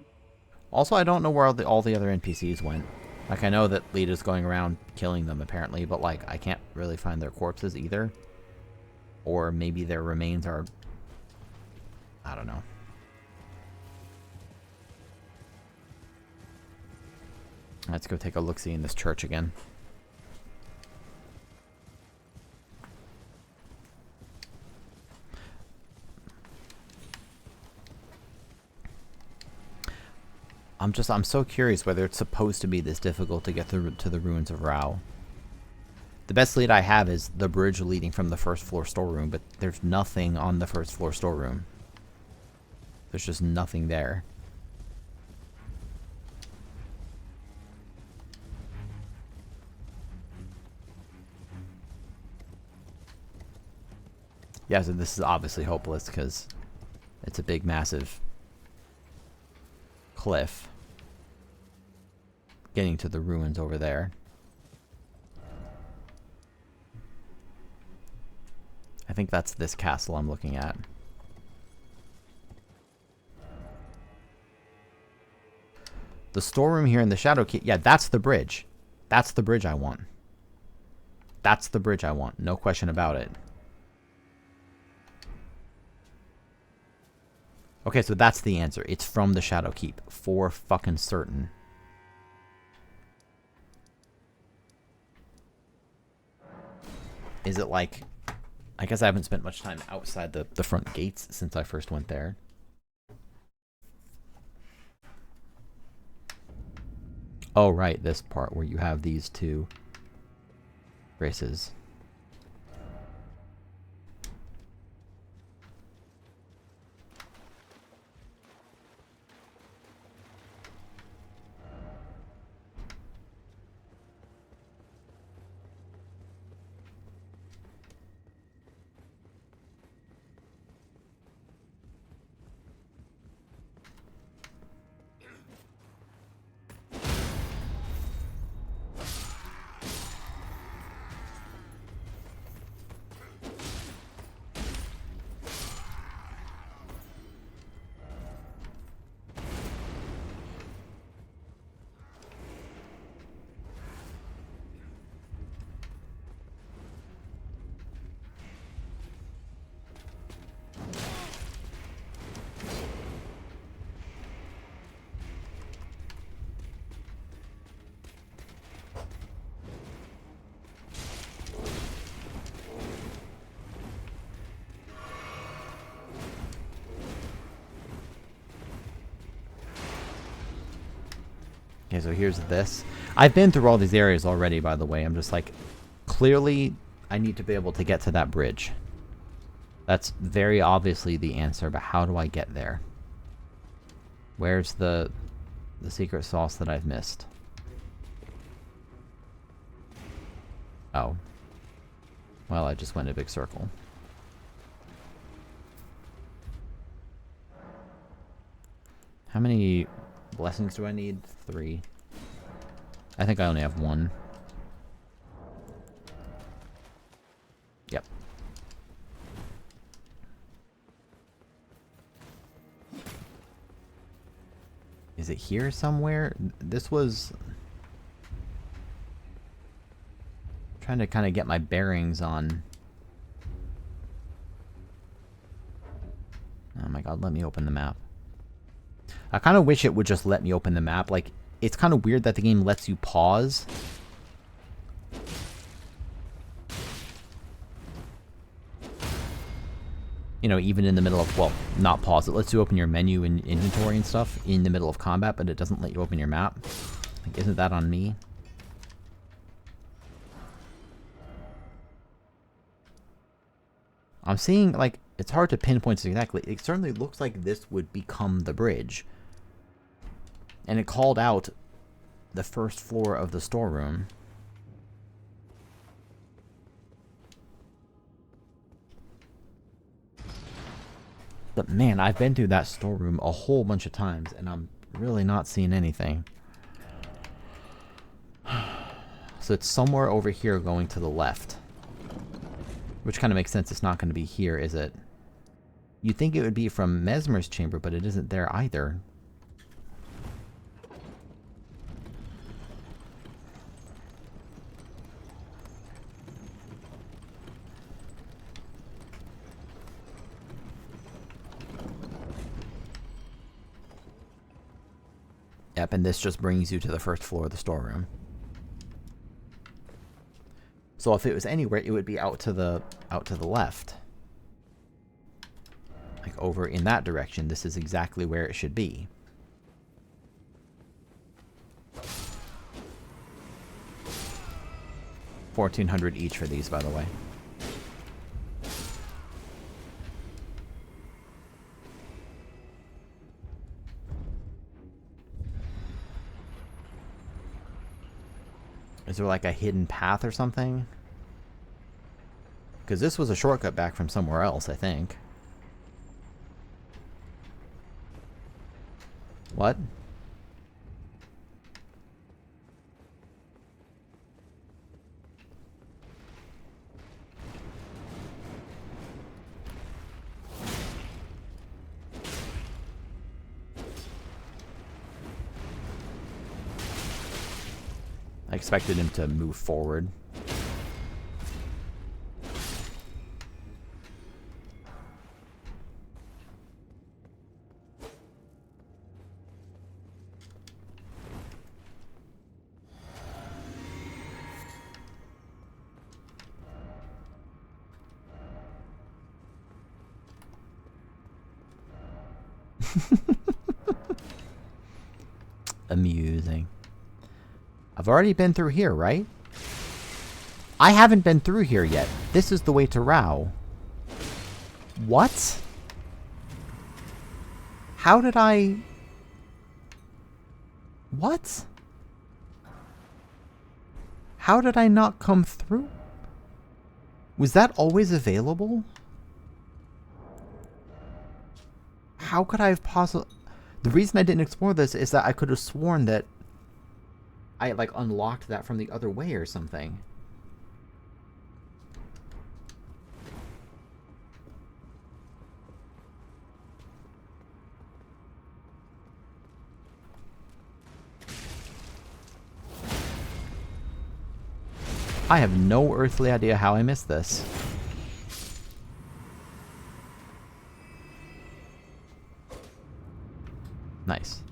Also, I don't know where all the other NPCs went. Like, I know that Lita's going around killing them, apparently, but, like, I can't really find their corpses either. Or maybe their remains are... I don't know. Let's go take a look-see in this church again. I'm so curious whether it's supposed to be this difficult to get to the ruins of Rao. The best lead I have is the bridge leading from the first floor storeroom, but there's nothing on the first floor storeroom. There's just nothing there. Yeah, so this is obviously hopeless because it's a big, massive cliff getting to the ruins over there. I think that's this castle I'm looking at. The storeroom here in the Shadow Keep. Yeah, that's the bridge. That's the bridge I want. That's the bridge I want. No question about it. Okay, so that's the answer. It's from the Shadow Keep. For fucking certain. Is it like... I guess I haven't spent much time outside the front gates since I first went there. Oh, right. This part where you have these two races. Okay, so here's this. I've been through all these areas already, by the way. I'm just like, clearly, I need to be able to get to that bridge. That's very obviously the answer, but how do I get there? Where's the secret sauce that I've missed? Oh. Well, I just went a big circle. How many blessings do I need? 3. I think I only have 1. Yep. Is it here somewhere? This was... I'm Trying to kind of get my bearings on... Oh my god, let me open the map. I kind of wish it would just let me open the map. Like, it's kind of weird that the game lets you pause. You know, even in the middle of, well, not pause. It lets you open your menu and inventory and stuff in the middle of combat, but it doesn't let you open your map. Like, isn't that on me? I'm seeing, like, it's hard to pinpoint exactly. It certainly looks like this would become the bridge. And it called out the first floor of the storeroom. But man, I've been through that storeroom a whole bunch of times, and I'm really not seeing anything. So it's somewhere over here going to the left. Which kind of makes sense. It's not going to be here, is it? You'd think it would be from Mesmer's chamber, but it isn't there either. Yep, and this just brings you to the first floor of the storeroom. So if it was anywhere, it would be out to the left. Like over in that direction, this is exactly where it should be. $1,400 each for these, by the way. Is there like a hidden path or something? Because this was a shortcut back from somewhere else, I think. What? I expected him to move forward. Amusing. I've already been through here, right? I haven't been through here yet. This is the way to Rao. What? How did I... What? How did I not come through? Was that always available? How could I have possibly... The reason I didn't explore this is that I could have sworn that I, like, unlocked that from the other way or something. I have no earthly idea how I missed this. Nice.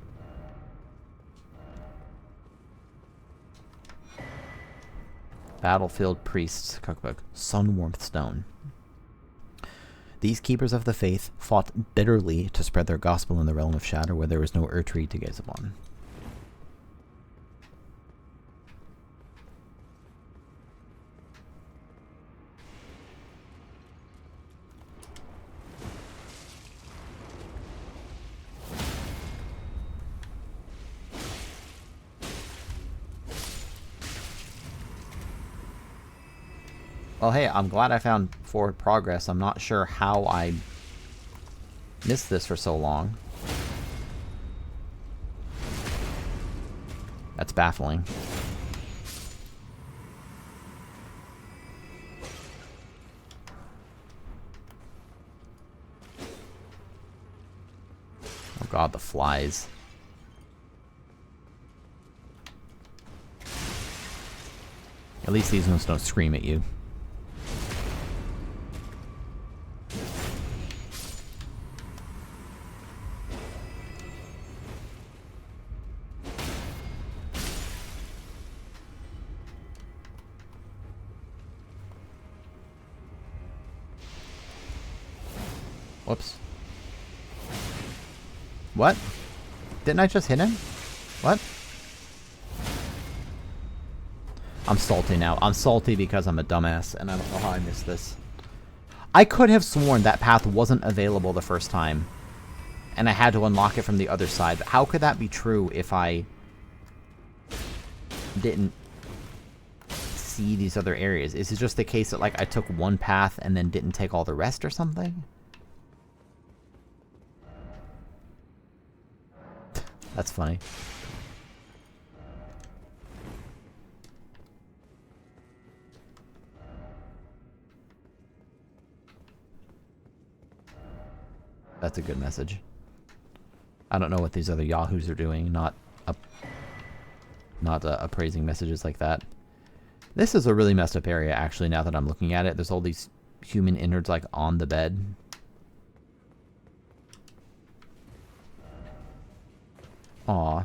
Battlefield Priest's Cookbook. Sunwarmth Stone. These keepers of the faith fought bitterly to spread their gospel in the realm of shadow where there was no Erdtree to gaze upon. Well, hey, I'm glad I found forward progress. I'm not sure how I missed this for so long. That's baffling. Oh god, the flies. At least these ones don't scream at you. Whoops. What? Didn't I just hit him? What? I'm salty now. I'm salty because I'm a dumbass, and I don't know how I missed this. I could have sworn that path wasn't available the first time, and I had to unlock it from the other side. But how could that be true if I didn't see these other areas? Is it just the case that, like, I took one path and then didn't take all the rest or something? That's funny. That's a good message. I don't know what these other yahoos are doing, not appraising messages like that. This is a really messed up area, actually, now that I'm looking at it. There's all these human innards, like, on the bed. Aw.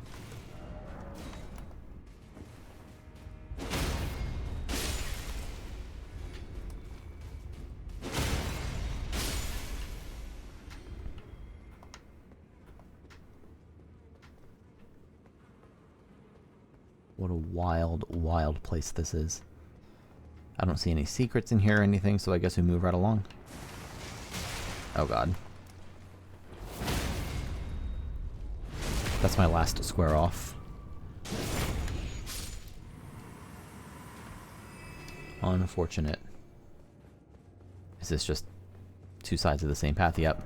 What a wild, wild place this is. I don't see any secrets in here or anything, so I guess we move right along. Oh god. That's my last square off. Unfortunate. Is this just two sides of the same path? Yep.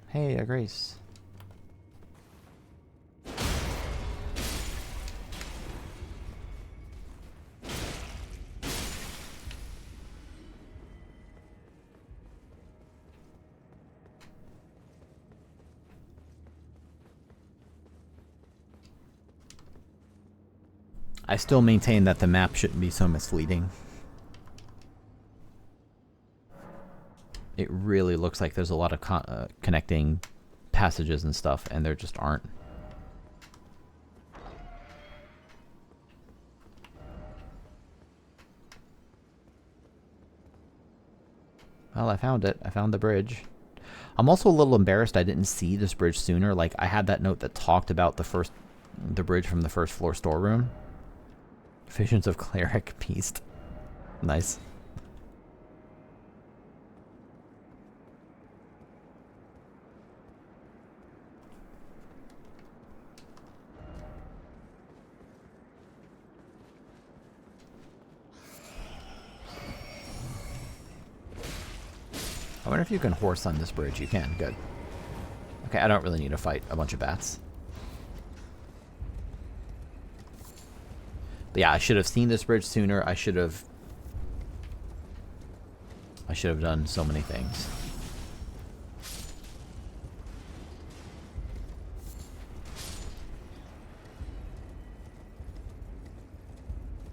Hey, a Grace. I still maintain that the map shouldn't be so misleading. It really looks like there's a lot of connecting passages and stuff, and there just aren't. Well, I found it. I found the bridge. I'm also a little embarrassed I didn't see this bridge sooner. Like, I had that note that talked about the bridge from the first floor storeroom. Visions of Cleric Beast. Nice. I wonder if you can horse on this bridge. You can. Good. Okay, I don't really need to fight a bunch of bats. But yeah, I should have seen this bridge sooner. I should have done so many things.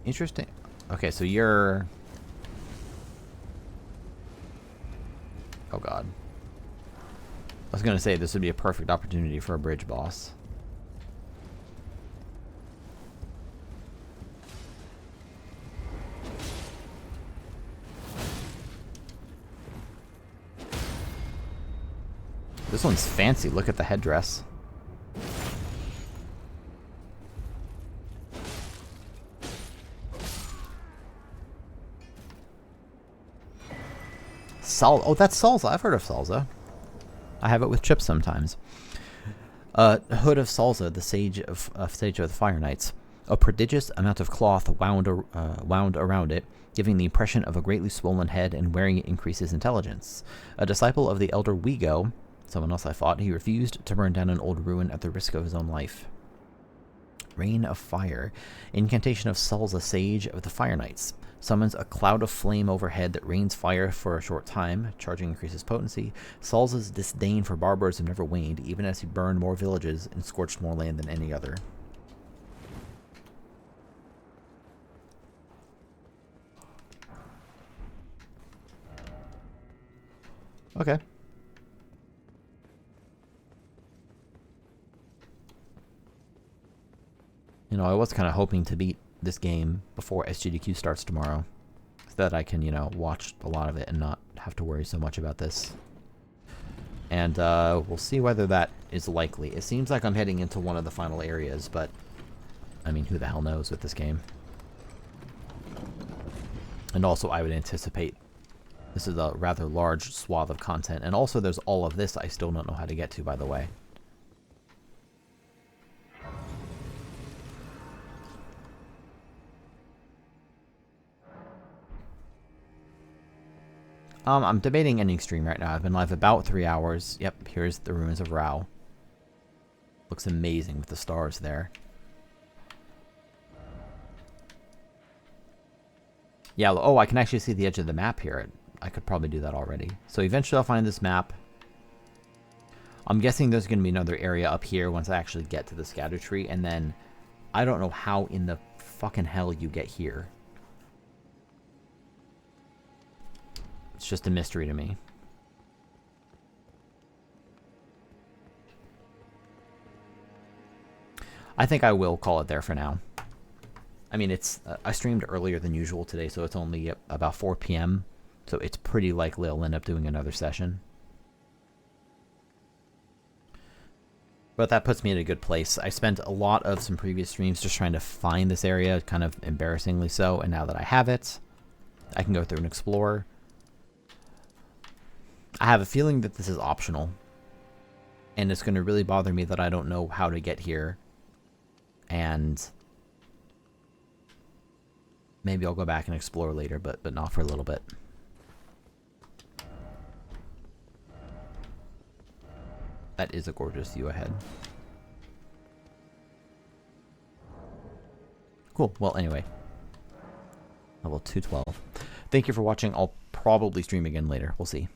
Interesting. Okay, so you're... Oh god. I was gonna say this would be a perfect opportunity for a bridge boss. This one's fancy. Look at the headdress. Oh, that's salsa. I've heard of salsa. I have it with chips sometimes. Hood of salsa, the sage of the Fire Knights. A prodigious amount of cloth wound around it, giving the impression of a greatly swollen head, and wearing it increases intelligence. A disciple of the elder Wego, Someone else I fought. He refused to burn down an old ruin at the risk of his own life. Rain of Fire. Incantation of Sulza, Sage of the Fire Knights. Summons a cloud of flame overhead that rains fire for a short time. Charging increases potency. Sulza's disdain for barbarism never waned, even as he burned more villages and scorched more land than any other. Okay. You know, I was kind of hoping to beat this game before SGDQ starts tomorrow, so that I can, you know, watch a lot of it and not have to worry so much about this. And we'll see whether that is likely. It seems like I'm heading into one of the final areas, but I mean, who the hell knows with this game? And also, I would anticipate this is a rather large swath of content. And also, there's all of this I still don't know how to get to, by the way. I'm debating ending stream right now. I've been live about 3 hours. Yep, here's the ruins of Rao. Looks amazing with the stars there. Yeah, oh, I can actually see the edge of the map here. I could probably do that already. So eventually I'll find this map. I'm guessing there's going to be another area up here once I actually get to the scatter tree. And then I don't know how in the fucking hell you get here. It's just a mystery to me. I think I will call it there for now. I mean, it's I streamed earlier than usual today, so it's only about 4 p.m. So it's pretty likely I'll end up doing another session. But that puts me in a good place. I spent a lot of some previous streams just trying to find this area, kind of embarrassingly so, and now that I have it, I can go through and explore. I have a feeling that this is optional, and it's going to really bother me that I don't know how to get here, and maybe I'll go back and explore later, but not for a little bit. That is a gorgeous view ahead. Cool. Well, anyway. Level 212. Thank you for watching. I'll probably stream again later. We'll see.